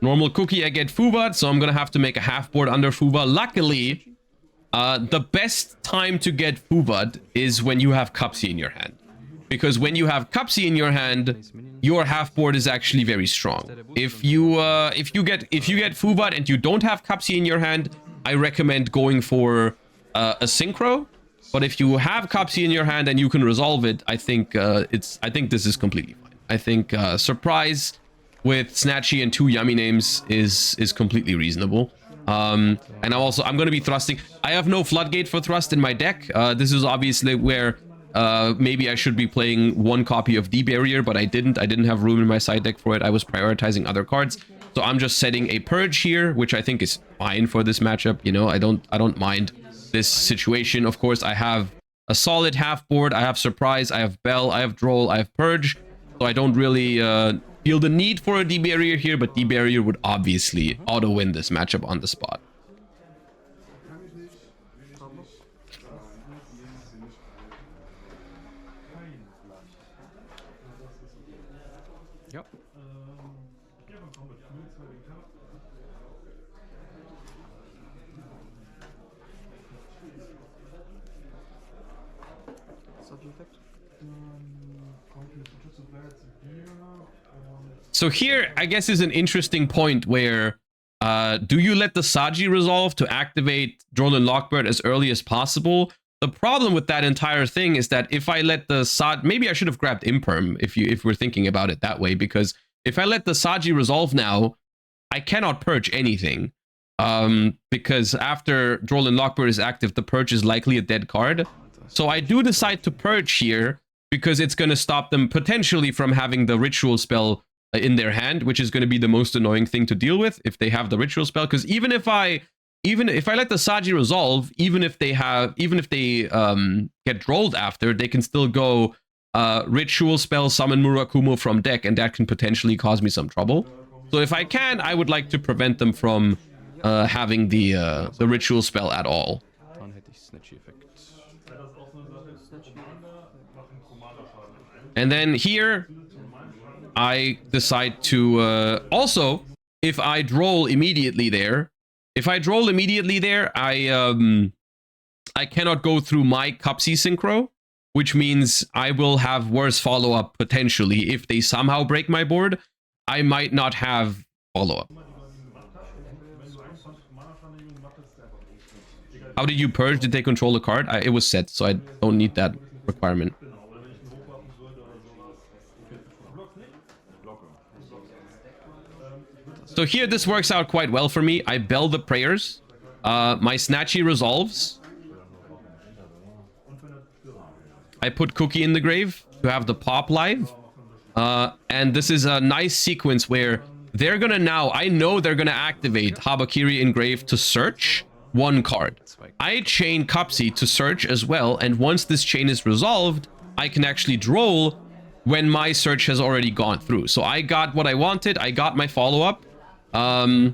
Normal Cookie, I get Fubat, so I'm gonna have to make a half board under Fuba. Luckily, The best time to get VOD is when you have Cupsy in your hand. Because when you have Cupsy in your hand, your half board is actually very strong. If you get VOD and you don't have Cupsy in your hand, I recommend going for a synchro. But if you have Cupsy in your hand and you can resolve it, I think this is completely fine. I think surprise with Snatchy and 2 yummy names is completely reasonable. And I'm going to be thrusting. I have no floodgate for thrust in my deck. This is obviously where maybe I should be playing 1 copy of D Barrier, but I didn't. I didn't have room in my side deck for it. I was prioritizing other cards. So I'm just setting a Purge here, which I think is fine for this matchup. You know, I don't mind this situation. Of course, I have a solid half board. I have Surprise, I have Bell, I have Droll, I have Purge. So I don't really feel the need for a D Barrier here, but D Barrier would obviously auto-win this matchup on the spot. Ja. So here, I guess, is an interesting point where do you let the Saji resolve to activate Droll Lockbird as early as possible? The problem with that entire thing is that if I let the Saji... Maybe I should have grabbed Imperm if we're thinking about it that way, because if I let the Saji resolve now, I cannot purge anything. Because after Droll Lockbird is active, the purge is likely a dead card. So I do decide to purge here because it's going to stop them potentially from having the ritual spell in their hand, which is going to be the most annoying thing to deal with if they have the ritual spell. Because even if I let the Saji resolve, even if they get drolled after, they can still go ritual spell, summon Murakumo from deck, and that can potentially cause me some trouble. So if I can, I would like to prevent them from having the ritual spell at all. Dann hätte ich Snatchy-Effekt. And then here, I decide to also, if I droll immediately there, I cannot go through my Cupsy synchro, which means I will have worse follow-up potentially. If they somehow break my board, I might not have follow-up. How did you purge? Did they control the card? It was set, so I don't need that requirement. So here, this works out quite well for me. I bell the prayers. My Snatchy resolves. I put Cookie in the grave to have the pop live. And this is a nice sequence where they're gonna now... I know they're gonna activate Habakiri Engrave to search 1 card. I chain Cupsy to search as well, and once this chain is resolved, I can actually droll when my search has already gone through. So I got what I wanted. I got my follow-up. I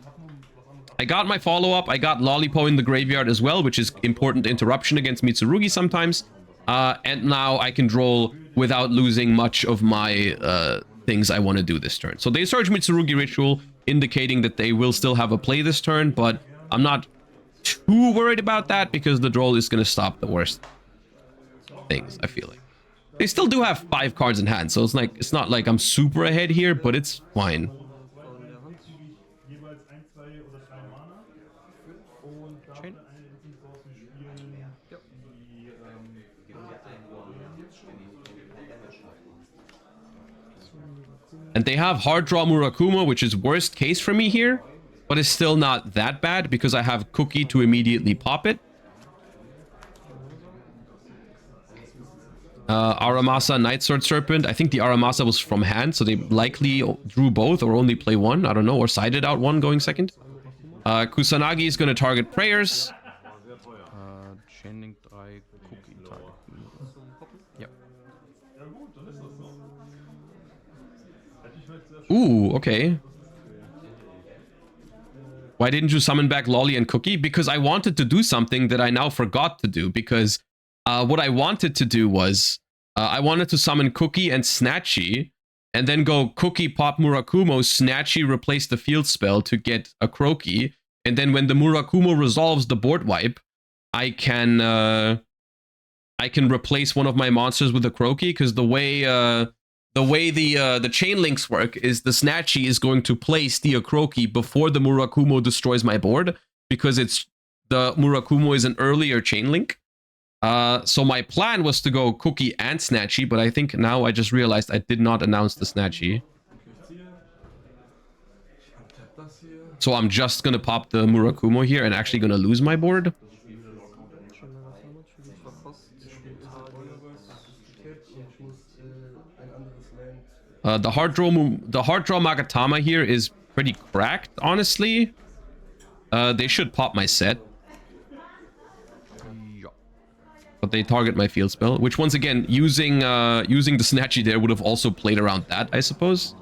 got Lollipo in the graveyard as well, which is important interruption against Mitsurugi sometimes. And now I can droll without losing much of my things I want to do this turn. So they search Mitsurugi Ritual, indicating that they will still have a play this turn, but I'm not too worried about that because the droll is going to stop the worst things, I feel like. They still do have 5 cards in hand, so it's not like I'm super ahead here, but it's fine. Chain. And they have hard draw Murakumo, which is worst case for me here, but it's still not that bad because I have Cookie to immediately pop it. Aramasa Night Sword Serpent. I think the Aramasa was from hand, so they likely drew both or only play 1. I don't know, or sided out 1 going second. Kusanagi is going to target prayers. Chaining 3 Cookie target. Yep. Ooh, okay. Why didn't you summon back Lolly and Cookie? Because I wanted to do something that I now forgot to do. Because what I wanted to do was I wanted to summon Cookie and Snatchy, and then go Cookie, pop Murakumo, Snatchy, replace the field spell to get a Croaky, and then when the Murakumo resolves the board wipe, I can replace one of my monsters with a Croaky, because the way the chain links work is the Snatchy is going to place the Croaky before the Murakumo destroys my board, because the Murakumo is an earlier chain link. So my plan was to go Cookie and Snatchy, but I think now I just realized I did not announce the Snatchy. So I'm just gonna pop the Murakumo here and actually gonna lose my board. The hard draw Magatama here is pretty cracked, honestly. They should pop my set. But they target my field spell, which once again, using the Snatchy there would have also played around that, I suppose.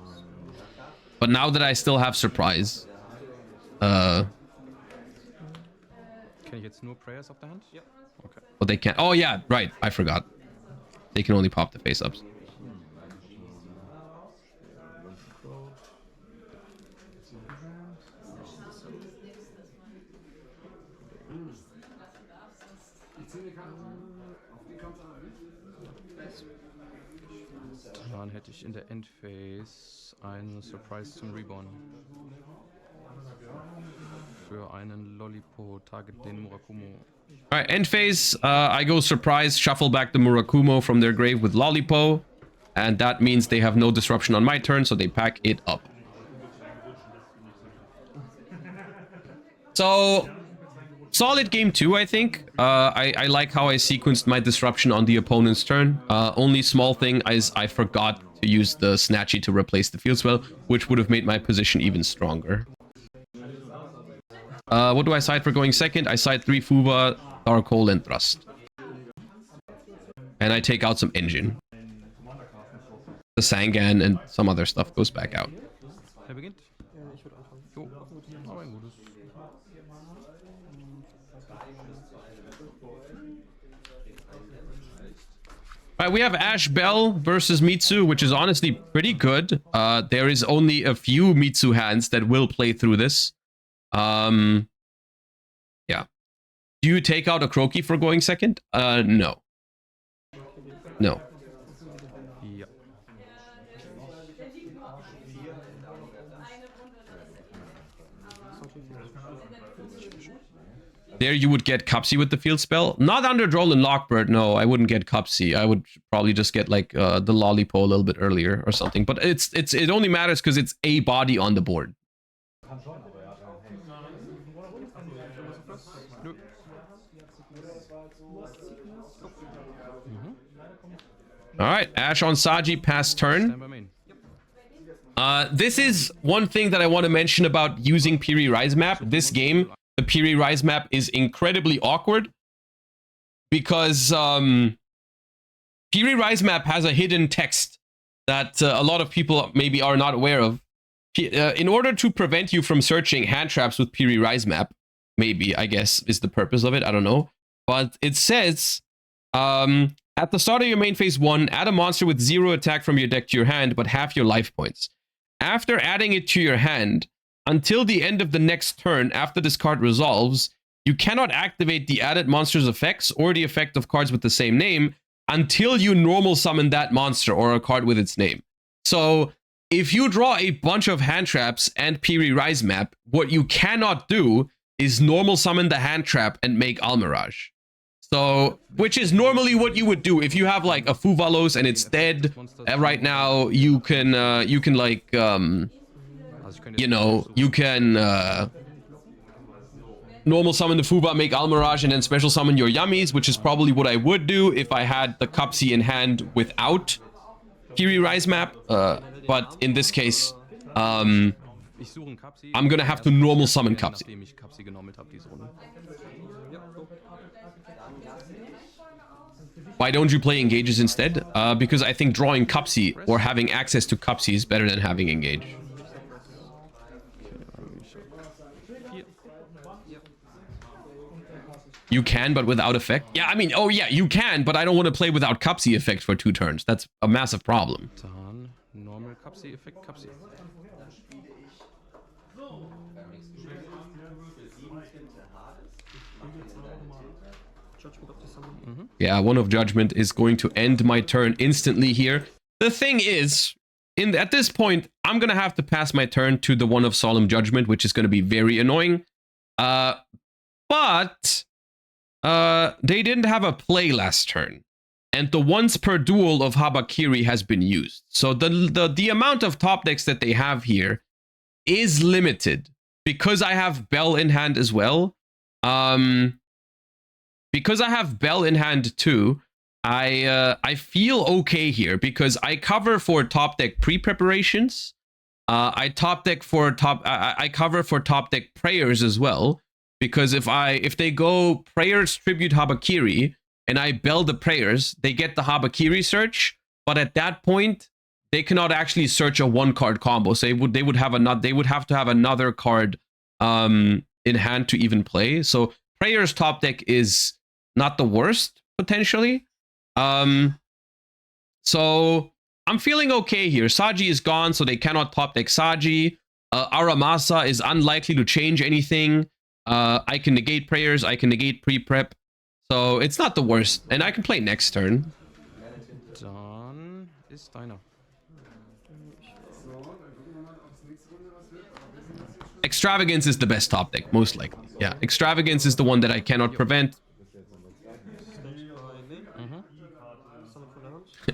But now that I still have Surprise. Can you get no prayers off the hand? Yep. Okay. But they can't. Oh yeah, right. I forgot. They can only pop the face-ups. Dann hätte ich in der Endphase einen Surprise zum Reborn. Für einen Lollipo, target den Murakumo. Alright, end phase, I go Surprise, shuffle back the Murakumo from their grave with Lollipo. And that means they have no disruption on my turn, so they pack it up. So, solid game 2, I think. I like how I sequenced my disruption on the opponent's turn. Only small thing is I forgot to use the Snatchy to replace the field spell, which would have made my position even stronger. What do I side for going second? I side 3 Fuba, Dark Hole, and Thrust. And I take out some engine. The Sangan and some other stuff goes back out. Wer beginnt? Jo, aber ein gutes. Alright, we have Ash Bell versus Mitsu, which is honestly pretty good. There is only a few Mitsu hands that will play through this. Yeah. Do you take out a Croaky for going second? No. No. Ja. There you would get Cupsy with the field spell. Not under Droll and Lockbird, no, I wouldn't get Cupsy. I would probably just get like the Lollipo a little bit earlier or something. But it only matters because it's a body on the board. Alright, Ash on Saji, pass turn. This is one thing that I want to mention about using Piri Rise Map. This game, the Piri Rise Map is incredibly awkward because Piri Rise Map has a hidden text that a lot of people maybe are not aware of. In order to prevent you from searching hand traps with Piri Rise Map, maybe, I guess, is the purpose of it, I don't know. But it says, at the start of your main phase 1, add a monster with 0 attack from your deck to your hand, but half your life points. After adding it to your hand, until the end of the next turn, after this card resolves, you cannot activate the added monster's effects or the effect of cards with the same name until you normal summon that monster or a card with its name. So, if you draw a bunch of hand traps and Piri Rise Map, what you cannot do is normal summon the hand trap and make Almirage. So, which is normally what you would do if you have like a Fuvalos and it's dead. Right now, you can like, you know, you can normal summon the Fuba, make Almirage, and then special summon your Yummies, which is probably what I would do if I had the Cupsy in hand without Piri Rise Map. But in this case, I'm gonna have to normal summon Cupsy. Why don't you play Engages instead? Because I think drawing Cupsy or having access to Cupsy is better than having Engage. You can, but without effect? Yeah, I mean, oh yeah, you can, but I don't want to play without Cupsy effect for 2 turns. That's a massive problem. Normal Cupsy effect, Cupsy. Yeah, one of Judgment is going to end my turn instantly here. The thing is, at this point, I'm going to have to pass my turn to the one of Solemn Judgment, which is going to be very annoying. But they didn't have a play last turn. And the once per duel of Habakiri has been used. So the amount of top decks that they have here is limited. Because I have Bell in hand as well. Because I have Bell in hand too, I feel okay here because I cover for top deck pre-preparations. I cover for top deck prayers as well. Because if they go prayers tribute Habakiri and I Bell the prayers, they get the Habakiri search. But at that point, they cannot actually search a one card combo. So they would have to have another card in hand to even play. So prayers top deck is not the worst potentially. So I'm feeling okay here. Saji is gone, so they cannot top deck Saji. Aramasa is unlikely to change anything. I can negate prayers. I can negate pre-prep. So it's not the worst. And I can play next turn. Dann ist deiner. Extravagance is the best top deck, most likely. Yeah, Extravagance is the one that I cannot prevent.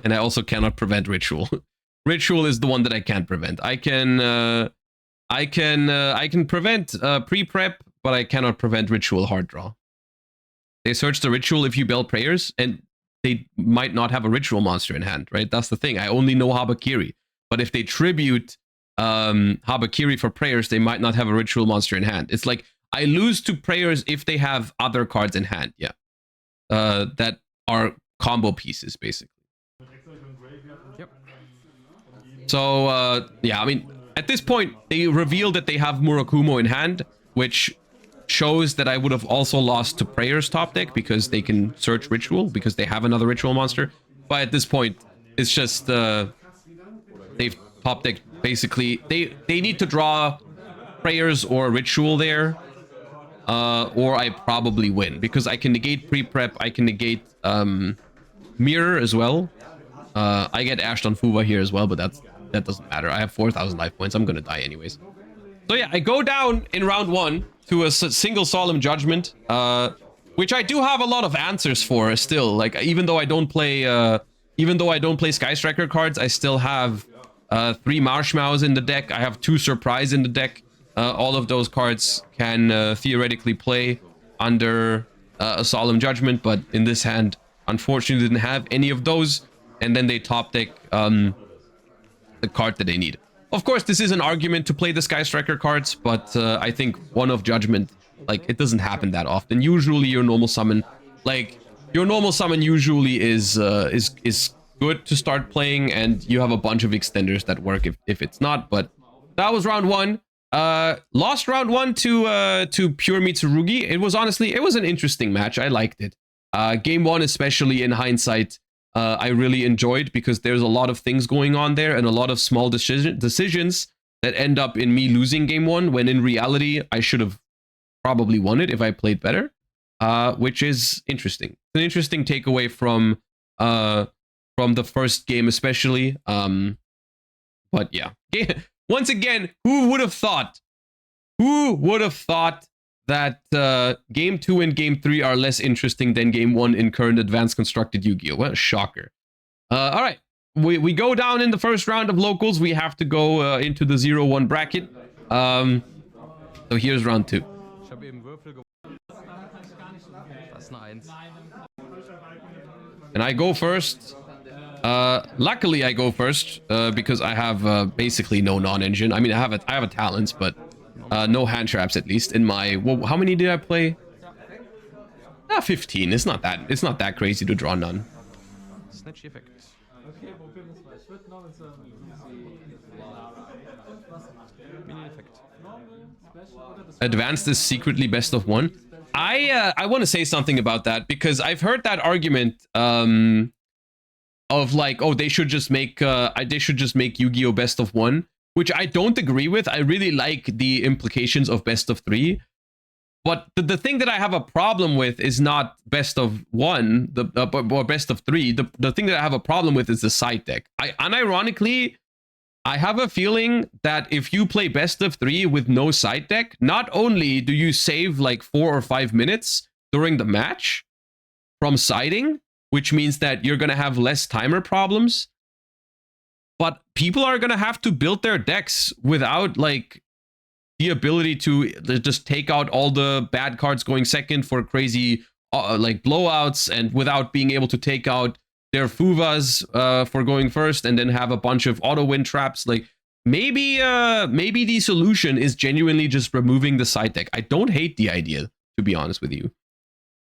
And I also cannot prevent Ritual. Ritual is the one that I can't prevent. I can prevent pre-prep, but I cannot prevent Ritual hard draw. They search the Ritual if you Bell prayers, and they might not have a Ritual monster in hand, right? That's the thing. I only know Habakiri. But if they tribute Habakiri for prayers, they might not have a Ritual monster in hand. It's like, I lose to prayers if they have other cards in hand, yeah. That are combo pieces, basically. Yep. So, yeah, I mean, at this point, they revealed that they have Murakumo in hand, which shows that I would have also lost to Prayers top deck because they can search Ritual, because they have another Ritual monster. But at this point, it's just, they've top decked, basically, they need to draw Prayers or Ritual there, or I probably win, because I can negate pre-prep, I can negate Mirror as well. I get Ashed on Fuva here as well, but that doesn't matter. I have 4,000 life points. I'm gonna die anyways. So yeah, I go down in round 1 to a single Solemn Judgment, which I do have a lot of answers for still. Like, even though I don't play Sky Striker cards, I still have 3 Marshmallows in the deck. I have 2 Surprise in the deck. All of those cards can theoretically play under a Solemn Judgment, but in this hand, unfortunately, didn't have any of those. And then they top deck the card that they need. Of course, this is an argument to play the Sky Striker cards, but I think one of Judgment, like, it doesn't happen that often. Usually your normal summon, usually is good to start playing, and you have a bunch of extenders that work if it's not. But that was round 1. Lost round 1 to Pure Mitsurugi. It was an interesting match. I liked it. Game 1, especially in hindsight, I really enjoyed, because there's a lot of things going on there and a lot of small decisions that end up in me losing game 1, when in reality I should have probably won it if I played better, which is interesting. It's an interesting takeaway from the first game especially. But yeah, once again, who would have thought that game 2 and game 3 are less interesting than game 1 in current advanced constructed Yu-Gi-Oh! What a shocker. All right, we go down in the first round of locals. We have to go into the 0-1 bracket. So here's round 2. Ich habe eben Würfel gewonnen. Das ist eine 1. And I go first. Luckily, I go first because I have basically no non-engine. I mean, I have a talents, but no hand traps, at least in my. Well, how many did I play? 15. It's not that crazy to draw none. Snatch Effect. Mini Effect. Advanced is secretly best of 1. I want to say something about that, because I've heard that argument of like, oh, they should just make Yu-Gi-Oh! Best of 1, which I don't agree with. I really like the implications of best of 3. But the thing that I have a problem with is not best of one, or best of three. The thing that I have a problem with is the side deck. Unironically, I have a feeling that if you play best of three with no side deck, not only do you save like 4 or 5 minutes during the match from siding, which means that you're going to have less timer problems, but people are going to have to build their decks without like the ability to just take out all the bad cards going second for crazy like blowouts, and without being able to take out their Fuvas for going first and then have a bunch of auto win traps. Like maybe the solution is genuinely just removing the side deck. I don't hate the idea, to be honest with you.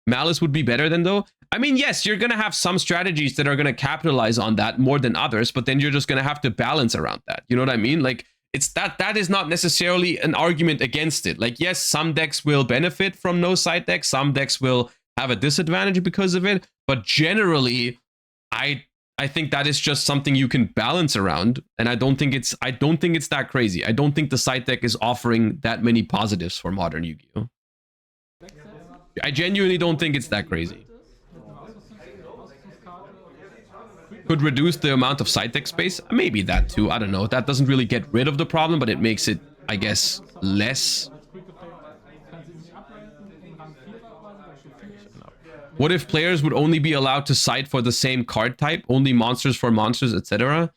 Malice would be better than though. I mean, yes, you're gonna have some strategies that are gonna capitalize on that more than others, but then you're just gonna have to balance around that. You know what I mean? Like it's that is not necessarily an argument against it. Like yes, some decks will benefit from no side deck, some decks will have a disadvantage because of it, but generally I think that is just something you can balance around, and I don't think it's that crazy. I don't think the side deck is offering that many positives for modern Yu-Gi-Oh! I genuinely don't think it's that crazy. Could reduce the amount of side deck space? Maybe that too. I don't know. That doesn't really get rid of the problem, but it makes it, I guess, less. What if players would only be allowed to side for the same card type, only monsters for monsters, etc.?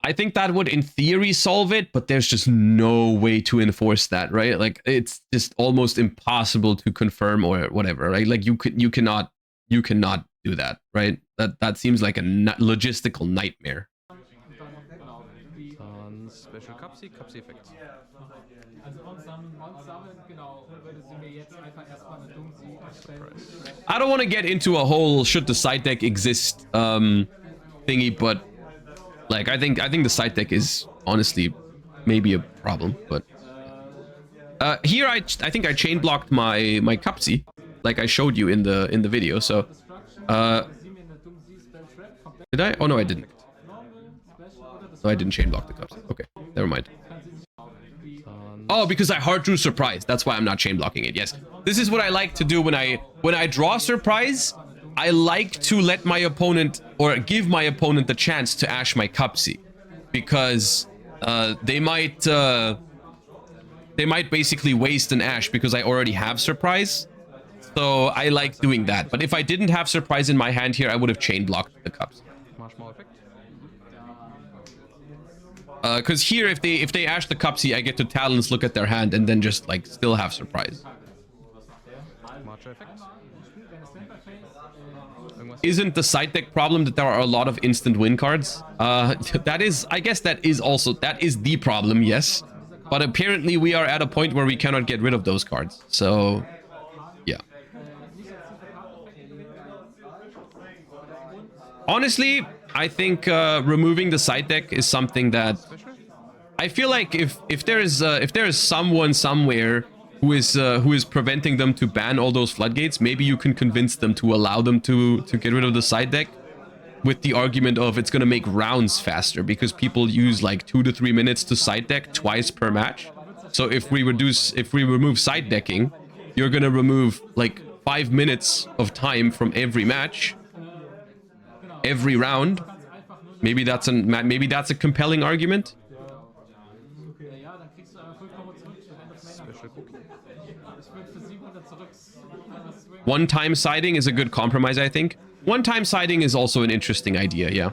I think that would, in theory, solve it, but there's just no way to enforce that, right? Like, it's just almost impossible to confirm or whatever, right? Like, you cannot do that, right? That seems like a logistical nightmare. Special Kapsi-Effekt. I don't want to get into a whole should the side deck exist thingy, but like I think the side deck is honestly maybe a problem. But here I think I chain blocked my Kapsi, like I showed you in the video. So did I? Oh no, I didn't. No, I didn't chain block the Kapsi. Okay, never mind. Oh, because I hard drew surprise. That's why I'm not chain blocking it. Yes, this is what I like to do when I draw surprise. I like to let my opponent, or give my opponent, the chance to ash my Kapsi, because they might basically waste an ash because I already have surprise. So I like doing that. But if I didn't have surprise in my hand here, I would have chain blocked the Kapsi. Because here, if they ash the Kapsi, I get to Talons, look at their hand, and then just like still have surprise. Isn't the side deck problem that there are a lot of instant win cards? That is, I guess that is the problem, yes. But apparently we are at a point where we cannot get rid of those cards. So, yeah. Honestly, I think removing the side deck is something that I feel like if there is someone somewhere who is preventing them to ban all those floodgates, maybe you can convince them to allow them to get rid of the side deck, with the argument of it's going to make rounds faster because people use like 2 to 3 minutes to side deck twice per match. So if we remove side decking, you're going to remove like 5 minutes of time from every match, every round. Maybe that's a compelling argument. One-time siding is a good compromise, I think. One-time siding is also an interesting idea, yeah.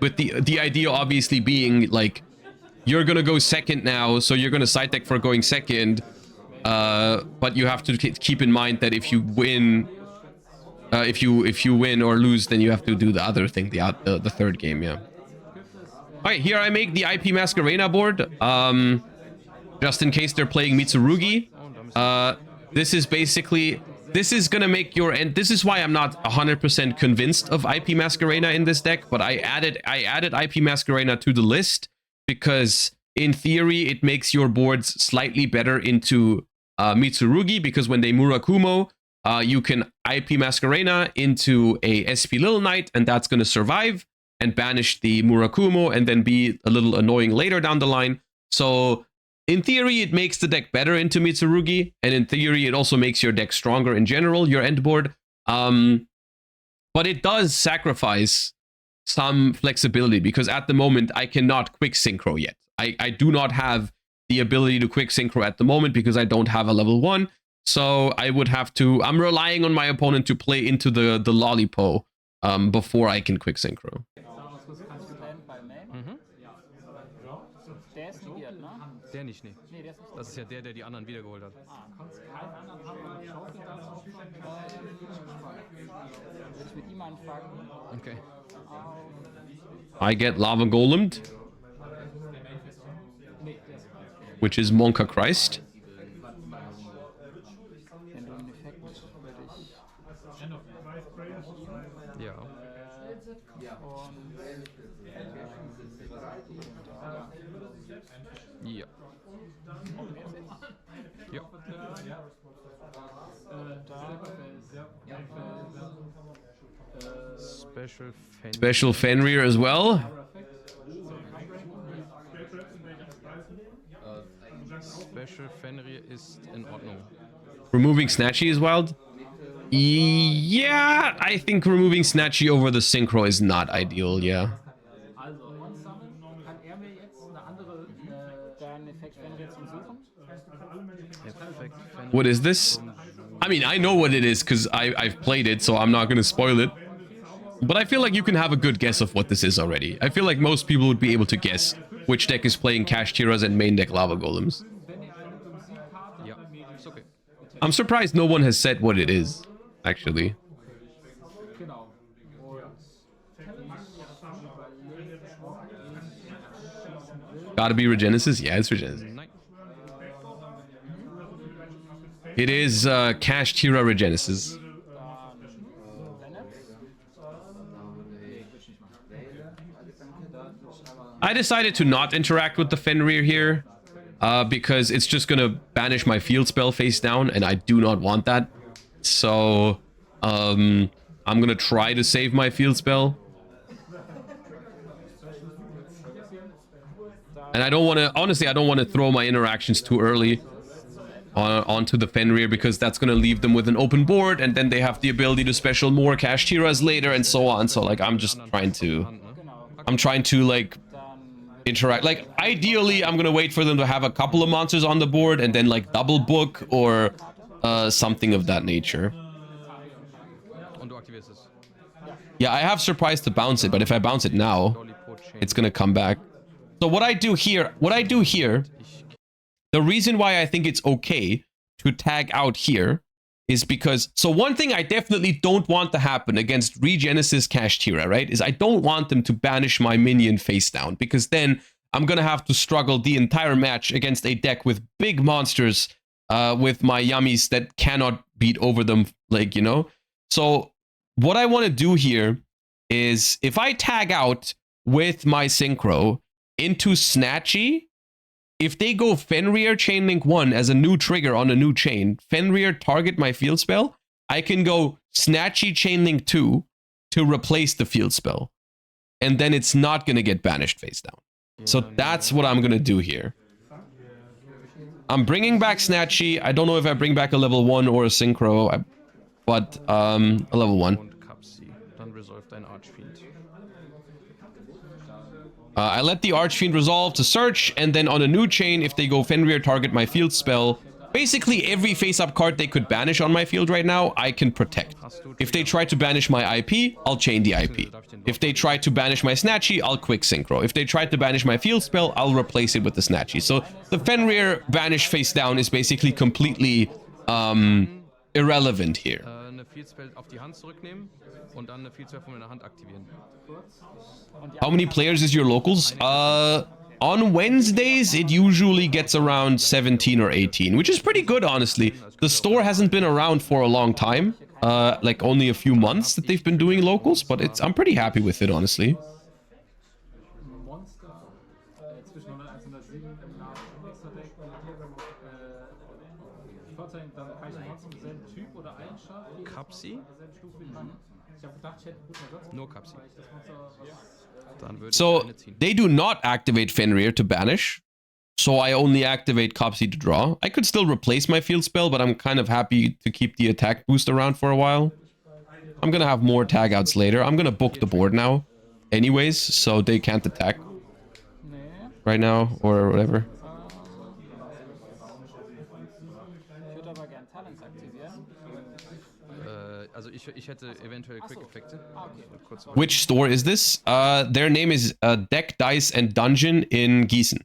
With the idea obviously being like, you're gonna go second now, so you're gonna side deck for going second. But you have to keep in mind that if you win, if you win or lose, then you have to do the other thing, the third game, yeah. Alright, here I make the IP Masquerena board, just in case they're playing Mitsurugi. This is gonna make your end. This is why I'm not 100% convinced of IP Masquerena in this deck, but I added IP Masquerena to the list because in theory it makes your boards slightly better into Mitsurugi, because when they Murakumo, you can IP Masquerena into a SP Little Knight, and that's gonna survive and banish the Murakumo and then be a little annoying later down the line. So in theory, it makes the deck better into Mitsurugi, and in theory, it also makes your deck stronger in general, your end board. But it does sacrifice some flexibility, because at the moment, I cannot quick synchro yet. I do not have the ability to quick synchro at the moment because I don't have a level 1. So I would have to, I'm relying on my opponent to play into the Lollipo before I can quick synchro. Mhm. Der ist ligiert, ne? Der nicht, nee. Nee, der ist nicht. Das ist ja der, der die anderen wiedergeholt hat. Würde ich mit ihm anfangen. Okay. I get Lava Golemed, which is Monka Christ. Wenn du einen Effekt würde ich. Ja. Ja. Ja. Special Fenrir as well. Special Fenrir ist in Ordnung. Removing Snatchy is wild. Yeah, I think removing Snatchy over the Synchro is not ideal, yeah. Also, kann er mir jetzt eine andere deinen Effekt Fenrir zum Suchen? What is this? I mean, I know what it is because I've played it, so I'm not going to spoil it. But I feel like you can have a good guess of what this is already. I feel like most people would be able to guess which deck is playing Cash Tiras and main deck Lava Golems. Ja, ist okay. I'm surprised no one has said what it is, actually. Genau. Gotta be Regenesis? Yeah, it's Regenesis. Nein. It is Cash Tira Regenesis. I decided to not interact with the Fenrir here because it's just gonna banish my field spell face down, and I do not want that. So I'm gonna try to save my field spell. And I don't want to, honestly, I don't want to throw my interactions too early onto the Fenrir, because that's going to leave them with an open board, and then they have the ability to special more Cash Tiras later and so on. So like, I'm trying to like interact. Like, ideally, I'm going to wait for them to have a couple of monsters on the board and then like double book or something of that nature. Und du aktivierst es. Yeah, I have Surprise to bounce it, but if I bounce it now, it's going to come back. So what I do here, the reason why I think it's okay to tag out here is because, so one thing I definitely don't want to happen against Regenesis Cash Tira, right, is I don't want them to banish my minion face down, because then I'm going to have to struggle the entire match against a deck with big monsters with my yummies that cannot beat over them, like, you know? So what I want to do here is, if I tag out with my Synchro into Snatchy, if they go Fenrir Chainlink 1 as a new trigger on a new chain, Fenrir target my field spell, I can go Snatchy Chainlink 2 to replace the field spell. And then it's not going to get banished face down. So that's what I'm going to do here. I'm bringing back Snatchy. I don't know if I bring back a level 1 or a Synchro, but a level 1. Und Kapsi. Dann resolve dein Archfiend. I let the Archfiend resolve to search, and then on a new chain, if they go Fenrir target my field spell, basically every face-up card they could banish on my field right now, I can protect. If they try to banish my IP, I'll chain the IP. If they try to banish my Snatchy, I'll quick Synchro. If they try to banish my field spell, I'll replace it with the Snatchy. So the Fenrir banish face down is basically completely irrelevant here. Eine Field Spell auf die Hand zurücknehmen und dann eine Field Spell von meiner Hand aktivieren. How many players is your locals? On Wednesdays, it usually gets around 17 or 18, which is pretty good, honestly. The store hasn't been around for a long time, like only a few months that they've been doing locals, but I'm pretty happy with it, honestly. Kapsi? Nur Kapsi. So they do not activate Fenrir to banish. So I only activate Copsy to draw. I could still replace my field spell, but I'm kind of happy to keep the attack boost around for a while. I'm gonna have more tag outs later. I'm gonna book the board now anyways, so they can't attack right now or whatever. Ich würde aber gern Talents aktivieren. Also ich hätte eventuell Quick-Effekte. Okay. Kurz Which store is this? Their name is Deck, Dice, and Dungeon in Gießen.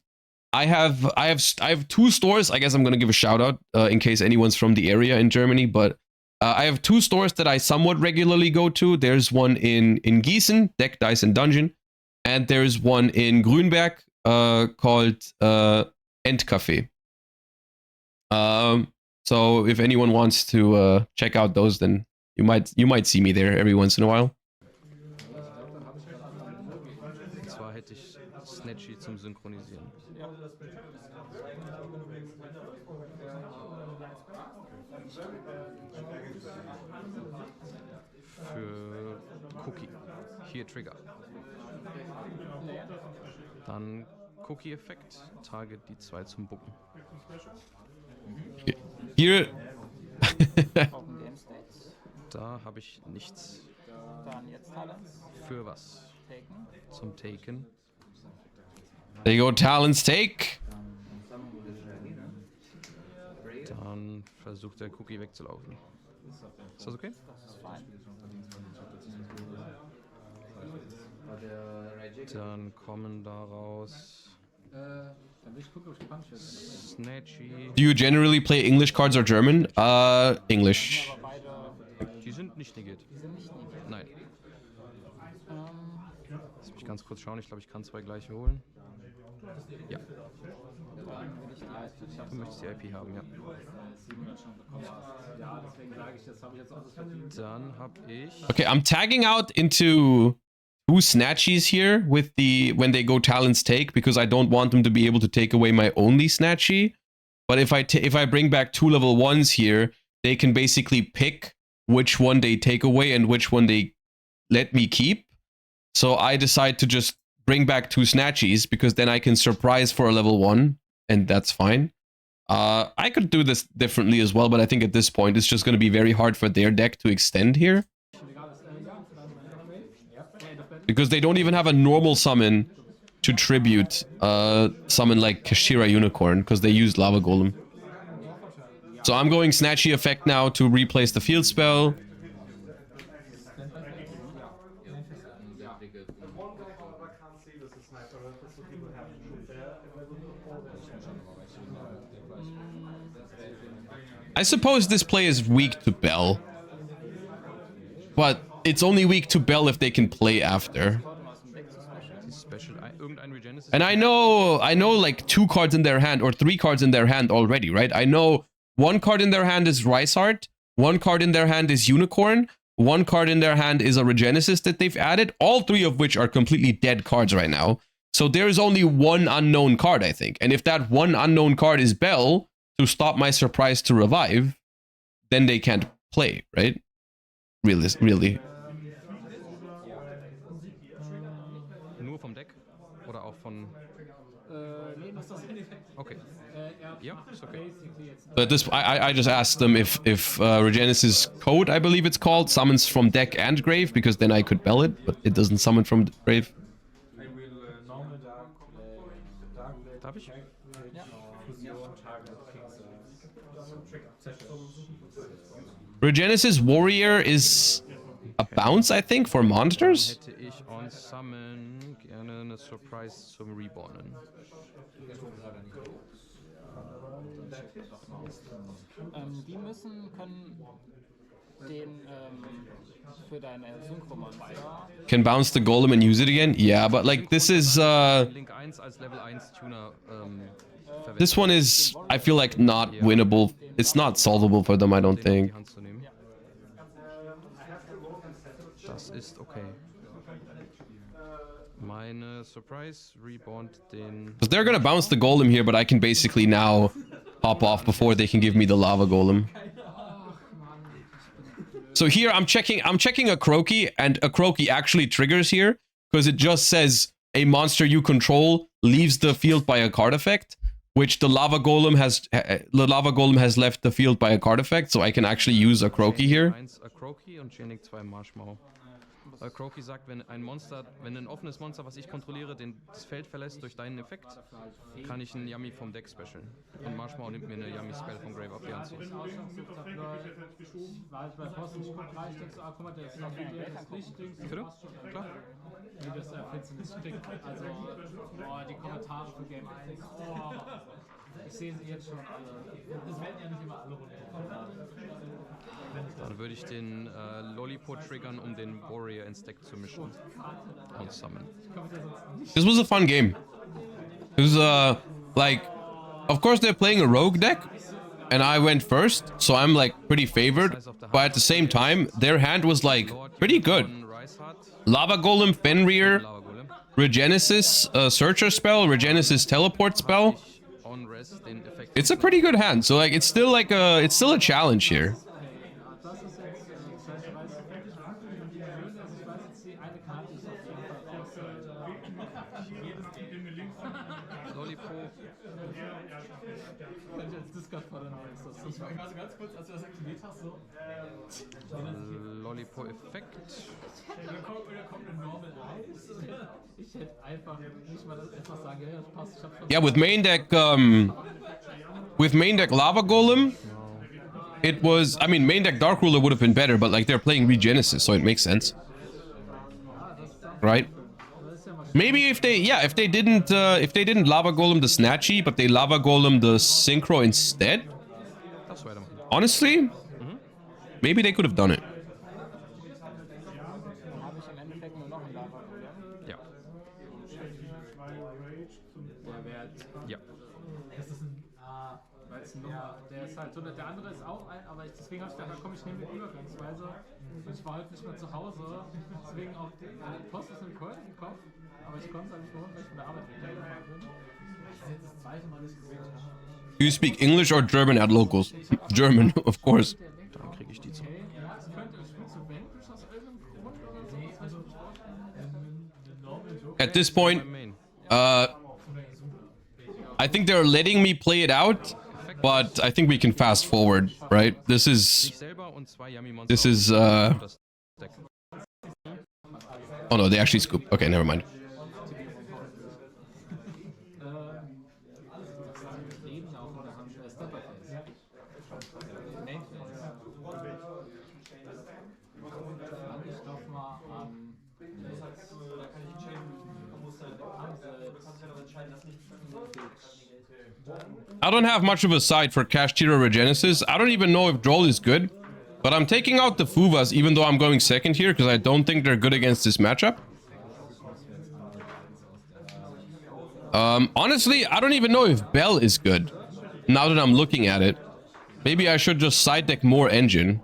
I have 2 stores. I guess I'm gonna give a shout out in case anyone's from the area in Germany. But I have 2 stores that I somewhat regularly go to. There's one in Gießen, Deck, Dice, and Dungeon, and there's one in Grünberg called Endcafé. So if anyone wants to check out those, then you might see me there every once in a while. Und zwar hätte ich Snatchy zum Synchronisieren. Für Cookie. Hier Trigger. Dann Cookie-Effekt. Target die 2 zum Bucken. Here, Open Game States. Da habe ich nichts. Dann jetzt Talents. Für was? Taken. Zum Taken. there you go, Talons take. Dann versucht der Cookie wegzulaufen. Ist das okay? Das ist fein. Dann kommen daraus Dann will ich gucken, ob ich gepuncht werde. Snatchy. Do you generally play English cards or German? English. Aber beide, Die sind nicht negiert. die sind nicht niedrig. Nein. Lass mich ganz kurz schauen. Ich glaube, ich kann 2 gleiche holen. Ja. Dann will ich die IP. Ich Du möchtest die IP haben, ja. 700 schon bekommen. Ja, deswegen sage ich, das habe ich jetzt auch das verdient. Dann habe ich... Okay, I'm tagging out into 2 Snatchies here with when they go Talons take, because I don't want them to be able to take away my only Snatchy. But if I bring back 2 level 1s here, they can basically pick which one they take away and which one they let me keep. So I decide to just bring back 2 Snatchies, because then I can surprise for a level 1, and that's fine. I could do this differently as well, but I think at this point it's just going to be very hard for their deck to extend here. Because they don't even have a normal summon to tribute summon like Kashira Unicorn, because they used Lava Golem. So I'm going Snatchy effect now to replace the field spell. I suppose this play is weak to Bell. But it's only weak to Bell if they can play after. Special, irgendein Regenesis. And I know like 2 cards in their hand or 3 cards in their hand already, right? I know 1 card in their hand is Ricehart, 1 card in their hand is Unicorn, 1 card in their hand is a Regenesis that they've added, all 3 of which are completely dead cards right now. So there's only 1 unknown card, I think. And if that 1 unknown card is Bell to stop my surprise to revive, then they can't play, right? Really. Nur vom Deck? Oder auch von... Nee, das ist Okay. Ja, ist okay. But this, I just asked them if Regenesis Code, I believe it's called, summons from deck and grave, because then I could Bell it, but it doesn't summon from grave. Darf ich? Regenesis Warrior is a bounce, I think, for monsters? Hätte ich on Summon gerne eine Surprise zum Rebornen. Die können den für deine Synchromonster. Can bounce the golem and use it again? Yeah, but like this is Link 1 als Level 1 Tuner verwenden. this one is, I feel like, not winnable. It's not solvable for them, I don't Den in die think. Hand zu nehmen. Das ist okay. Meine Surprise reborn den... Because they're gonna bounce the golem here, but I can basically now hop off before they can give me the lava golem. So here I'm checking a Croaky, and a Croaky actually triggers here because it just says a monster you control leaves the field by a card effect, which the lava golem has left the field by a card effect, so I can actually use a Croaky here. 1 Croaky und Chaining 2 Marshmallow. Croaky sagt, wenn ein offenes Monster, was ich kontrolliere, das Feld verlässt durch deinen Effekt, kann ich einen Yummy vom Deck specialen. Und Marshmallow nimmt mir eine Yummy Spell vom Grave auf die Hand zu. Klar. Wie das Erfitzen ist stinkt. Also, die Kommentare für Game 1. Ich sehe sie jetzt schon alle. Das werden ja nicht immer alle runter. Dann würde ich den Lollipop triggern, um den Warrior ins Deck zu mischen. Und summon. This was a fun game. It was like, of course they're playing a rogue deck, and I went first, so I'm like pretty favored. But at the same time, their hand was like pretty good. Lava Golem, Fenrir, Regenesis, Searcher spell, Regenesis teleport spell. It's a pretty good hand. So like it's still a challenge here. Lollipop-Effekt. Yeah, with main deck Lava Golem, it was, I mean, main deck Dark Ruler would have been better, but like they're playing Regenesis, so it makes sense. Right? Maybe if they didn't Lava Golem the Snatchy, but they Lava Golem the Synchro instead. Honestly, maybe they could have done it. Ja. Ja. Der ist halt so, der andere ist auch ein, aber deswegen habe ich gedacht, komm, ich nehme den übergangsweise. Und ich war heute nicht mehr zu Hause, deswegen auch den Post ist mit Colt im Kopf, aber ich konnte es eigentlich überhaupt nicht von der Arbeit wiedergekommen bin. Ich habe jetzt das zweite Mal nicht gesehen. Do you speak English or German at locals? German, of course. Dann kriege ich die zu. At this point, I think they're letting me play it out, but I think we can fast forward, right? This is oh no, they actually scoop. Okay, never mind. I don't have much of a side for Kashtira or Genesys. I don't even know if Droll is good. But I'm taking out the Fuvas even though I'm going second here because I don't think they're good against this matchup. Honestly, I don't even know if Bell is good. Now that I'm looking at it. Maybe I should just side deck more engine.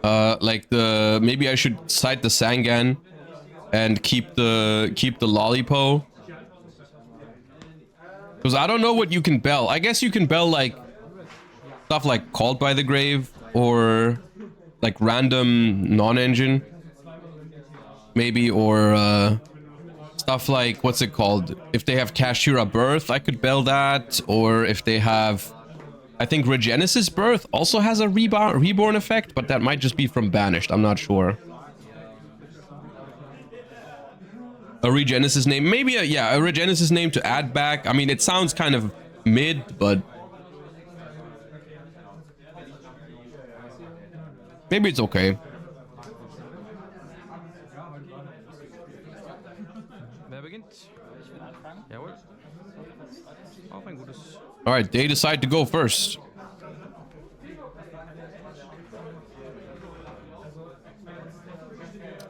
Maybe I should side the Sangan and keep the Lollipo. Because I don't know what you can bell. I guess you can bell like stuff like Called by the Grave or like random non-engine. Maybe, or stuff like, what's it called? If they have Kashira Birth, I could bell that. Or if they have, I think Regenesis Birth also has a reborn effect, but that might just be from Banished. I'm not sure. A Regenesis name, maybe a Regenesis name to add back. I mean, it sounds kind of mid, but maybe it's okay. Wer beginnt? Jawohl. Auch ein gutes. All right, they decide to go first.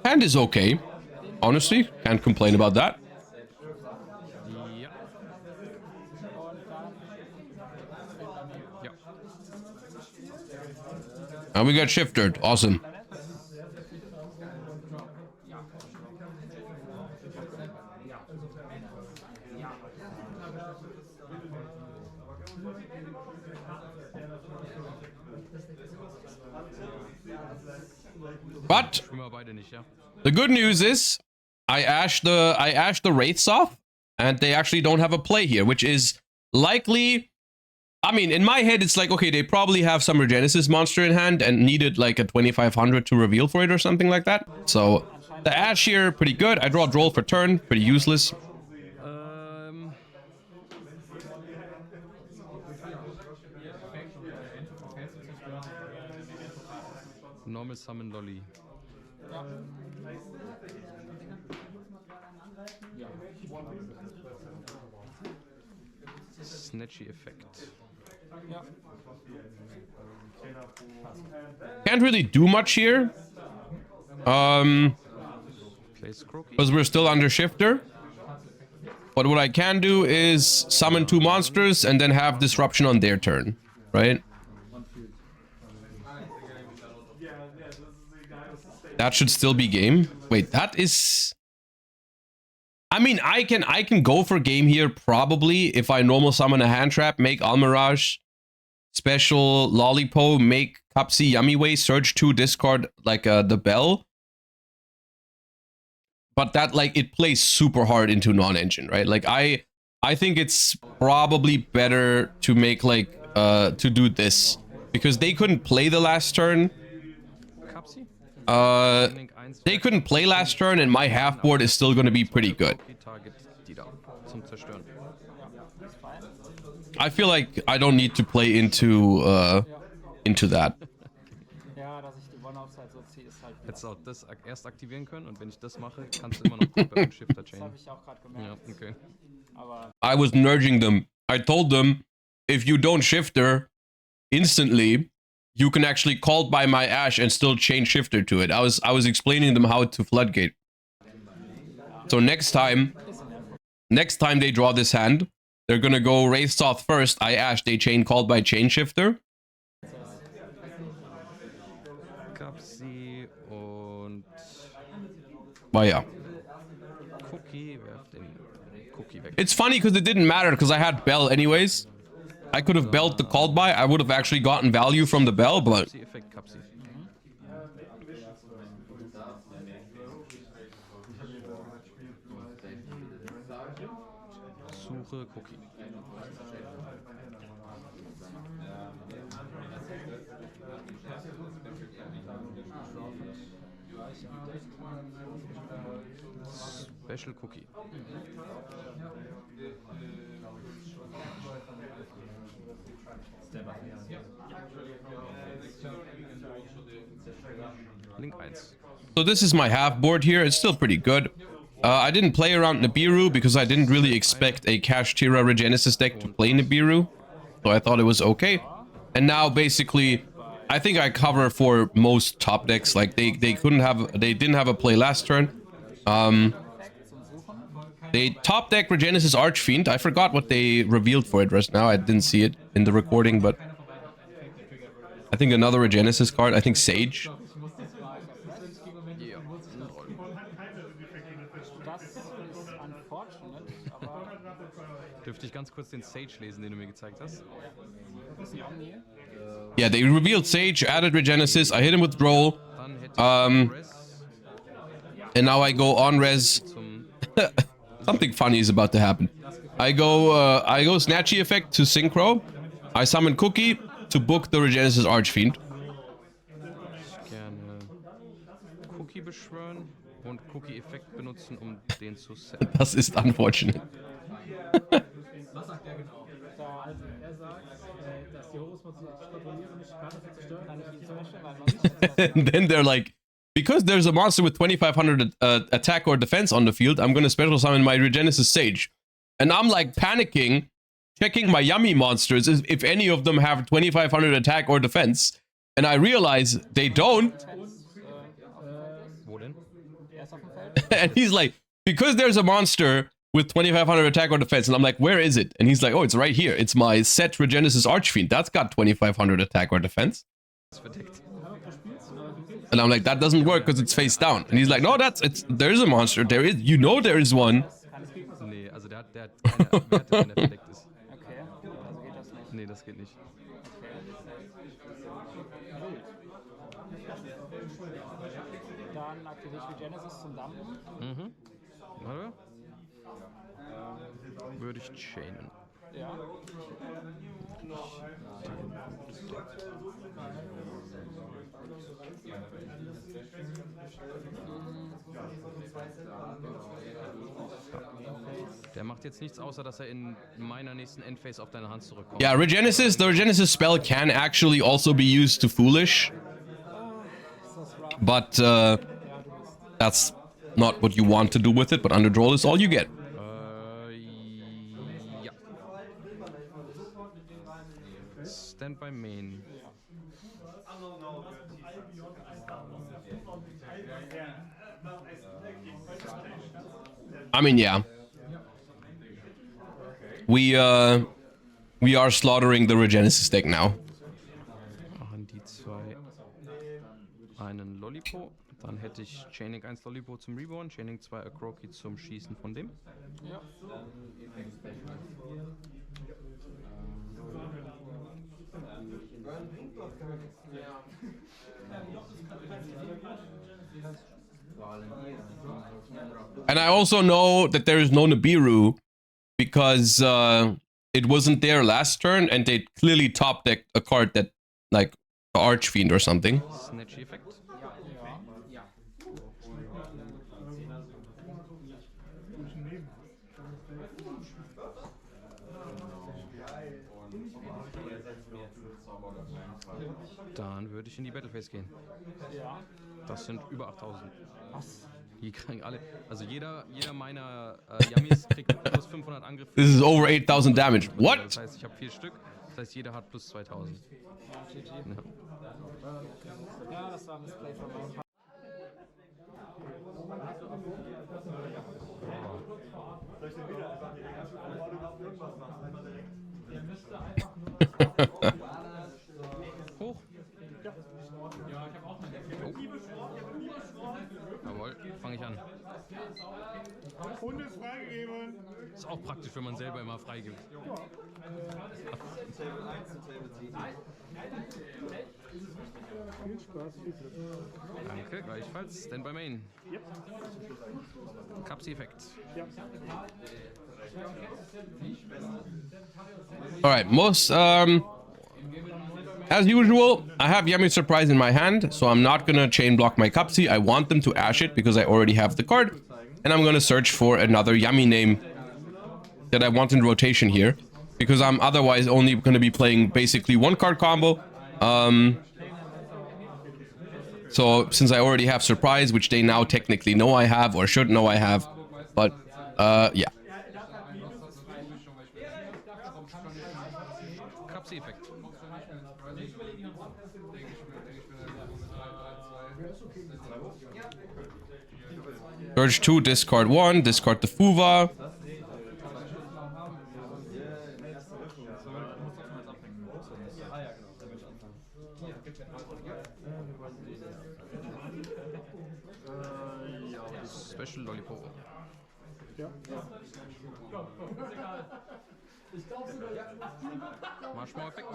Hand is okay. Honestly, can't complain about that. Ja. Ja. And we got shifted. Awesome. But the good news is I ashed the Wraiths off, and they actually don't have a play here, which is likely, I mean, in my head, it's like, okay, they probably have some Genesys monster in hand and needed like a 2500 to reveal for it or something like that. So the Ash here, pretty good. I draw Droll for turn, pretty useless. Normal Summon Lolly. Snatchy Effekt. Can't really do much here. Because we're still under Shifter. But what I can do is summon 2 monsters and then have Disruption on their turn, right? That should still be game. Wait, that is... I mean, I can go for game here probably if I normal summon a hand trap, make Almirage, special Lollipo, make Cupsy Yummy Way, search 2, discard like the bell. But that, like, it plays super hard into non-engine, right? Like, I think it's probably better to make, like, to do this. Because they couldn't play the last turn. They couldn't play last turn, and my half board is still going to be pretty good. I feel like I don't need to play into that. Hättest du auch das erst aktivieren können und wenn ich das mache, kannst du immer noch Gruppe und Shifter chainen. Ja, okay. I was nudging them. I told them, if you don't Shifter instantly, you can actually call by my Ash and still chain Shifter to it. I was explaining them how to Floodgate. So next time they draw this hand, they're gonna go Wraith Soth first. I Ash, they chain called by chain Shifter. Kapsi und Yeah. Cookie werft den Cookie weg. It's funny because it didn't matter because I had Bell anyways. I could have belled the called by. I would have actually gotten value from the bell, but... Effekt, Kapsi. Suche Cookie. Special Cookie. Link 1. So this is my half board here. It's still pretty good. I didn't play around Nibiru because I didn't really expect a Kashtira Regenesis deck to play Nibiru. So I thought it was okay. And now basically, I think I cover for most top decks. Like they didn't have a play last turn. They top deck Regenesis Archfiend. I forgot what they revealed for it right now. I didn't see it in the recording, but I think another Regenesis card. I think Sage. Dürfte ich ganz kurz den Sage lesen, den du mir gezeigt hast? Yeah, they revealed Sage, added Regenesis. I hit him with Droll. And now I go on res. Something funny is about to happen. I go Snatchy Effect to Synchro. I summon Cookie to book the Regenesis Archfiend. Gerne Cookie beschwören und Cookie Effekt benutzen, um den zu setten. Das ist unfortunate. Was sagt er genau? Also er sagt, dass die Horus kontrollieren, nicht Karte zu zerstören, kann ich zum Beispiel, weil man nicht... And then they're like, because there's a monster with 2500 attack or defense on the field, I'm gonna special summon my Regenesis Sage. And I'm like panicking, checking my yummy monsters if any of them have 2500 attack or defense. And I realize they don't. Wo denn? And he's like, because there's a monster with 2500 attack or defense. And I'm like, where is it? And he's like, oh, it's right here. It's my set Regenesis Archfiend. That's got 2500 attack or defense. And I'm like, that doesn't work because it's face down. And he's like, no, there's a monster. There is one. Nee, also der hat keine Werte, wenn er verdeckt ist. Okay, also geht das nicht. Nee, das geht nicht. Dann aktiviere ich Genesys zum Dumpen. Warte. Würde ich chainen. Der macht jetzt nichts, außer dass er in meiner nächsten Endphase auf deine Hand zurückkommt. Yeah, Regenesis, the Regenesis spell can actually also be used to Foolish. But that's not what you want to do with it, but Underdraw is all you get. Ja. Stand by Main. I mean, yeah. We are slaughtering the Regenesis deck now. Machen die zwei einen Lollipo. Dann hätte ich Chaining 1 Lollipo zum Reborn, Chaining 2 Akroki zum Schießen von dem. Ja. And I also know that there is no Nibiru because it wasn't there last turn, and they clearly top decked a card that, like, Archfiend or something. Snatchy Effekt. Dann würde ich in die Battleface gehen. Das sind über 8000. Die kriegen alle, also jeder meiner Yummies kriegt plus 500 Angriff. This is over 8,000 damage. What? Das heißt, ich habe 4 Stück. Das heißt, jeder hat plus 2000. Ja. Ja, das war ein Missplay von mir. Hoch. Ja, ich habe auch meine Jawohl, fange ich an. Hund ist freigegeben. Ist auch praktisch, wenn man selber immer freigibt. Viel Spaß, viel Glück. Danke, gleichfalls. Stand by Main. Yep. Kapsi-Effekt. Ja. All right, as usual, I have Yummy Surprise in my hand, so I'm not gonna chain block my Cupsy. I want them to ash it because I already have the card, and I'm gonna search for another Yummy name that I want in rotation here, because I'm otherwise only gonna be playing basically one card combo. So since I already have Surprise, which they now technically know I have, or should know I have, but yeah. Kapsi-Effekt. Search 2, discard 1, discard the Fuva. Special Lollipop. Ja. Marshmallow-Effekt.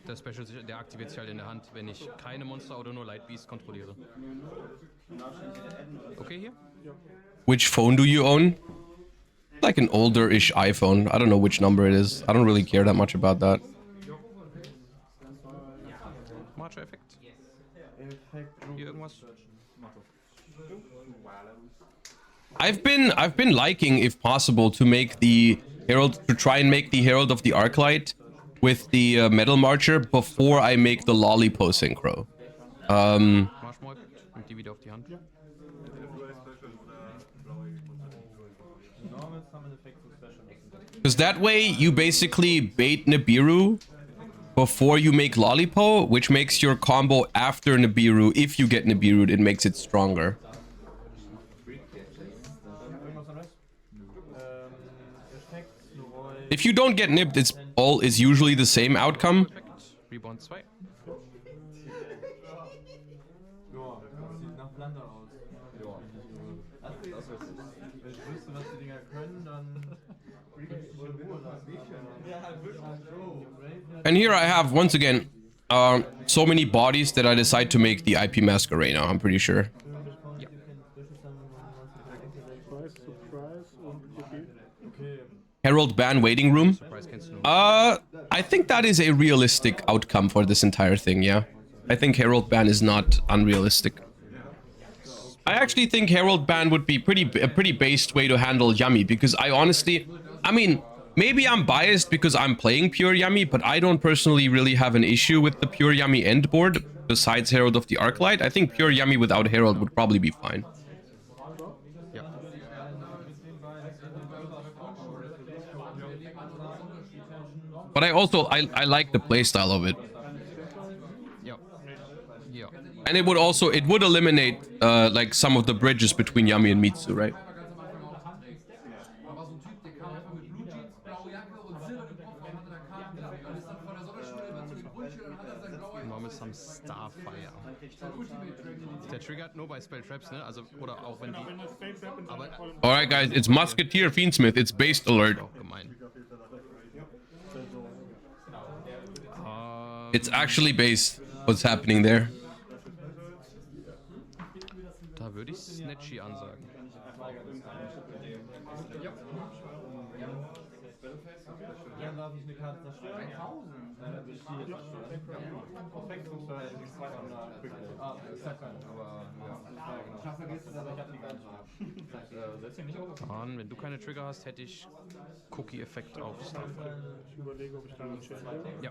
Der Special, der aktiviert sich halt in der Hand, wenn ich keine Monster oder nur Light Beast kontrolliere. Okay, hier? Which phone do you own? Like an older-ish iPhone. I don't know which number it is. I don't really care that much about that. Marcher-Effekt. Hier irgendwas? I've been liking, if possible, to make the try and make the Herald of the Arclight with the Metal Marcher before I make the Lollipo Synchro. Marshmallow-Effekt. Und die wieder auf die Hand. Because that way you basically bait Nibiru before you make Lollipo, which makes your combo after Nibiru, if you get Nibiru, it makes it stronger. If you don't get nipped, it's usually the same outcome. Reborn 2. And here I have, once again, so many bodies that I decide to make the IP Mask Arena, I'm pretty sure. Surprise und Gebiet. Okay. Herald ban waiting room. Surprise kennst du nur. I think that is a realistic outcome for this entire thing, yeah. I think Herald ban is not unrealistic. I actually think Herald ban would be a pretty based way to handle Yummy, because I mean, maybe I'm biased because I'm playing pure Yummy, but I don't personally really have an issue with the pure Yummy end board besides Herald of the Arclight. I think pure Yummy without Herald would probably be fine. Ja. But I like the playstyle of it. Ja. Ja. And it would eliminate like some of the bridges between Yummy and Mitsu, right? Normal some Starfire. Der triggert nur bei Spell Traps, ne? Also, oder auch wenn die. Aber Alright guys, it's Musketeer Fiendsmith, it's based alert. auch gemein. It's actually based. What's happening there? Da würde ich Snatchy ansagen. Dann, wenn du keine Trigger hast, hätte ich Cookie-Effekt auf Starfire. Ich überlege, ob ich da einen Chat Ja.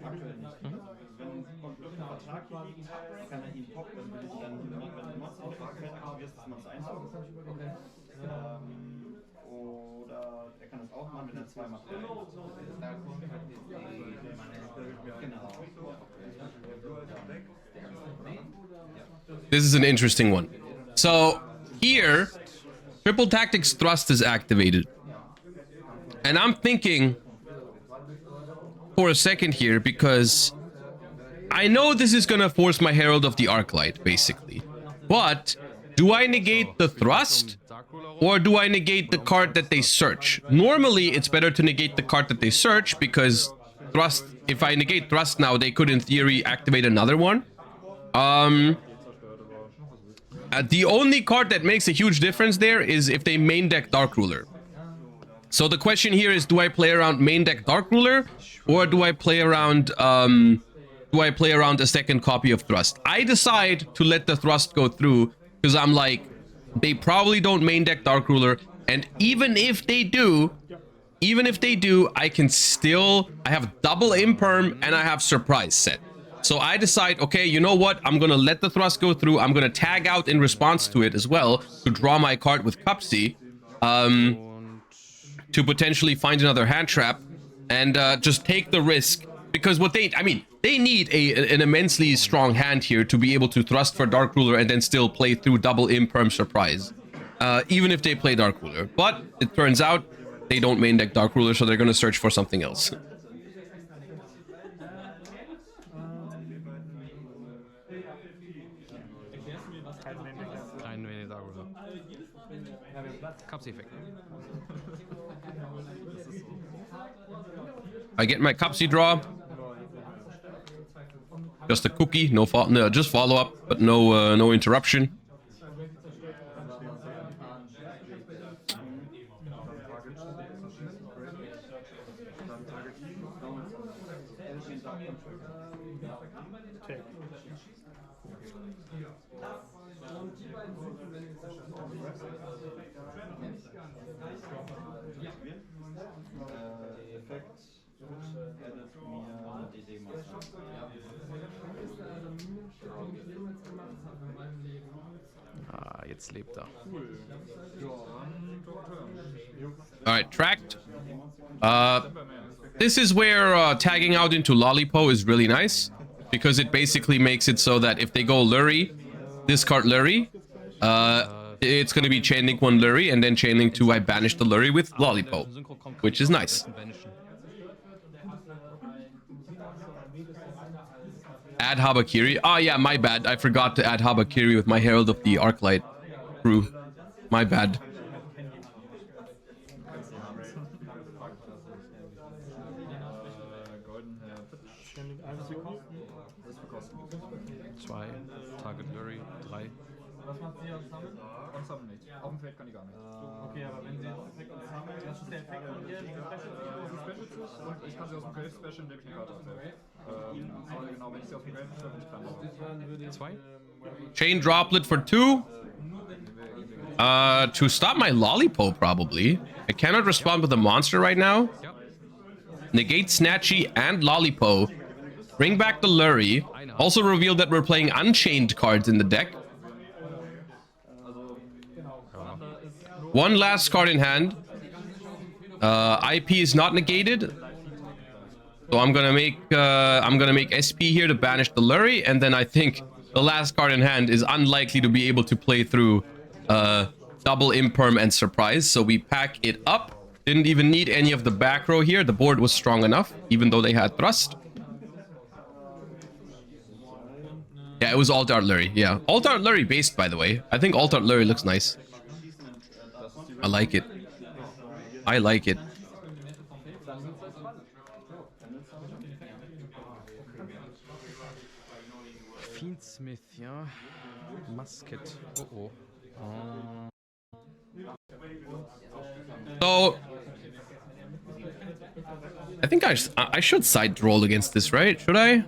Aktuell nicht. Wenn Vertrag liegt, kann ihn poppen, wenn du Monster auf aktivierst, dass man es einsaugt. Oder er kann es auch machen, wenn er 2 macht. Genau. This is an interesting one. So here, Triple Tactics Thrust is activated. And I'm thinking for a second here, because I know this is gonna force my Herald of the Arclight, basically. But do I negate the thrust? Or do I negate the card that they search? Normally, it's better to negate the card that they search, because thrust, if I negate thrust now, they could in theory activate another one. The only card that makes a huge difference there is if they main deck Dark Ruler. So the question here is, do I play around main deck Dark Ruler, or do I play around a second copy of Thrust? I decide to let the Thrust go through, because I'm like, they probably don't main deck Dark Ruler, and even if they do, I have double imperm and I have surprise set. So I decide, okay, you know what? I'm gonna let the Thrust go through. I'm gonna tag out in response to it as well to draw my card with Cupsy, to potentially find another hand trap and just take the risk, because they need an immensely strong hand here to be able to thrust for Dark Ruler and then still play through double imperm surprise, even if they play Dark Ruler. But it turns out they don't main deck Dark Ruler, so they're gonna search for something else. Kein wenig Dark Ruler. Cups-Effekt. I get my Cupsy draw. Just a cookie, just follow up, but no interruption. Ah, jetzt lebt er. All right, tracked. This is where tagging out into Lollipo is really nice, because it basically makes it so that if they go Lurry, discard Lurry, it's going to be Chainlink 1 Lurry, and then Chainlink 2, I banish the Lurry with Lollipo, which is nice. Add Habakiri. Oh yeah, my bad. I forgot to add Habakiri with my Herald of the Arclight crew. My bad. 3. Was macht sie und Summon? Und Summon nicht. Auf dem Feld kann die gar nicht. Okay, aber wenn sie jetzt Effekt und Summon, das ist der Effekt von ihr, diese Special Sie specialt sich und ich kann sie aus dem Grave specialen, indem ich eine Karte abfällt. Aber genau, wenn ich sie aus dem Grave stelle, bin ich dran. 2. Chain droplet for 2. To stop my Lollipop, probably. I cannot respond with a monster right now. Ja. Negate Snatchy and Lollipop. Bring back the Lurry. Also reveal that we're playing Unchained cards in the deck. One last card in hand. IP is not negated. So I'm gonna make SP here to banish the Lurry, and then I think the last card in hand is unlikely to be able to play through double imperm and surprise. So we pack it up. Didn't even need any of the back row here. The board was strong enough, even though they had thrust. Yeah, it was Alt Art Lurry. Yeah, Alt Art Lurry based, by the way. I think Alt Art Lurry looks nice. I like it. I like it. Fiendsmith, ja. Musket. Oh. So I think I should side roll against this, right? Should I?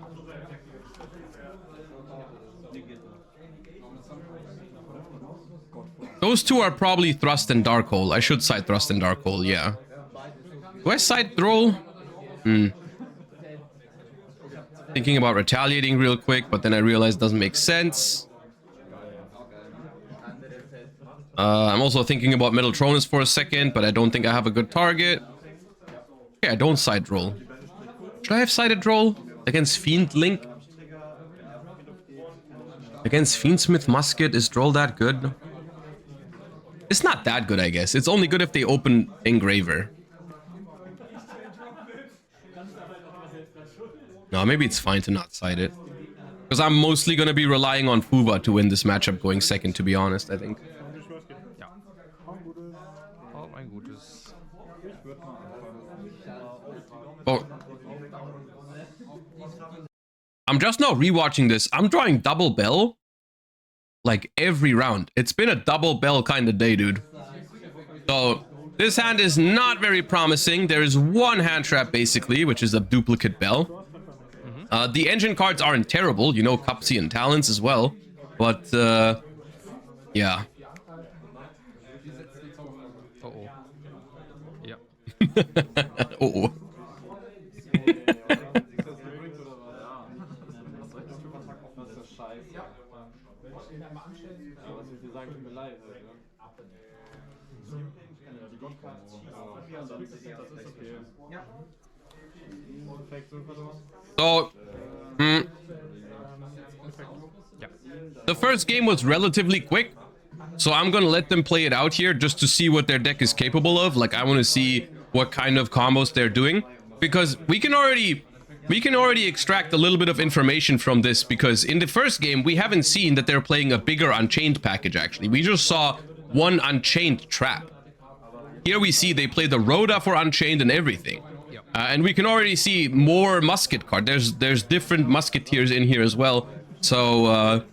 Those two are probably Thrust and Darkhold. I should side Thrust and Darkhold, yeah. Do I side roll? Thinking about retaliating real quick, but then I realized it doesn't make sense. I'm also thinking about Metaltronus for a second, but I don't think I have a good target. Okay, I don't side roll. Should I have sided roll against Fiend Link? Against Fiendsmith Musket, is roll that good? It's not that good, I guess. It's only good if they open Engraver. No, maybe it's fine to not side it. Because I'm mostly going to be relying on Fuva to win this matchup going second, to be honest, I think. Ja. Hau ein gutes. Oh. I'm just now rewatching this. I'm drawing double bell like every round. It's been a double bell kind of day, dude. So this hand is not very promising. There is one hand trap basically, which is a duplicate bell. The engine cards aren't terrible, you know, Cupsy and Talons as well. But yeah. Oh. Ja. Oh. So, the first game was relatively quick, so I'm gonna let them play it out here just to see what their deck is capable of. Like, I want to see what kind of combos they're doing, because we can already extract a little bit of information from this, because in the first game we haven't seen that they're playing a bigger Unchained package. Actually, we just saw one Unchained trap. Here we see they play the Rhoda for Unchained and everything. And we can already see more musket card. There's different musketeers in here as well. So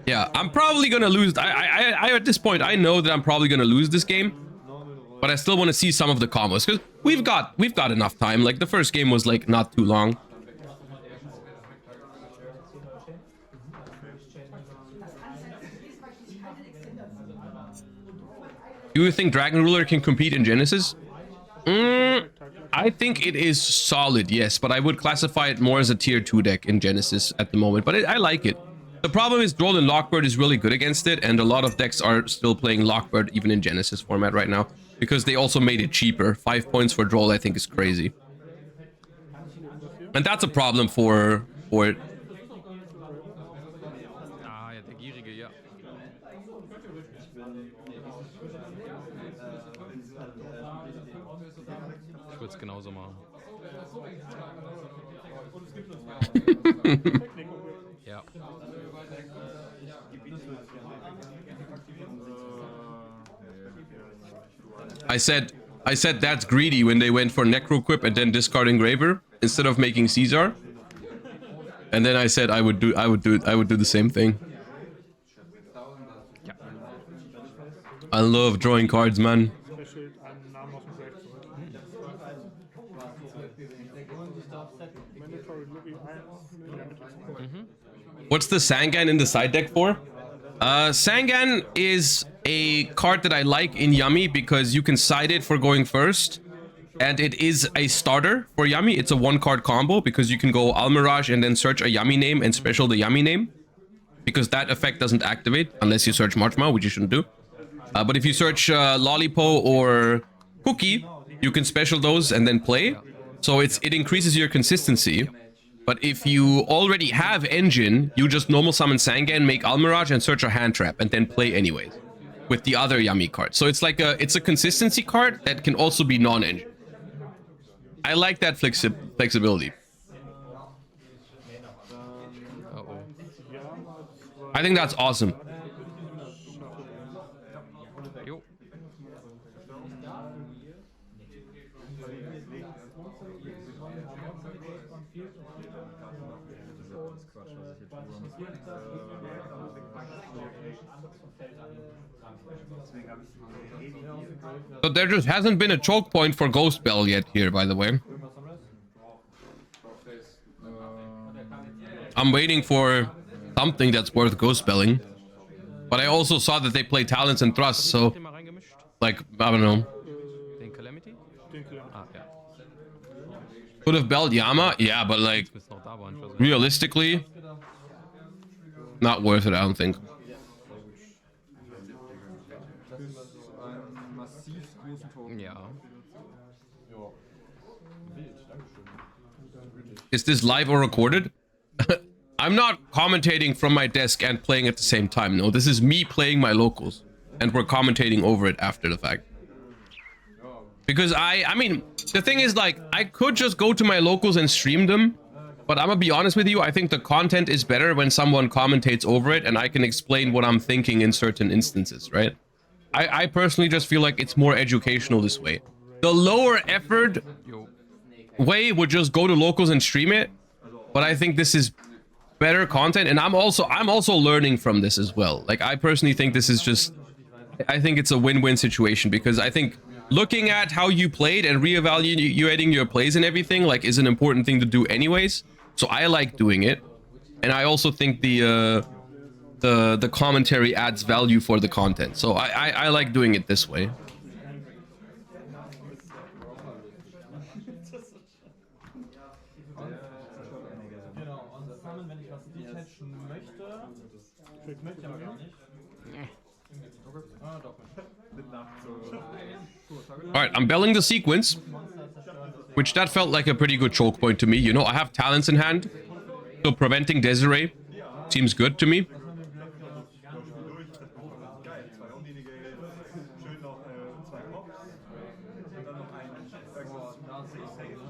yeah, I'm probably gonna lose. I at this point I know that I'm probably gonna lose this game, but I still want to see some of the combos because we've got enough time. Like, the first game was like not too long. Do you think Dragon Ruler can compete in Genesys? I think it is solid, yes, but I would classify it more as a tier 2 deck in Genesys at the moment, but I like it. The problem is Droll and Lockbird is really good against it, and a lot of decks are still playing Lockbird even in Genesys format right now, because they also made it cheaper. 5 points for Droll I think is crazy. And that's a problem for it. Ah, ja, der Gierige, ja. Ich würde es genauso machen. Ja. I said that's greedy when they went for Necroquip and then discard Engraver instead of making Caesar. And then I said I would do the same thing. Ja. I love drawing cards, man. Special einen Namen aus dem Grave zurück. Mandatory Looking 1 in der Mitte 2. What's the Sangan in the side deck for? Sangan is a card that I like in Yummy because you can side it for going first. And it is a starter for Yummy. It's a 1-card combo because you can go Almirage and then search a Yummy name and special the Yummy name. Because that effect doesn't activate unless you search Marchmao, which you shouldn't do. But if you search Lollipo or Cookie, you can special those and then play. So it increases your consistency. But if you already have Engine, you just normal summon Sangan, make Almirage, and search a hand trap, and then play anyways with the other Yummy card. So it's like it's a consistency card that can also be non-Engine. I like that flexibility. Uh-oh. I think that's awesome. Jo. So there just hasn't been a choke point for Ghost Bell yet here, by the way. I'm waiting for something that's worth Ghost Belling. But I also saw that they play Talents and Thrusts, so, Thema reingemischt. like, I don't know. Den Calamity? Ah, ja. Could have belled Yama? Yeah, but like, Bis noch da waren. Ich weiß nicht. realistically, not worth it, I don't think. Ja. Is this live or recorded? I'm not commentating from my desk and playing at the same time. No, this is me playing my locals. And we're commentating over it after the fact. Because I mean, the thing is, like, I could just go to my locals and stream them. But I'm gonna be honest with you, I think the content is better when someone commentates over it and I can explain what I'm thinking in certain instances, right? I personally just feel like it's more educational this way. The lower effort way would just go to locals and stream it. But I think this is better content, and I'm also learning from this as well. Like, I personally think this is just, I think it's a win-win situation, because I think looking at how you played and reevaluating your plays and everything, like, is an important thing to do anyways. So I like doing it, and I also think the commentary adds value for the content. So I like doing it this way. Alright, I'm belling the sequence, which that felt like a pretty good choke point to me. You know, I have talents in hand, so preventing Desiree seems good to me.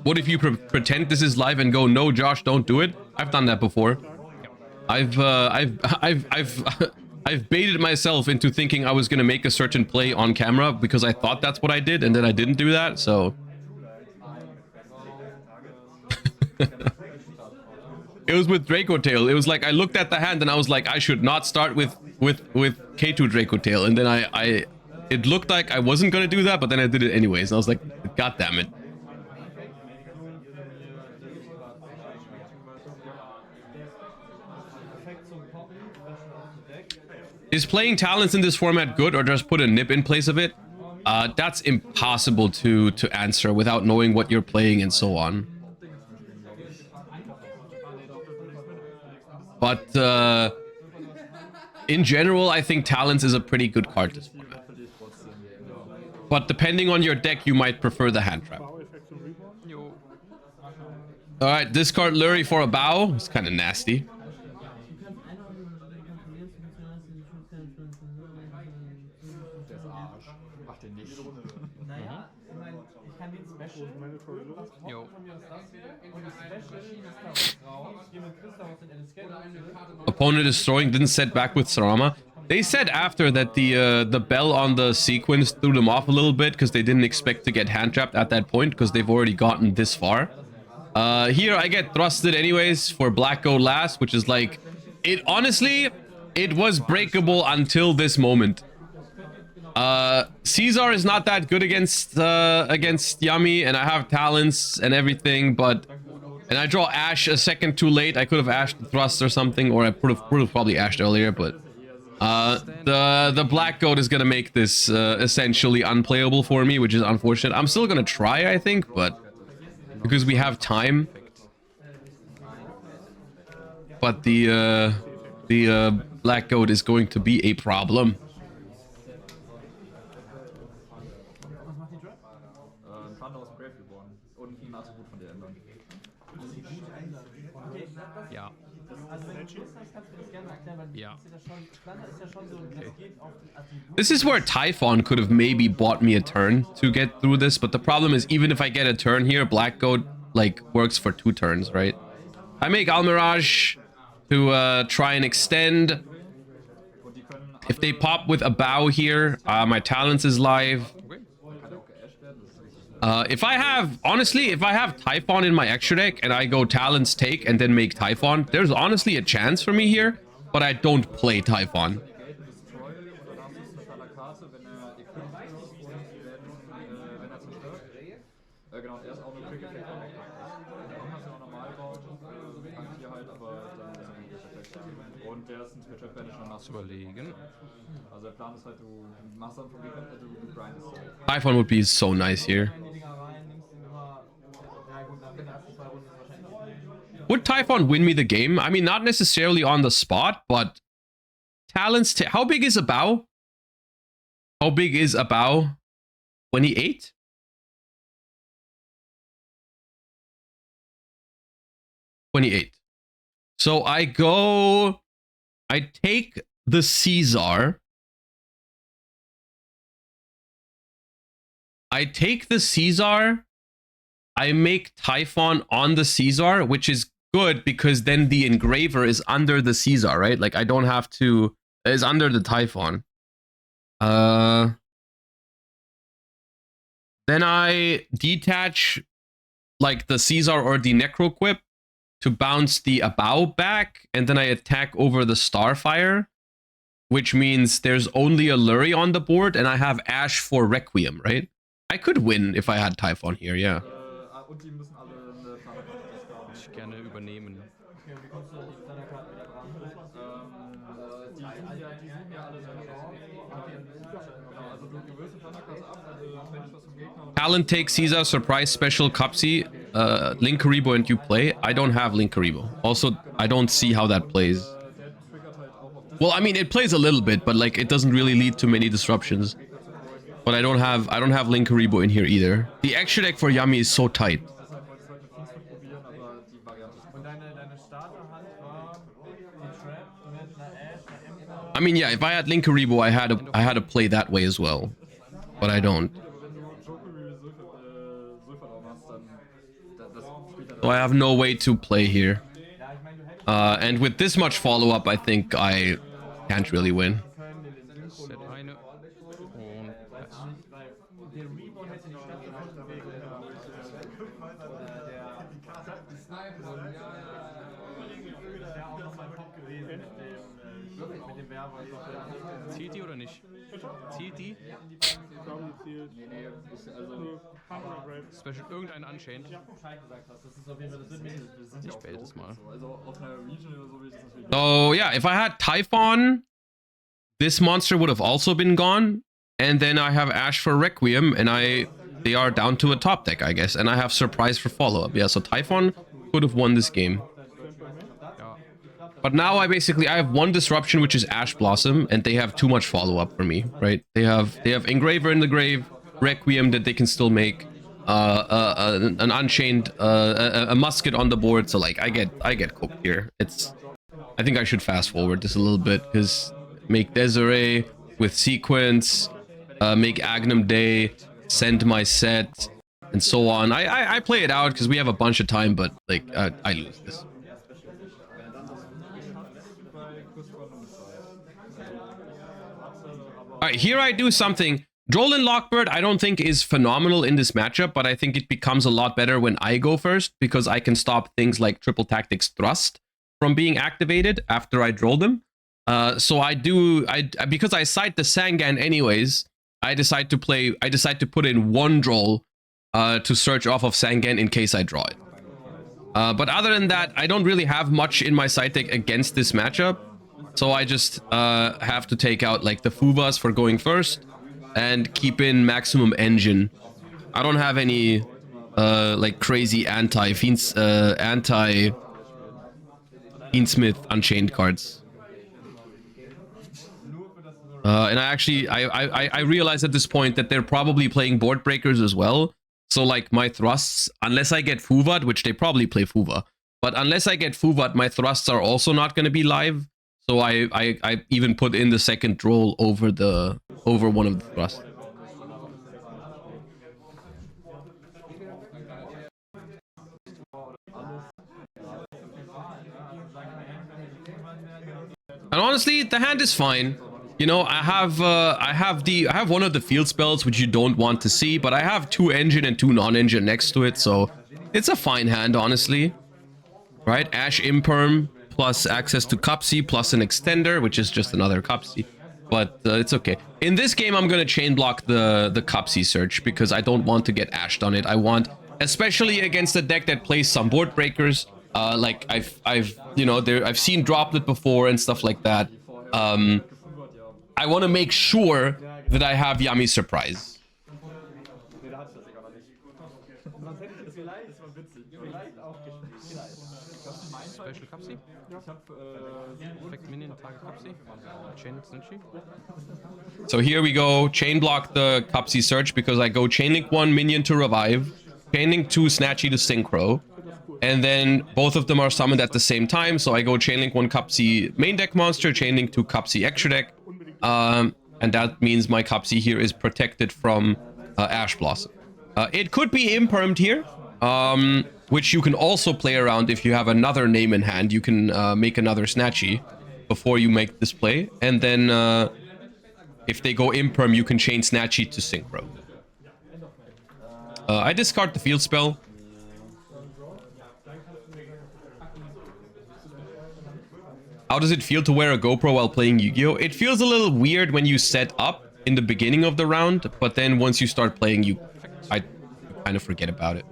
What if you pretend this is live and go, no, Josh, don't do it? I've done that before. I've baited myself into thinking I was gonna make a certain play on camera because I thought that's what I did, and then I didn't do that. So it was with Draco Tail. It was like I looked at the hand and I was like, I should not start with K2 Draco Tail, and then it looked like I wasn't gonna do that, but then I did it anyways. And I was like, God damn it. Is playing talents in this format good, or just put a nip in place of it? That's impossible to answer without knowing what you're playing and so on. But in general, I think talents is a pretty good card this format. But depending on your deck, you might prefer the hand trap. Alright, discard Lurie for a bow. It's kind of nasty. Opponent is throwing, didn't set back with Sarama. They said after that the bell on the sequence threw them off a little bit because they didn't expect to get hand trapped at that point because they've already gotten this far. Here I get thrusted anyways for Black Go last, which is like, it honestly, It was breakable until this moment. Caesar is not that good against Yummy, and I have talents and everything, but... And I draw Ash a second too late. I could have Ashed the Thrust or something, or I would have probably Ashed earlier, but... the Black Goat is gonna make this essentially unplayable for me, which is unfortunate. I'm still gonna try, I think, but... Because we have time. But the Black Goat is going to be a problem. Thunder aus dem Grave geboren und ein Attribut von dir ändern. Ja. Ja. This is where Typhon could have maybe bought me a turn to get through this, but the problem is even if I get a turn here, Black Goat like works for 2 turns, right? I make Almirage to try and extend. If they pop with a bow here, my Talents is live. If I have, honestly, if I have Typhon in my extra deck and I go Talents take and then make Typhon, there's honestly a chance for me here, but I don't play Typhon. Überlegen. Also der Plan ist halt, du machst dann vom Gegner, du grindest halt. Typhon would be so nice here. Would Typhon win me the game? I mean, not necessarily on the spot, but Talents... How big is a bow? How big is a bow? 28? So I go... I take the Caesar. I take the Caesar. I make Typhon on the Caesar, which is good because then the engraver is under the Caesar, right? Like I don't have to... Is under the Typhon. Then I detach like the Caesar or the Necroquip to bounce the Abao back, and then I attack over the Starfire, which means there's only a Lurie on the board, and I have Ash for Requiem, right? I could win if I had Typhon here, yeah. Und die müssen alle eine Ich gerne übernehmen. die suchen ja alle selber raus. Also du gewöhnst den Thundercast ab, wenn ich was vom Gegner... Talent take Caesar, surprise special, Cupsy, Linkaribo, and you play. I don't have Linkaribo. Also, I don't see how that plays. Well, I mean, it plays a little bit, but like it doesn't really lead to many disruptions. But I don't have Linkaribo in here either. The extra deck for Yummy is so tight. I mean, yeah, if I had Linkaribo, I had to play that way as well, but I don't. So I have no way to play here. And with this much follow-up, I think I can't really win. Set eine und Zieht die oder nicht? Zieht die? Special irgendein Unchained. Ich bait es mal. So yeah, if I had Typhon, this monster would have also been gone. And then I have Ash for Requiem, and they are down to a top deck, I guess. And I have Surprise for follow-up. Yeah, so Typhon could have won this game. But now I have one disruption, which is Ash Blossom, and they have too much follow-up for me, right? They have Engraver in the grave, Requiem that they can still make, an Unchained, a Musket on the board. So like I get cooked here. I think I should fast forward this a little bit, because make Desiree with Sequence, make Agnum Day, send my set, and so on. I play it out because we have a bunch of time, but like I lose this. Alright, here I do something. Drollin Lockbird I don't think is phenomenal in this matchup, but I think it becomes a lot better when I go first, because I can stop things like Triple Tactics Thrust from being activated after I droll them. So because I cite the Sangan anyways, I decide to put in one draw to search off of Sangan in case I draw it. But other than that, I don't really have much in my side deck against this matchup. So I just have to take out like the Fuvas for going first and keep in maximum engine. I don't have any like crazy anti-Fiendsmith Unchained cards. And I realize at this point that they're probably playing board breakers as well. So like my thrusts, unless I get Fuvad, which they probably play Fuva, but unless I get Fuvad, my thrusts are also not going to be live. So I even put in the second roll over one of the thrusts. And honestly, the hand is fine. You know, I have one of the field spells which you don't want to see, but I have 2 engine and 2 non-engine next to it, so it's a fine hand, honestly. Right? Ash Imperm plus access to Cupsy plus an extender, which is just another Cupsy. But it's okay. In this game, I'm gonna chain block the Cupsy search because I don't want to get ashed on it. I want, especially against a deck that plays some board breakers. Like I've seen Droplet before and stuff like that. I want to make sure that I have Yummy Surprise. Special Cupsy? Effect Minion Target Cupsy. Chain Snitchy. So here we go. Chain block the Cupsy search because I go Chainlink 1 Minion to revive, Chainlink 2 Snatchy to Synchro, and then both of them are summoned at the same time. So I go Chainlink 1 Cupsy main deck monster, Chainlink 2 Cupsy extra deck. And that means my Cupsy here is protected from Ash Blossom. It could be impermed here, which you can also play around if you have another name in hand. You can make another Snatchy before you make this play. And then if they go imperm, you can chain Snatchy to Synchro. I discard the field spell. How does it feel to wear a GoPro while playing Yu-Gi-Oh? It feels a little weird when you set up in the beginning of the round, but then once you start playing, I kind of forget about it.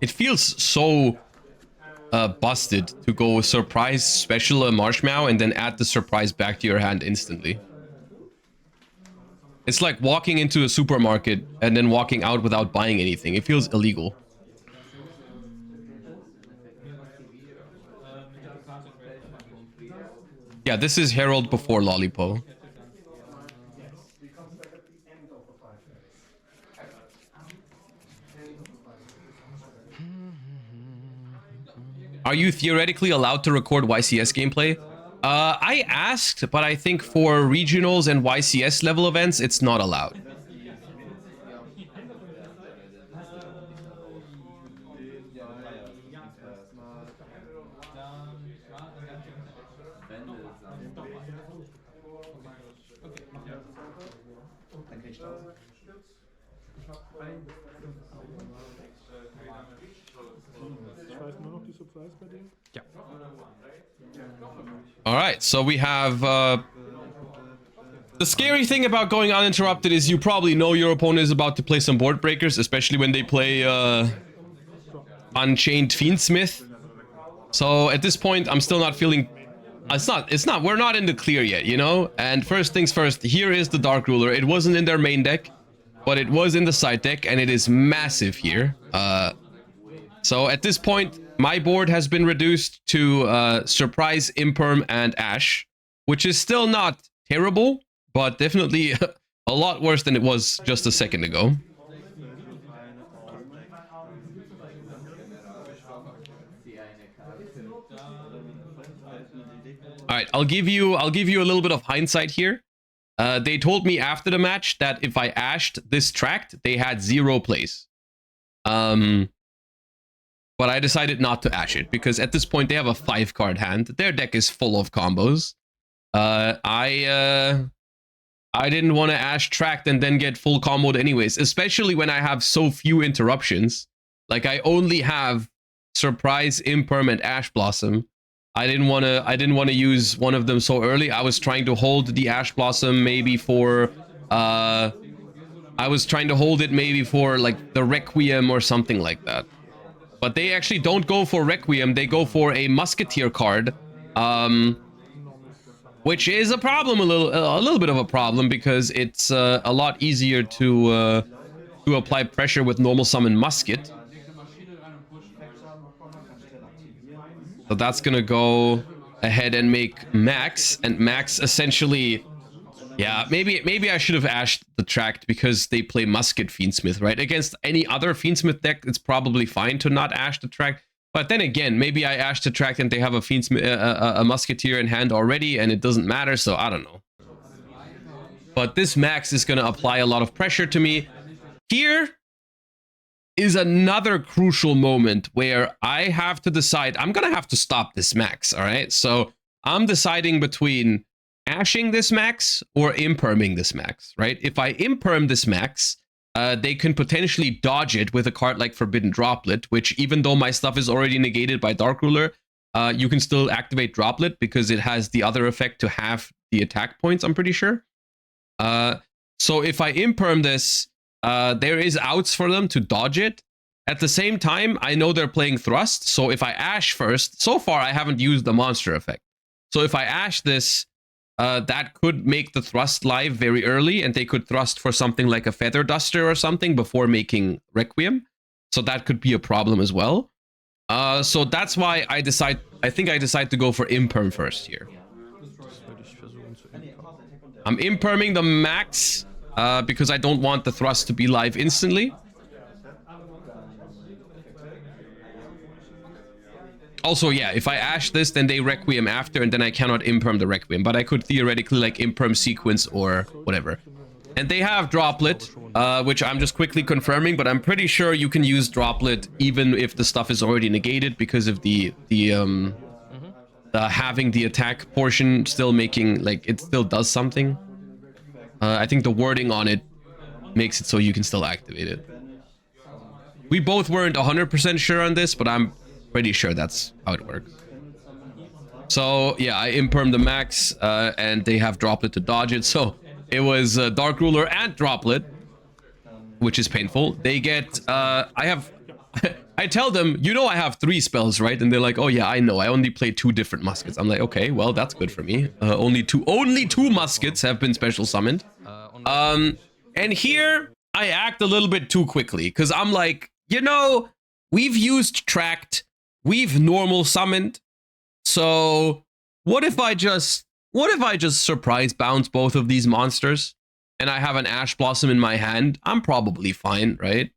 It feels so busted to go surprise special a Marshmallow and then add the surprise back to your hand instantly. It's like walking into a supermarket and then walking out without buying anything. It feels illegal. Yeah, this is Herald before Lollipo. Are you theoretically allowed to record YCS gameplay? I asked, but I think for regionals and YCS level events, it's not allowed. All right, so we have the scary thing about going uninterrupted is you probably know your opponent is about to play some board breakers, especially when they play Unchained Fiendsmith. So at this point, I'm still not feeling. We're not in the clear yet, you know. And first things first, here is the Dark Ruler. It wasn't in their main deck, but it was in the side deck, and it is massive here. So at this point, my board has been reduced to Surprise, Imperm, and Ash, which is still not terrible, but definitely a lot worse than it was just a second ago. All right, I'll give you a little bit of hindsight here. They told me after the match that if I ashed this tract, they had 0 plays. But I decided not to ash it because at this point they have a 5-card hand. Their deck is full of combos. I didn't want to ash tract and then get full comboed anyways, especially when I have so few interruptions. Like I only have Surprise, Imperm, and Ash Blossom. I didn't want to use one of them so early. I was trying to hold the Ash Blossom maybe for I was trying to hold it maybe for like the Requiem or something like that. But they actually don't go for Requiem. They go for a Musketeer card, which is a problem, a little bit of a problem because it's a lot easier to apply pressure with normal summon Musket. So that's gonna go ahead and make Max, and Max essentially, yeah, maybe I should have ashed the tract because they play Musket Fiendsmith, right? Against any other Fiendsmith deck, it's probably fine to not ash the tract. But then again, maybe I ashed the tract and they have a Fiendsmith, a Musketeer in hand already, and it doesn't matter. So I don't know. But this Max is gonna apply a lot of pressure to me. Here is another crucial moment where I have to decide. I'm gonna have to stop this Max. All right, so I'm deciding between ashing this Max or imperming this Max, right? If I imperm this Max, they can potentially dodge it with a card like Forbidden Droplet, which even though my stuff is already negated by Dark Ruler, you can still activate Droplet because it has the other effect to halve the attack points, I'm pretty sure. So if I imperm this, there is outs for them to dodge it. At the same time, I know they're playing Thrust, so if I ash first, so far I haven't used the monster effect. So if I ash this, that could make the Thrust live very early, and they could Thrust for something like a Feather Duster or something before making Requiem. So that could be a problem as well. So that's why I think I decide to go for Imperm first here. I'm Imperming the Max because I don't want the Thrust to be live instantly. Also, yeah, if I ash this, then they Requiem after, and then I cannot Imperm the Requiem. But I could theoretically, like, Imperm Sequence or whatever. And they have Droplet, which I'm just quickly confirming, but I'm pretty sure you can use Droplet even if the stuff is already negated because of the having the attack portion still making, like, it still does something. I think the wording on it makes it so you can still activate it. We both weren't 100% sure on this, but I'm pretty sure that's how it works. So yeah, I imperm the Max, and they have Droplet to dodge it. So it was Dark Ruler and Droplet, which is painful. They get I tell them, you know, I have 3 spells, right? And they're like, oh yeah, I know. I only play 2 different muskets. I'm like, okay, well, that's good for me. Only two muskets have been special summoned. And here I act a little bit too quickly because I'm like, you know, we've used tract. We've normal summoned, so what if I just surprise bounce both of these monsters and I have an Ash Blossom in my hand? I'm probably fine, right?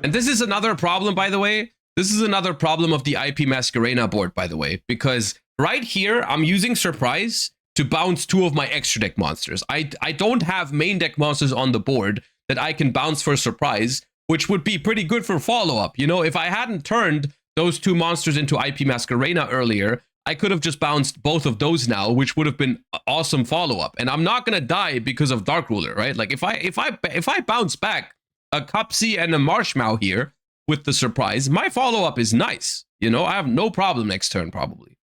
And this is another problem, by the way. This is another problem of the IP Masquerena board, by the way, because right here, I'm using Surprise to bounce 2 of my extra deck monsters. I don't have main deck monsters on the board that I can bounce for Surprise, which would be pretty good for follow-up. You know, if I hadn't turned those 2 monsters into IP Masquerena earlier, I could have just bounced both of those now, which would have been awesome follow-up. And I'm not gonna die because of Dark Ruler, right? Like if I bounce back a Cupsy and a Marshmallow here with the Surprise, my follow-up is nice. You know, I have no problem next turn, probably.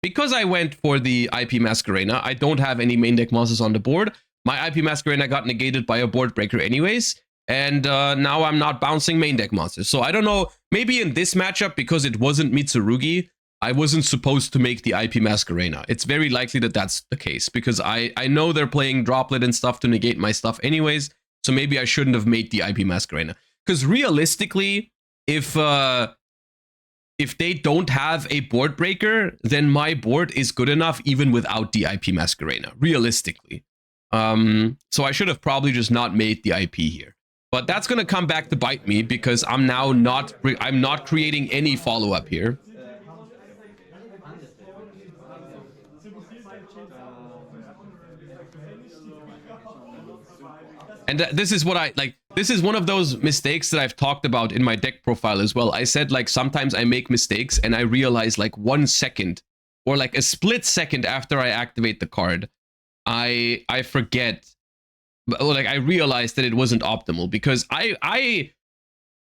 Because I went for the IP Masquerena, I don't have any main deck monsters on the board. My IP Masquerena got negated by a board breaker anyways, and now I'm not bouncing main deck monsters. So I don't know, maybe in this matchup, because it wasn't Mitsurugi, I wasn't supposed to make the IP Masquerena. It's very likely that that's the case, because I know they're playing Droplet and stuff to negate my stuff anyways, so maybe I shouldn't have made the IP Masquerena. Because realistically, if they don't have a board breaker, then my board is good enough even without the IP Masquerena, realistically. So I should have probably just not made the IP here. But that's gonna come back to bite me because I'm now I'm not creating any follow-up here. And this is what I like. This is one of those mistakes that I've talked about in my deck profile as well. I said like sometimes I make mistakes and I realize like 1 second or like a split second after I activate the card, I forget, or like I realized that it wasn't optimal because I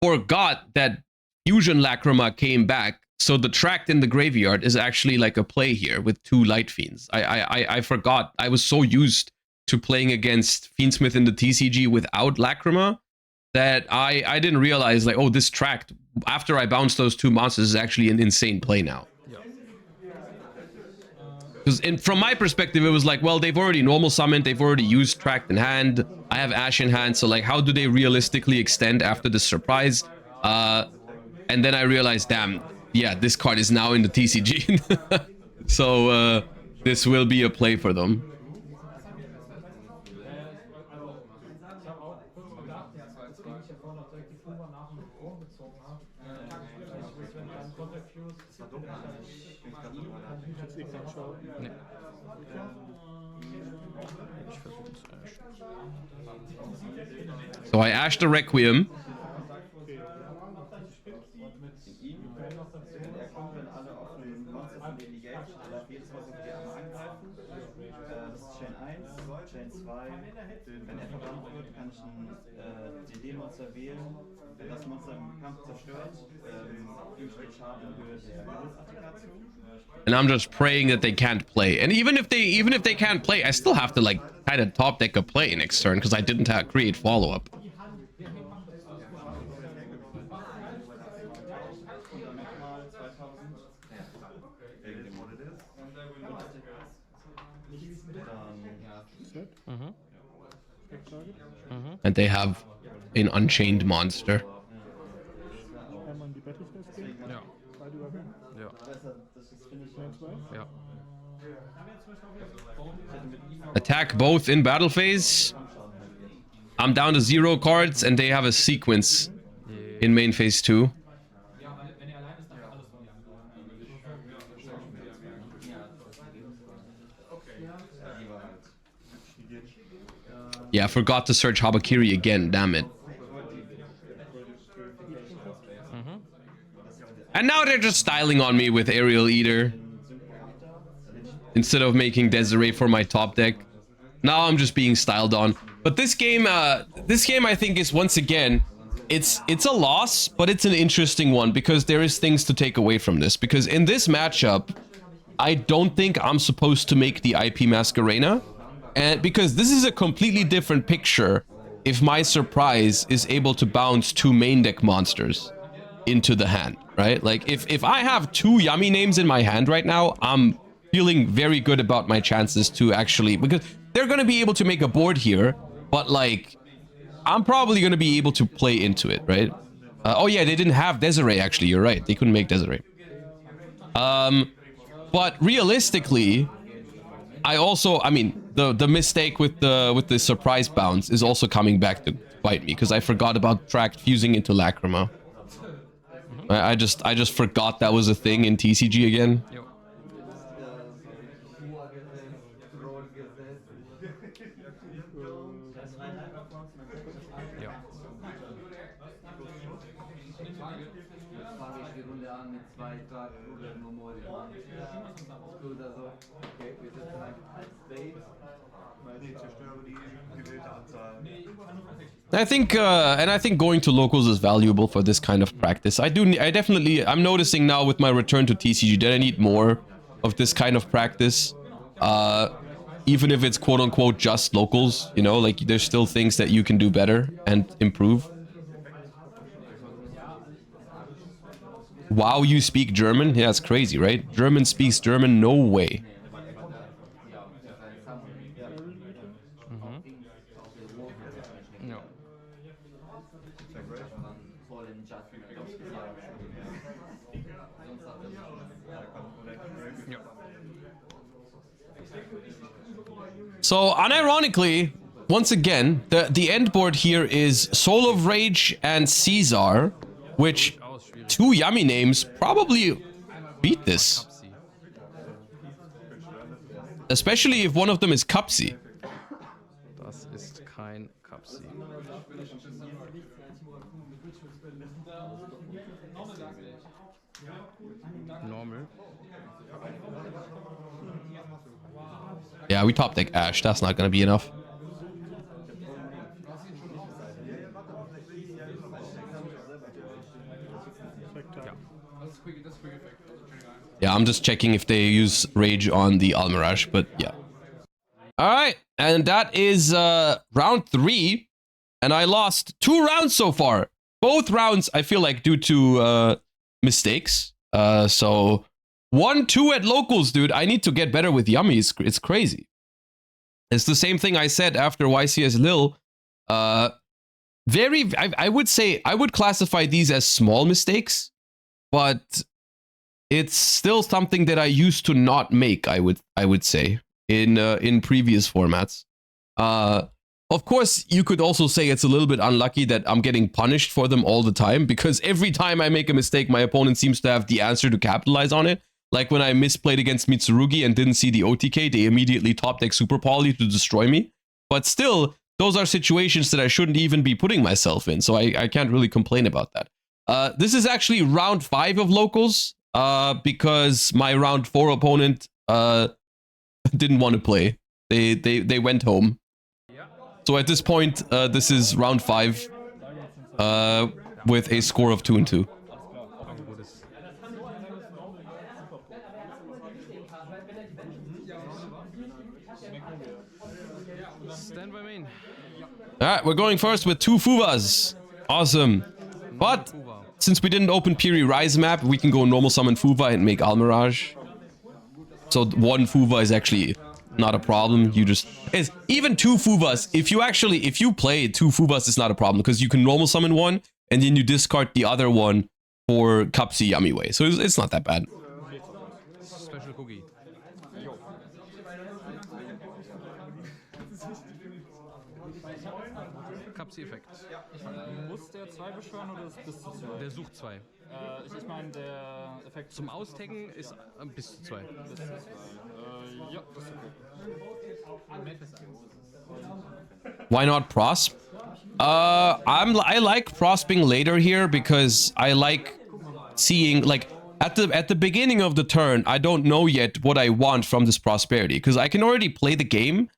forgot that Fusion Lacrima came back. So the Tract in the graveyard is actually like a play here with 2 Light Fiends. I forgot. I was so used to playing against Fiendsmith in the TCG without Lacrima that I didn't realize like, oh, this Tract, after I bounced those 2 monsters, is actually an insane play now. Because from my perspective, it was like, well, they've already normal summoned, they've already used Tract in hand, I have Ash in hand, so like, how do they realistically extend after this surprise? And then I realized, damn, yeah, this card is now in the TCG. So this will be a play for them. So I Ash the Requiem. Chain 2, wenn er verbannt wird, kann ich ein DD-Monster wählen. Wenn das Monster im Kampf zerstört, füge ich den Schaden für die Applikation. And I'm just praying that they can't play. And even if they can't play, I still have to like kind of top deck a play next turn because I didn't create follow-up. And they have an Unchained monster. Attack both in battle phase. I'm down to 0 cards and they have a sequence in main phase 2. Yeah, I forgot to search Habakiri again, damn it. And now they're just styling on me with Aerial Eater instead of making Desiree for my top deck. Now I'm just being styled on. But this game I think is once again, it's a loss, but it's an interesting one because there is things to take away from this. Because in this matchup, I don't think I'm supposed to make the IP Masquerena. And because this is a completely different picture if my surprise is able to bounce 2 main deck monsters into the hand, right? Like if I have 2 yummy names in my hand right now, I'm feeling very good about my chances to actually, because they're going to be able to make a board here, but like I'm probably going to be able to play into it, right? Oh yeah, they didn't have Desiree actually, you're right. They couldn't make Desiree. But realistically, I mean, the mistake with the surprise bounce is also coming back to bite me because I forgot about Tract fusing into Lacrima. I just forgot that was a thing in TCG again. I think going to locals is valuable for this kind of practice. I'm noticing now with my return to TCG that I need more of this kind of practice. Even if it's quote unquote just locals, you know, like there's still things that you can do better and improve. Wow, you speak German? Yeah, it's crazy, right? German speaks German? No way. So, unironically, once again, the end board here is Soul of Rage and Caesar, which two yummy names probably beat this. Kapsi. Especially if one of them is Cupsy. Das ist kein Kapsi. Normal. Yeah, we top deck Ash. That's not gonna be enough. Yeah, I'm just checking if they use Rage on the Almirage, but yeah. Alright, and that is round 3. And I lost 2 rounds so far. Both rounds, I feel like, due to mistakes. So 1-2 at locals, dude. I need to get better with Yummy. It's crazy. It's the same thing I said after YCS Lil. I would say, I would classify these as small mistakes, but it's still something that I used to not make, I would say, in previous formats. Of course, you could also say it's a little bit unlucky that I'm getting punished for them all the time, because every time I make a mistake, my opponent seems to have the answer to capitalize on it. Like when I misplayed against Mitsurugi and didn't see the OTK, they immediately top deck Super Poly to destroy me. But still, those are situations that I shouldn't even be putting myself in, so I can't really complain about that. This is actually round 5 of locals, because my round 4 opponent didn't want to play. They went home. So at this point, this is round 5 with a score of 2-2. Stand by main. Alright, we're going first with 2 Fuvas. Awesome. But since we didn't open Piri Rise map, we can go normal summon Fuva and make Almirage. So 1 Fuva is actually not a problem. You just... even 2 Fuvas, if you play 2 Fuvas, it's not a problem, because you can normal summon one, and then you discard the other one for Cupsy Yummy Way. So it's not that bad. Special Cookie. Kapsi-Effekt. Muss der 2 beschwören oder ist bis zu 2? Der sucht 2. Ich meine, der Effekt Zum Austaggen ist bis zu 2. bis zu 2. Ja, das ist okay. Why not Prosp? I like prosping later here because I like seeing, like, at the beginning of the turn, I don't know yet what I want from this prosperity, because I can already play the game,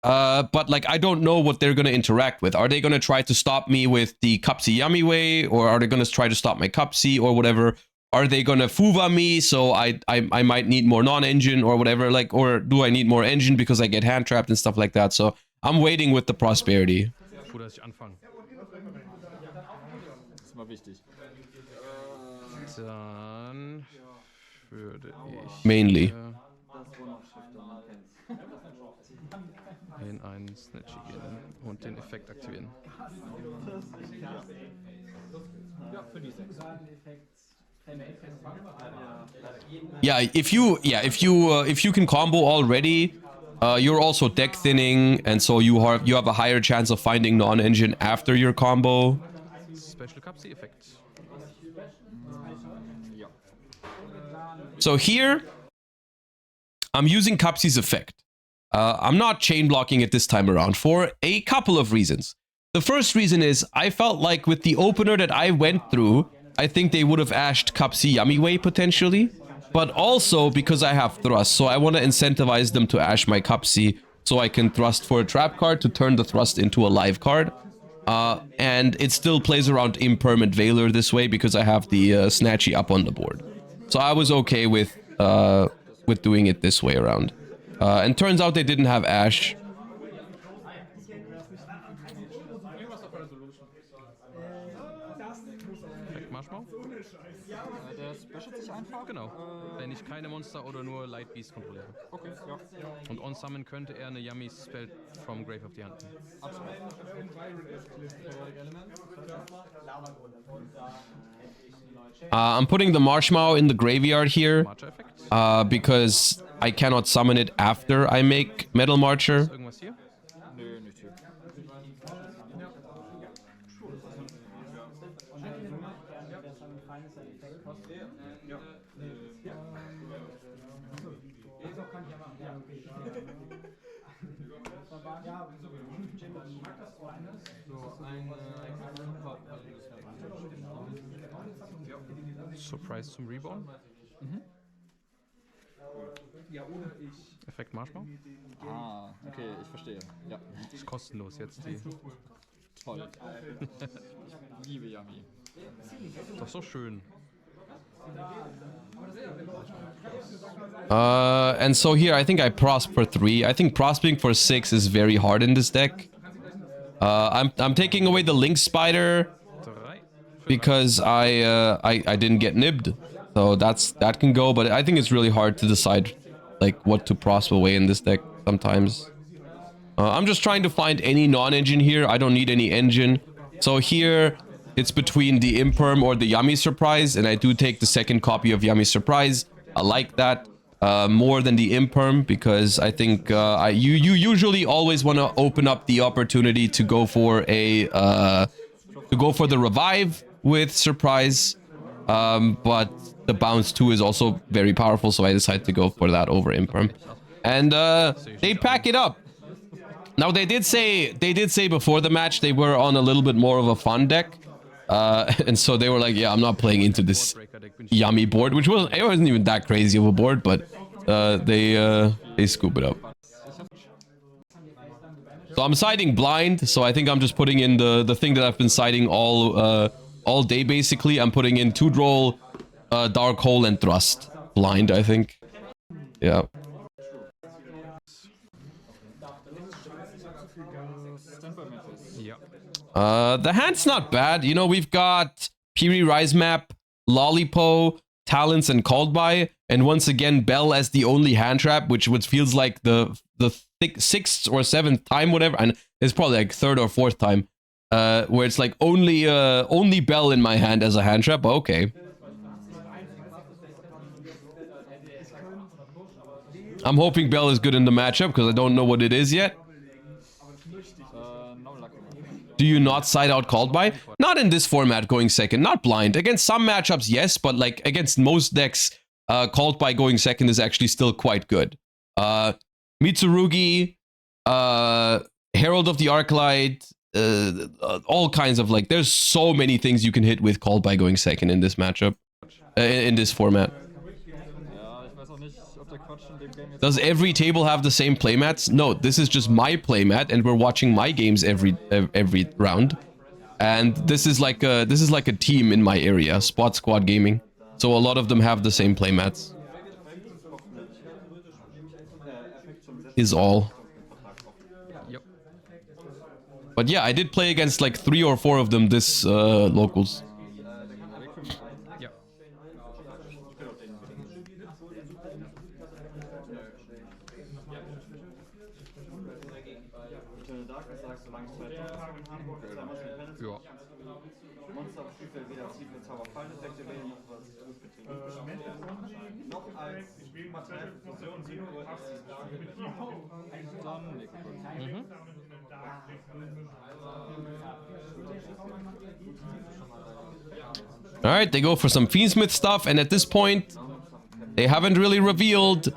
but like I don't know what they're gonna interact with. Are they gonna try to stop me with the Cupsy Yummy Way, or are they gonna try to stop my Cupsy or whatever? Are they gonna Fuva me so I might need more non-engine or whatever, like, or do I need more engine because I get hand trapped and stuff like that? So I'm waiting with the prosperity. Gut, dass ich anfange. Das ist mal wichtig. Dann würde ich Mainly. in einen Snatchy gehen und den Effekt aktivieren. Yeah, if you can combo already, you're also deck thinning, and so you have a higher chance of finding non-engine after your combo. Special Kapsi-Effekt. So here, I'm using Cupsy's effect. I'm not chain blocking it this time around for a couple of reasons. The first reason is I felt like with the opener that I went through, I think they would have ashed Cupsy Yummy Way potentially, but also because I have thrust, so I want to incentivize them to ash my Cupsy so I can thrust for a trap card to turn the thrust into a live card. And it still plays around Impermanent Veiler this way because I have the Snatchy up on the board. So I was okay with doing it this way around. And turns out they didn't have Ash. Marshmallow? Der specialt sich einfach? Genau. Wenn ich keine Monster oder nur Light Beast kontrolliere. Okay, ja. Und on Summon könnte er eine Yummy Spell from Grave of the Hand nehmen. I'm putting the Marshmallow in the graveyard here Marcher-Effekt. because I cannot summon it after I make Metal Marcher. Irgendwas hier? Surprise zum Reborn. Effekt Marshmallow. Ah, okay, ich verstehe. Ja, Ist kostenlos jetzt die. toll. Ich liebe Yummy. Doch so schön. And so here, I think I pros for 3. I think prospering for 6 is very hard in this deck. I'm taking away the Link Spider 3. because I didn't get nibbed, so that can go. But I think it's really hard to decide like what to prosper away in this deck sometimes. I'm just trying to find any non-engine here. I don't need any engine. So here it's between the Imperm or the Yummy Surprise, and I do take the second copy of Yummy Surprise. I like that more than the Imperm because I think you usually always want to open up the opportunity to go for a the revive with Surprise, but the bounce 2 is also very powerful, so I decided to go for that over Imperm. And they pack it up. Now they did say before the match they were on a little bit more of a fun deck, and so they were like, yeah, I'm not playing into this Yummy board, which it wasn't even that crazy of a board, but they scoop it up. So I'm siding blind, so I think I'm just putting in the thing that I've been siding all day basically. I'm putting in 2-Droll, Dark Hole, and Thrust blind, I think. Yeah. The hand's not bad. You know, we've got Piri Rise Map, Lollipo, Talents, and Called By, and once again Bell as the only hand trap, which feels like the 6th or 7th time, whatever, and it's probably like 3rd or 4th time, where it's like only Bell in my hand as a hand trap. But okay. I'm hoping Bell is good in the matchup because I don't know what it is yet. Do you not side out Called By? Not in this format going second, not blind. Against some matchups, yes, but like against most decks, Called By going second is actually still quite good. Mitsurugi, Herald of the Arclight, all kinds of like, there's so many things you can hit with Called By going second in this matchup, in this format. Does every table have the same playmats? No, this is just my playmat, and we're watching my games every round. And this is like a team in my area, Spot Squad Gaming. So a lot of them have the same playmats. Is all. Yep. But yeah, I did play against like 3 or 4 of them this locals. Yep. Ja. Monster auf Spielfeld weder Zielfeld Zauberfalleffekte wählen noch was noch als Material für Fusion sind nur Alright, they go for some Fiendsmith stuff, and at this point, they haven't really revealed.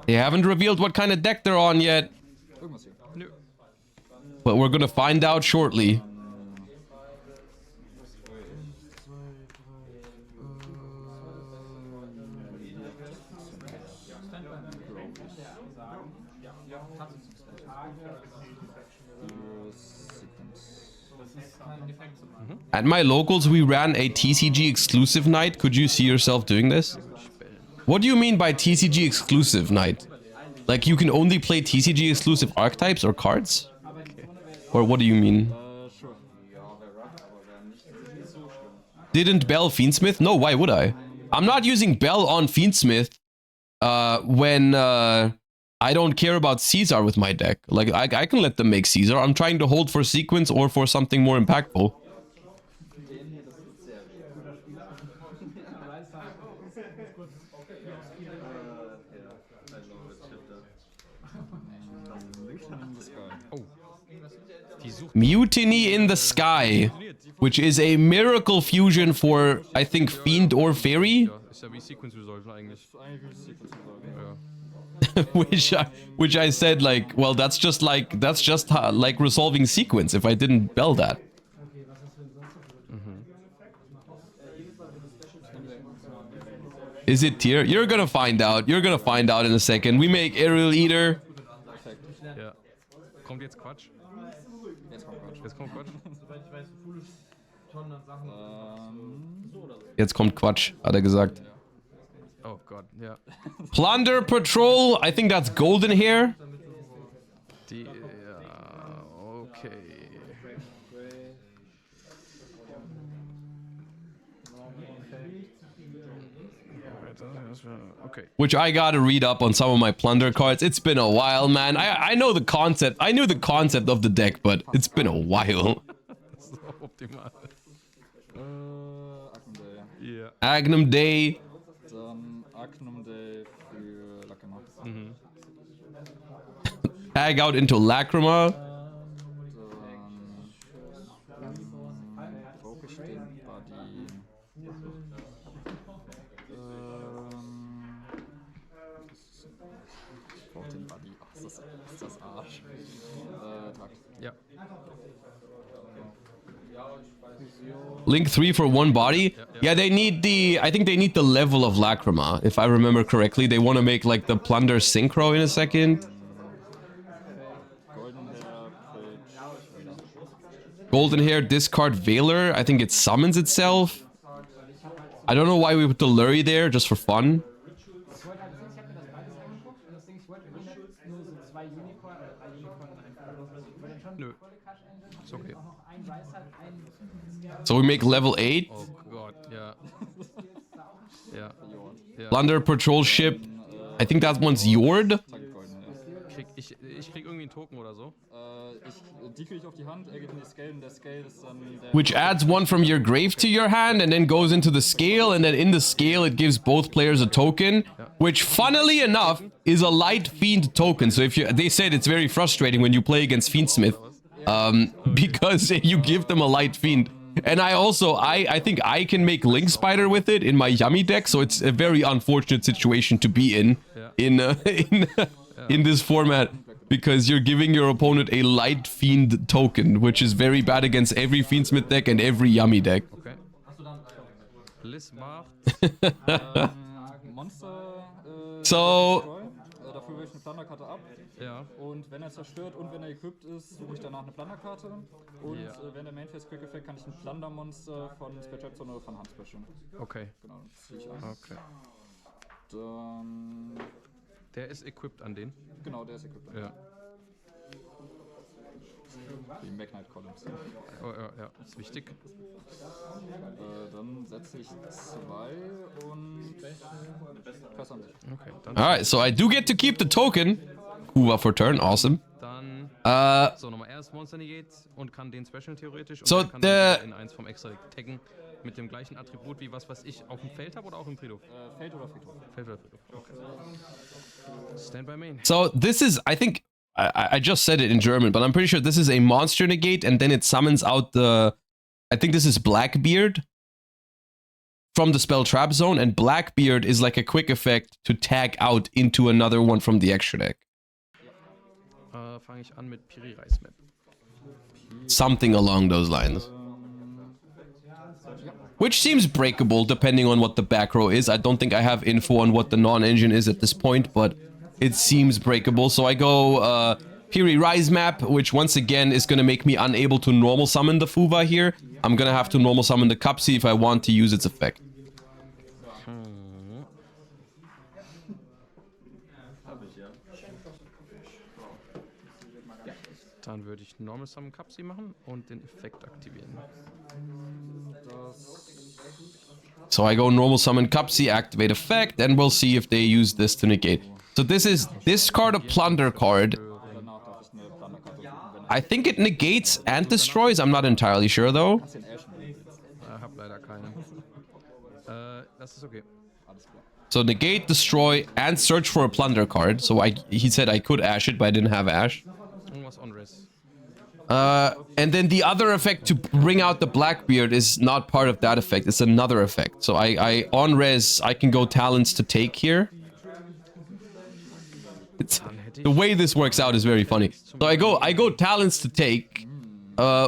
They haven't revealed what kind of deck they're on yet. But we're gonna find out shortly. At my locals, we ran a TCG exclusive night. Could you see yourself doing this? What do you mean by TCG exclusive night? Like you can only play TCG exclusive archetypes or cards? Or what do you mean? Didn't Bell Fiendsmith? No, why would I? I'm not using Bell on Fiendsmith when I don't care about Caesar with my deck. Like, I can let them make Caesar. I'm trying to hold for sequence or for something more impactful. Mutiny in the Sky. which is a miracle fusion for, I think, Fiend or Fairy, Ja, ist ja wie Sequence Resolve eigentlich. Eigentlich wie Sequence Resolve. Ja. which I said like, well, that's just like resolving sequence if I didn't spell that. Is it tier? You're gonna find out. You're gonna find out in a second. We make Aerial Eater. Ja. Kommt jetzt Quatsch? Jetzt kommt Quatsch. Jetzt kommt Quatsch? Jetzt kommt Quatsch, hat er gesagt. Oh Gott, ja. Plunder Patrol. I think that's golden hair. Die, ja, okay. Okay. Which I gotta read up on some of my plunder cards. It's been a while, man. I know the concept. I knew the concept of the deck, but it's been a while. So optimal. Agnum Day. Ja. Agnum Day. Dann Agnum Day für Lacrima. Tag out into Lacrima. Dann brauche ich den Buddy. Ich brauche den Buddy. Ach, ist das Arsch. Takt. Ja. Link 3 for one body. Yeah, they need the... I think they need the level of Lacrima, if I remember correctly. They want to make like the Plunder Synchro in a second. Golden Hair, Raider. Golden Hair, discard Veiler. I think it summons itself. I don't know why we put the Lurry there, just for fun. Ich wollte halt sehen, ich habe mir das beides angeguckt und das Ding, ich wollte nur so 2 Unicorn, 3 Unicorn und ein Full. Ich wollte schon Nö. volle Cash Engine. Ist okay. Auch noch ein Rice hat, ein So we make level 8. Oh Gott, ja. Ja. Ja. Plunder Patrol Ship. I think that one's Yord. Takt Golden Hair. Ich krieg irgendwie einen Token oder so. Die kriege ich auf die Hand, er geht in die Scale und der Scale ist dann der... Which adds one from your grave to your hand and then goes into the scale, and then in the scale it gives both players a token, which funnily enough is a light fiend token. So if you, they said it's very frustrating when you play against Fiendsmith, because you give them a light fiend. And I think I can make Link Spider with it in my Yummy deck, so it's a very unfortunate situation to be in this format. Because you're giving your opponent a light fiend token, which is very bad against every Fiendsmith deck and every Yummy deck. Okay. Bliss macht. Monster... So, dafür wähle ich eine Plunderkarte ab. Ja. Und wenn er zerstört und wenn er equipped ist, suche ich danach eine Plunderkarte. Und wenn der Mainphase Quick Effect kann ich ein Plundermonster von Spell Zone oder von Hand specialen. Okay. Genau, das ziehe ich ein. Okay. Dann... Der ist equipped an den. Genau, der ist equipped. Ja. Die Magnite Columns. Oh, ja, ist wichtig. Dann setze ich 2 und... Pass an sich. Okay, dann. alright, so I do get to keep the token. Hoover for turn, awesome. Dann. So, nochmal erst Monster negate und kann den Special theoretisch. Und So, dann kann den in eins vom Extra taggen mit dem gleichen Attribut wie was ich auf dem Feld habe oder auch im Friedhof? Feld oder Friedhof? Feld oder Friedhof. Okay. Stand by main. So this is, I think, I just said it in German, but I'm pretty sure this is a monster negate, and then it summons out the, I think this is Blackbeard from the spell trap zone, and Blackbeard is like a quick effect to tag out into another one from the extra deck. Fange ich an mit Piri Rice Map. Something along those lines. Which seems breakable depending on what the back row is. I don't think I have info on what the non-engine is at this point, but it seems breakable. So I go Piri Rise Map, which once again is going to make me unable to normal summon the Fuva here. I'm going to have to normal summon the Cupsy if I want to use its effect. Dann würde ich Normal Summon Cupsy machen und den Effekt aktivieren. So I go normal summon Cupsy, activate effect, and we'll see if they use this to negate. So this is discard a plunder card. I think it negates and destroys. I'm not entirely sure though. Hab leider keine. Das ist okay. So negate, destroy, and search for a plunder card. So he said I could ash it, but I didn't have ash. Irgendwas on res. And then the other effect to bring out the Blackbeard is not part of that effect. It's another effect. So I on res, I can go talents to take here. The way this works out is very funny. So I go talents to take,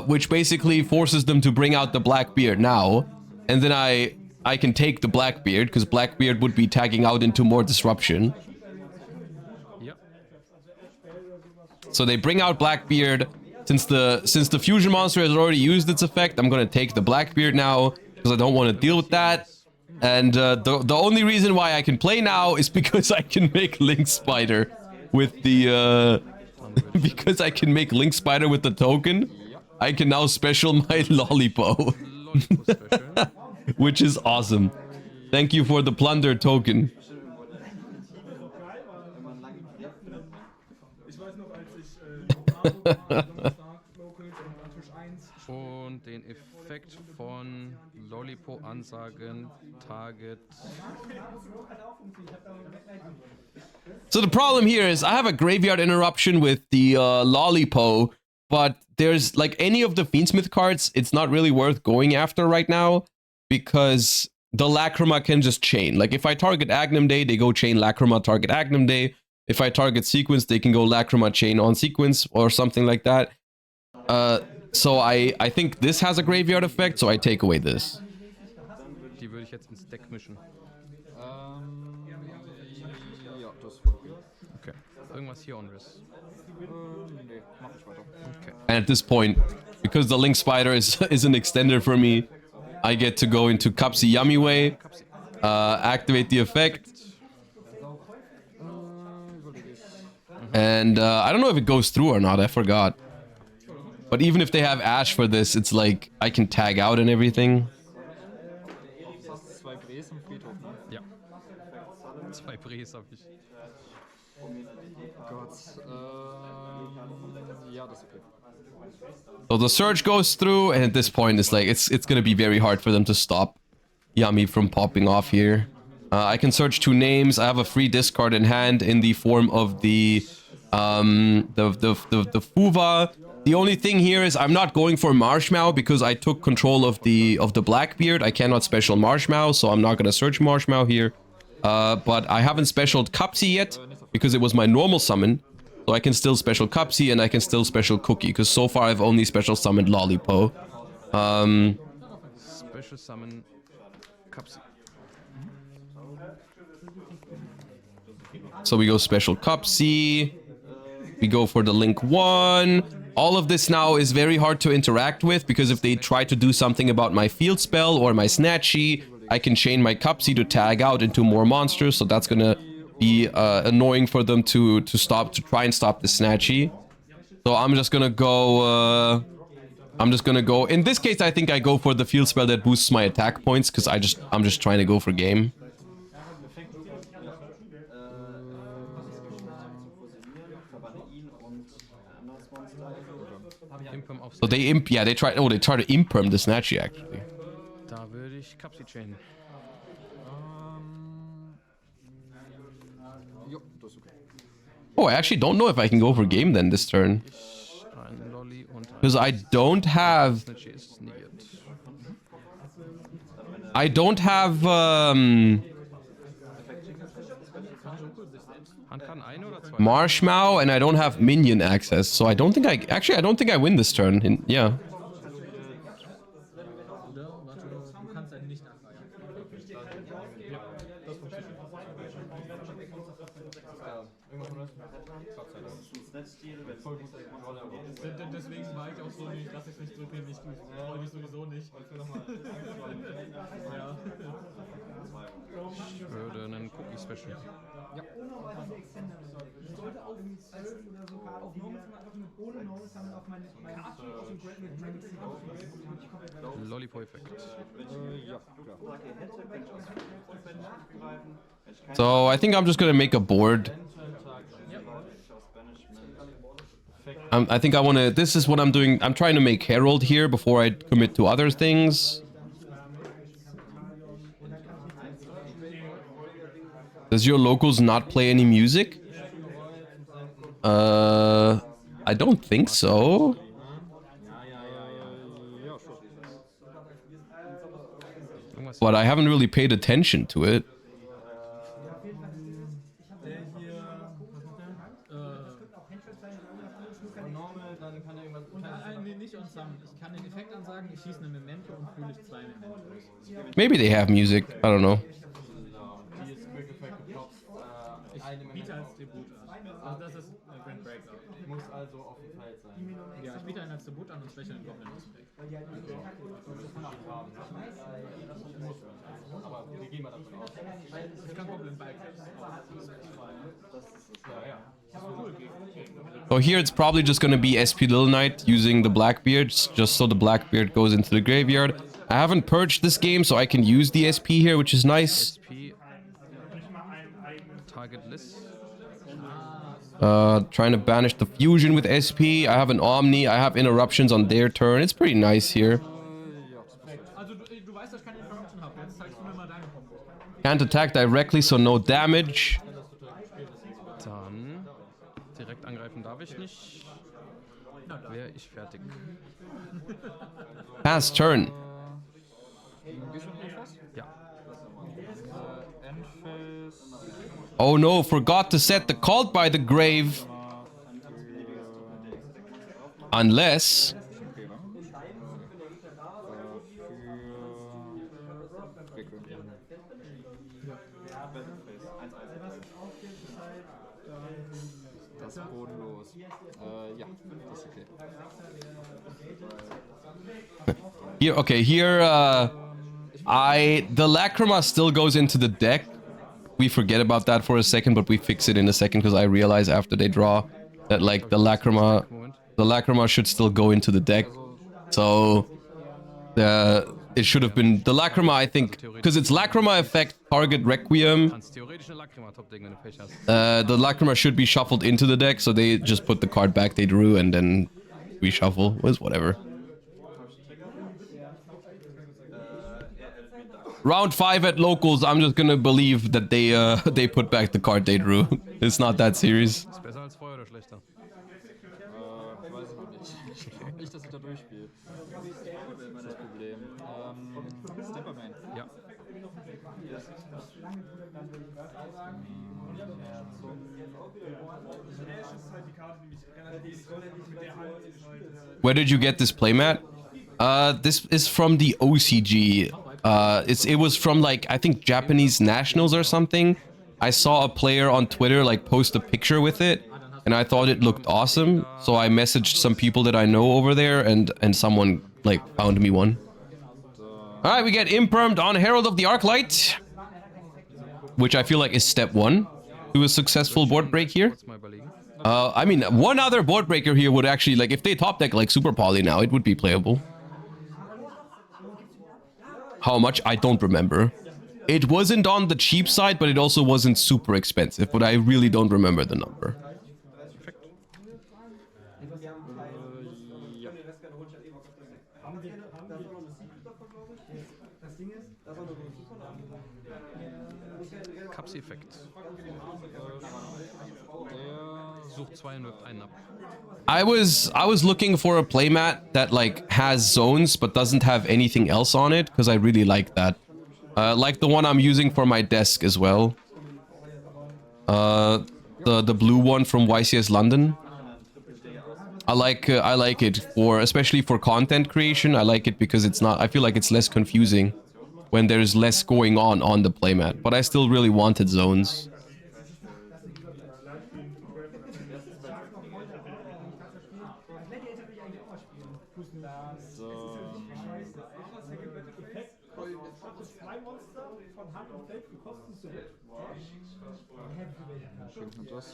which basically forces them to bring out the Blackbeard now. And then I can take the Blackbeard, because Blackbeard would be tagging out into more disruption. Yep. So they bring out Blackbeard. Since the fusion monster has already used its effect, I'm gonna take the Blackbeard now, because I don't want to deal with that. And the only reason why I can play now is because I can make Link Spider with the because I can make Link Spider with the token. I can now special my Lollipo, Special. which is awesome. Thank you for the plunder token. Und den Effekt von Lollipo ansagen, Target. So the problem here is I have a graveyard interruption with the Lollipo, but there's like any of the Fiendsmith cards, it's not really worth going after right now because the Lacrima can just chain. Like if I target Agnum Day, they go chain Lacrima, target Agnum Day. If I target Sequence, they can go Lacrima chain on Sequence or something like that. So I think this has a graveyard effect, so I take away this. Die würde ich jetzt ins Deck mischen. Ja, das ist voll okay. Okay. Irgendwas hier on Riss. Nee, mach ich weiter. Okay. And at this point, because the Link Spider is an extender for me, I get to go into Cupsy Yummy Way, activate the effect. And I don't know if it goes through or not, I forgot. But even if they have Ash for this, it's like I can tag out and everything. Zwei Brees im Friedhof, ne? Ja. 2 Brees habe ich. Gott, ja, das ist okay. So the Surge goes through, and at this point, it's like it's gonna be very hard for them to stop Yummy from popping off here. I can search 2 names. I have a free discard in hand in the form of the Fuva. The only thing here is I'm not going for Marshmallow because I took control of the Blackbeard. I cannot special Marshmallow, so I'm not gonna search Marshmallow here. But I haven't specialed Cupsy yet because it was my normal summon. So I can still special Cupsy and I can still special Cookie because so far I've only special summoned Lollipo. Special Summon Cupsy. So we go special Cupsy. We go for the Link 1. All of this now is very hard to interact with because if they try to do something about my field spell or my Snatchy, I can chain my Cupsy to tag out into more monsters, so that's gonna be annoying for them to try and stop the Snatchy. So I'm just gonna go in this case I think I go for the field spell that boosts my attack points because I'm just trying to go for game. So they try to imperm the Snatchy actually. Da würde ich Cupsy chainen. Jo, das ist okay. Oh, I actually don't know if I can go for game then this turn. Ein Lolli und ein Because I don't have Snitchy ist negiert. Hand kann eine oder zwei? Marshmallow and I don't have minion access, so I don't think I win this turn. Yeah. Du kannst einen nicht angreifen. Deswegen war ich auch so nicht, dass ich nicht drücke, nicht gut. Freue mich sowieso nicht. Ja. Ich würde einen Cookie Special. Lollipo-Effekt. Ja, klar. So I think I'm just gonna make a board. I think I wanna. This is what I'm doing. I'm trying to make Herald here before I commit to other things. Does your locals not play any music? I don't think so. but I haven't really paid attention to it. Der hier, was macht der? Normal, dann kann er irgendwas. Nein, nee, nicht Ensemble. Ich kann den Effekt ansagen, ich schieße eine Memento und fühle ich 2 Mementos. Maybe they have music. I don't know. Die ist Quick Effect Drops. Ich biete als Tribut an. Also das ist Grand Breakout. Muss also auf dem Feld sein. Ja, ich biete einen als Tribut an und schwäche den Goblin aus dem Deck. Aber wir gehen mal davon aus. Ich kann Goblin beißen. So here it's probably just going to be SP Little Knight using the Blackbeard, just so the Blackbeard goes into the graveyard. I haven't purged this game, so I can use the SP here, which is nice. SP. Targetless. Trying to banish the fusion with SP. I have an Omni. I have interruptions on their turn. It's pretty nice here. Also du weißt, dass ich keine Interruption habe. Jetzt zeigst du mir mal deine Kombo. Can't attack directly, so no damage. Dann direkt angreifen darf ich nicht. Wäre ich fertig. Pass turn. Ja. Oh no, forgot to set the Called by the Grave. Unless... Das ist bodenlos. Ja, das ist okay. Here, okay, here, the Lacrima still goes into the deck. We forget about that for a second, but we fix it in a second because I realize after they draw that, like, the Lacrima should still go into the deck. So, it should have been the Lacrima, I think, because it's Lacrima effect, target Requiem. The Lacrima should be shuffled into the deck, so they just put the card back they drew and then reshuffle. Was whatever. Round 5 at locals, I'm just gonna believe that they put back the card they drew. It's not that serious. Ist besser als vorher oder schlechter? Weiß ich noch nicht. Nicht, dass ich da durchspiele. Das ist das Problem. Stepperman. Ja. Where did you get this playmat? This is from the OCG. It was from, like, I think Japanese nationals or something. I saw a player on Twitter like post a picture with it, and I thought it looked awesome. So I messaged some people that I know over there, and someone like found me one. All right, we get impermed on Herald of the Arclight, which I feel like is step 1 to a successful board break here. Kurz mal überlegen. I mean, one other board breaker here would actually, like, if they top deck like Super Poly now, it would be playable. How much? I don't remember. It wasn't on the cheap side, but it also wasn't super expensive, but I really don't remember the number. Kapsi-Effekt. Sucht 2 und wirft einen ab. I was looking for a playmat that, like, has zones but doesn't have anything else on it, because I really like that. Like the one I'm using for my desk as well. The blue one from YCS London. I like it for, especially for content creation. I like it because it's not, I feel like it's less confusing when there's less going on the playmat, but I still really wanted zones.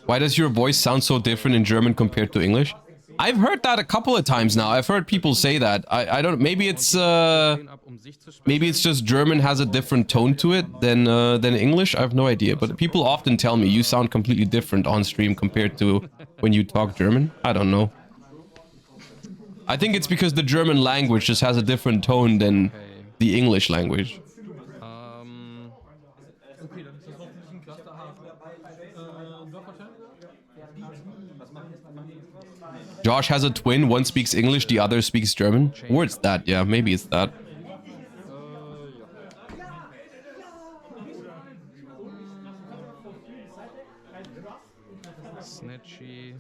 Why does your voice sound so different in German compared to English? I've heard that a couple of times now. I've heard people say that. I don't, maybe it's just German has a different tone to it than English. I have no idea, but people often tell me you sound completely different on stream compared to when you talk German. I don't know. I think it's because the German language just has a different tone than the English language. Okay, dann ist das hoffentlich ein Clusterhafen. Josh has a twin, one speaks English, the other speaks German. Or it's that, yeah, maybe it's that. Snatchy.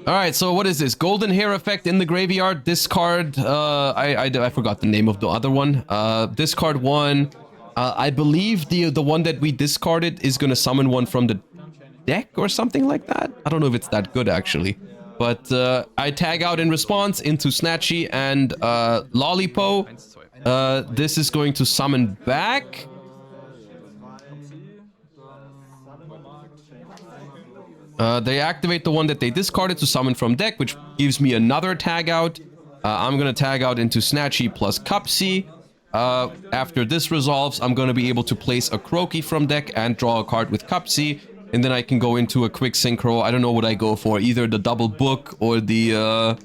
All right, so what is this? Golden hair effect in the graveyard. Discard. I forgot the name of the other one. Discard one. I believe the one that we discarded is gonna summon one from the deck or something like that. I don't know if it's that good actually. But I tag out in response into Snatchy and Lollipo. 1, 2. This is going to summon back. They activate the one that they discarded to summon from deck, which gives me another tag out. I'm going to tag out into Snatchy plus Cupsy. After this resolves, I'm going to be able to place a Croaky from deck and draw a card with Cupsy. And then I can go into a quick synchro. I don't know what I go for. Either the double book or the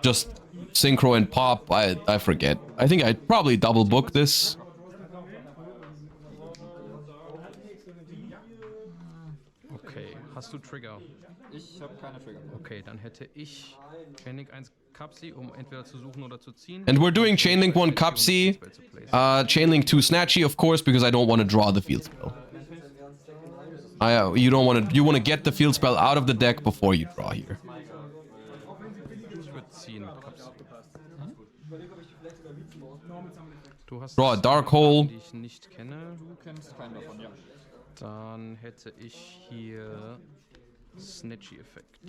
just synchro and pop. I forget. I think I'd probably double book this. Okay, hast du Trigger? Ich habe keine Trigger. Okay, dann hätte ich Chainlink 1 Cupsy, um entweder zu suchen oder zu ziehen. And we're doing Chainlink 1 Cupsy, Chainlink 2 Snatchy, of course, because I don't want to draw the field spell. You don't want to. You want to get the field spell out of the deck before you draw here. Ich würde ziehen mit Cupsy. Du hast Draw a Dark Hole. die ich nicht kenne. Du kennst keinen davon, ja. Dann hätte ich hier Snatchy-Effekt.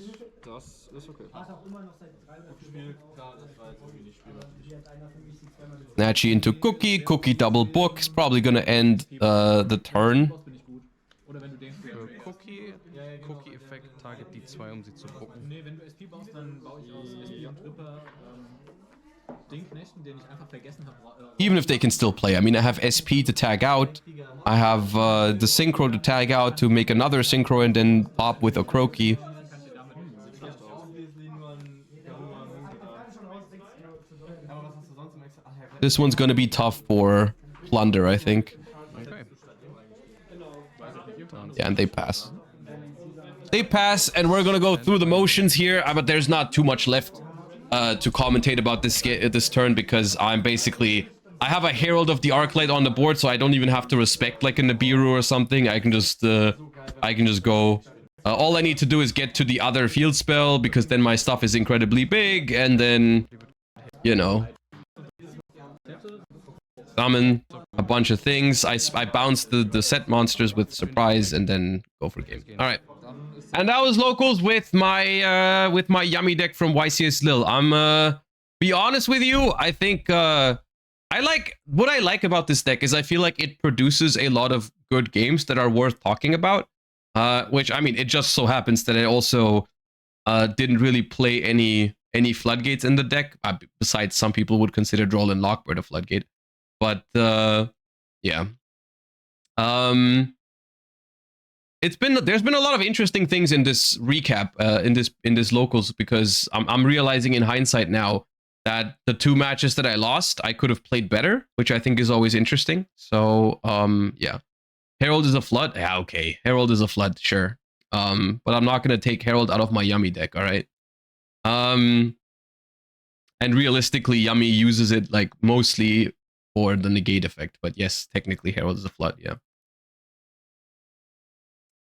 Das ist okay. Snatchy into Cookie. Cookie double book. Is probably gonna end the turn. Für Cookie-Effekt target die 2, um sie zu gucken. Nee, wenn du SP baust, dann baue ich aus SP und Tripper den Knechten, den ich einfach vergessen habe. Even if they can still play. I mean, I have SP to tag out. I have the Synchro to tag out to make another Synchro and then pop with a Croaky. This one's gonna be tough for Plunder, I think. Okay. Yeah, and they pass. They pass, and we're gonna go through the motions here, but there's not too much left to commentate about this turn because I'm basically... I have a Herald of the Arclight on the board, so I don't even have to respect like a Nibiru or something. I can just go. All I need to do is get to the other field spell, because then my stuff is incredibly big, and then, you know, summon a bunch of things. I bounce the set monsters with surprise, and then go for game. All right. And that was locals with my yummy deck from YCS Lil. I'm be honest with you, I think what I like about this deck is I feel like it produces a lot of good games that are worth talking about. Which, I mean, it just so happens that I also didn't really play any floodgates in the deck. Besides, some people would consider Droll Lockbird a floodgate. But yeah. There's been a lot of interesting things in this recap, in this locals, because I'm realizing in hindsight now that the 2 matches that I lost, I could have played better, which I think is always interesting. So yeah. Herald is a flood? Yeah, okay. Herald is a flood, sure. But I'm not gonna take Herald out of my Yummy deck, alright? And realistically, Yummy uses it like mostly for the negate effect, but yes, technically Herald is a flood, yeah.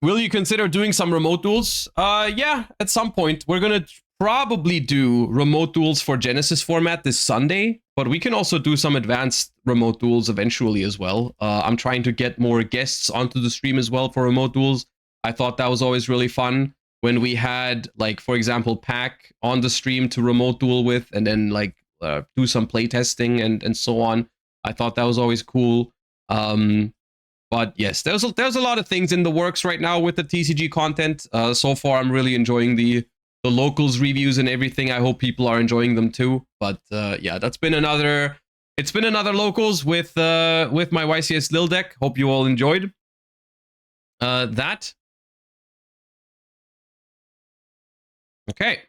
Will you consider doing some remote duels? Yeah, at some point. We're gonna probably do remote duels for Genesys format this Sunday, but we can also do some advanced remote duels eventually as well. I'm trying to get more guests onto the stream as well for remote duels. I thought that was always really fun when we had, like, for example, Pack on the stream to remote duel with, and then like do some playtesting and so on. I thought that was always cool. But yes, there's a lot of things in the works right now with the TCG content. So far, I'm really enjoying the locals reviews and everything. I hope people are enjoying them too. But yeah, it's been another locals with my YCS Lil deck. Hope you all enjoyed that. Okay.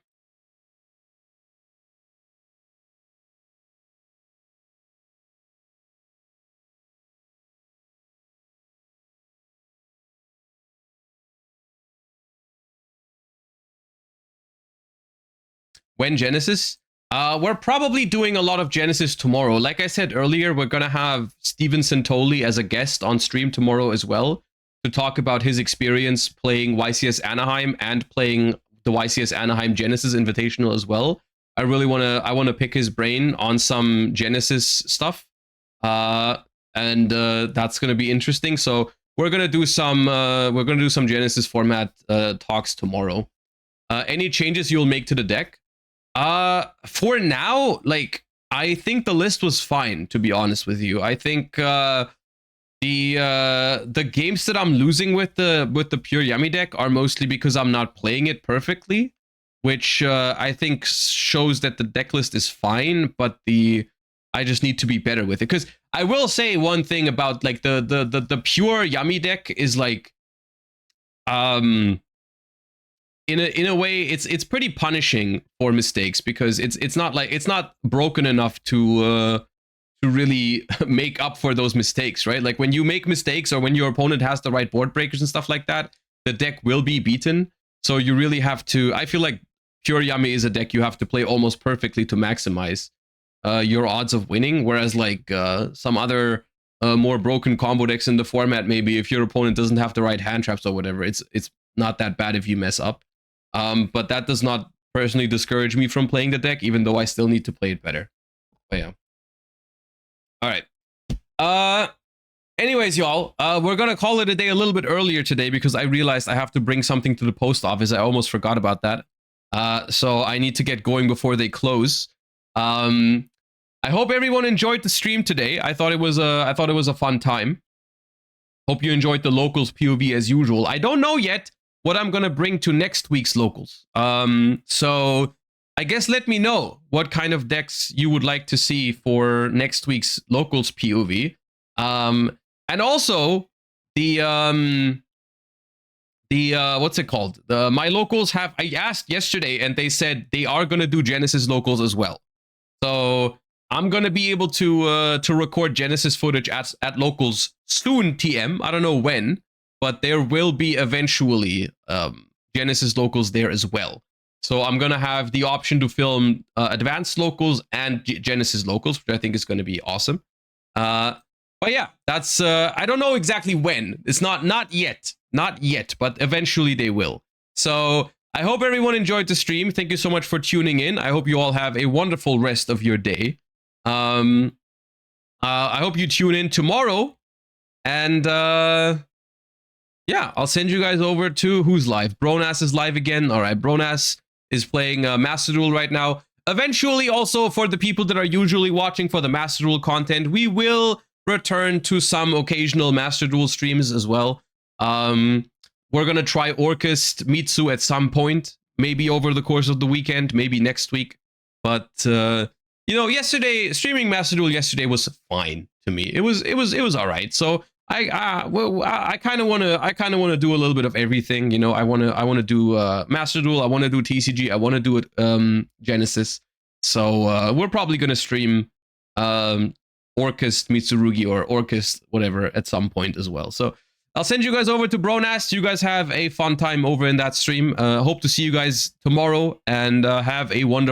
When Genesys? We're probably doing a lot of Genesys tomorrow. Like I said earlier, we're gonna have Steven Santoli as a guest on stream tomorrow as well. to talk about his experience playing YCS Anaheim and playing the YCS Anaheim Genesys Invitational as well. I want to pick his brain on some Genesys stuff, and that's gonna be interesting. So we're gonna do some Genesys format talks tomorrow. Any changes you'll make to the deck? For now, like, I think the list was fine, to be honest with you. I think the games that I'm losing with the pure Yummy deck are mostly because I'm not playing it perfectly, which I think shows that the deck list is fine, but I just need to be better with it. Because I will say one thing about like the pure Yummy deck is like, in a way it's pretty punishing for mistakes, because it's not broken enough to really make up for those mistakes, right? Like when you make mistakes or when your opponent has the right board breakers and stuff like that, the deck will be beaten. So you really have to, I feel like pure Yummy is a deck you have to play almost perfectly to maximize your odds of winning, whereas like some other more broken combo decks in the format, maybe if your opponent doesn't have the right hand traps or whatever, it's not that bad if you mess up. But that does not personally discourage me from playing the deck, even though I still need to play it better. But yeah. All right. Anyways, y'all, we're gonna call it a day a little bit earlier today because I realized I have to bring something to the post office. I almost forgot about that. So I need to get going before they close. I hope everyone enjoyed the stream today. I thought it was a fun time. Hope you enjoyed the locals POV as usual. I don't know yet what I'm gonna bring to next week's locals. So I guess let me know what kind of decks you would like to see for next week's locals POV. And also the what's it called? My locals have, I asked yesterday and they said they are gonna do Genesys locals as well. So I'm gonna be able to record Genesys footage at locals soon, TM. I don't know when, but there will be eventually Genesys locals there as well. So I'm gonna have the option to film advanced locals and Genesys locals, which I think is gonna be awesome. But yeah, that's I don't know exactly when. It's not yet, but eventually they will. So I hope everyone enjoyed the stream. Thank you so much for tuning in. I hope you all have a wonderful rest of your day. I hope you tune in tomorrow, and yeah, I'll send you guys over to who's live. Bronas is live again. All right, Bronas is playing Master Duel right now. Eventually, also for the people that are usually watching for the Master Duel content, we will return to some occasional Master Duel streams as well. We're gonna try Orchest Mitsu at some point, maybe over the course of the weekend, maybe next week. But you know, yesterday streaming Master Duel yesterday was fine to me. It was all right. So I kind of want to do a little bit of everything. You know, I want to do Master Duel. I want to do TCG. I want to do it Genesys. So we're probably gonna stream Orchest Mitsurugi or Orchest whatever at some point as well. So I'll send you guys over to Bronast. You guys have a fun time over in that stream. Hope to see you guys tomorrow, and have a wonderful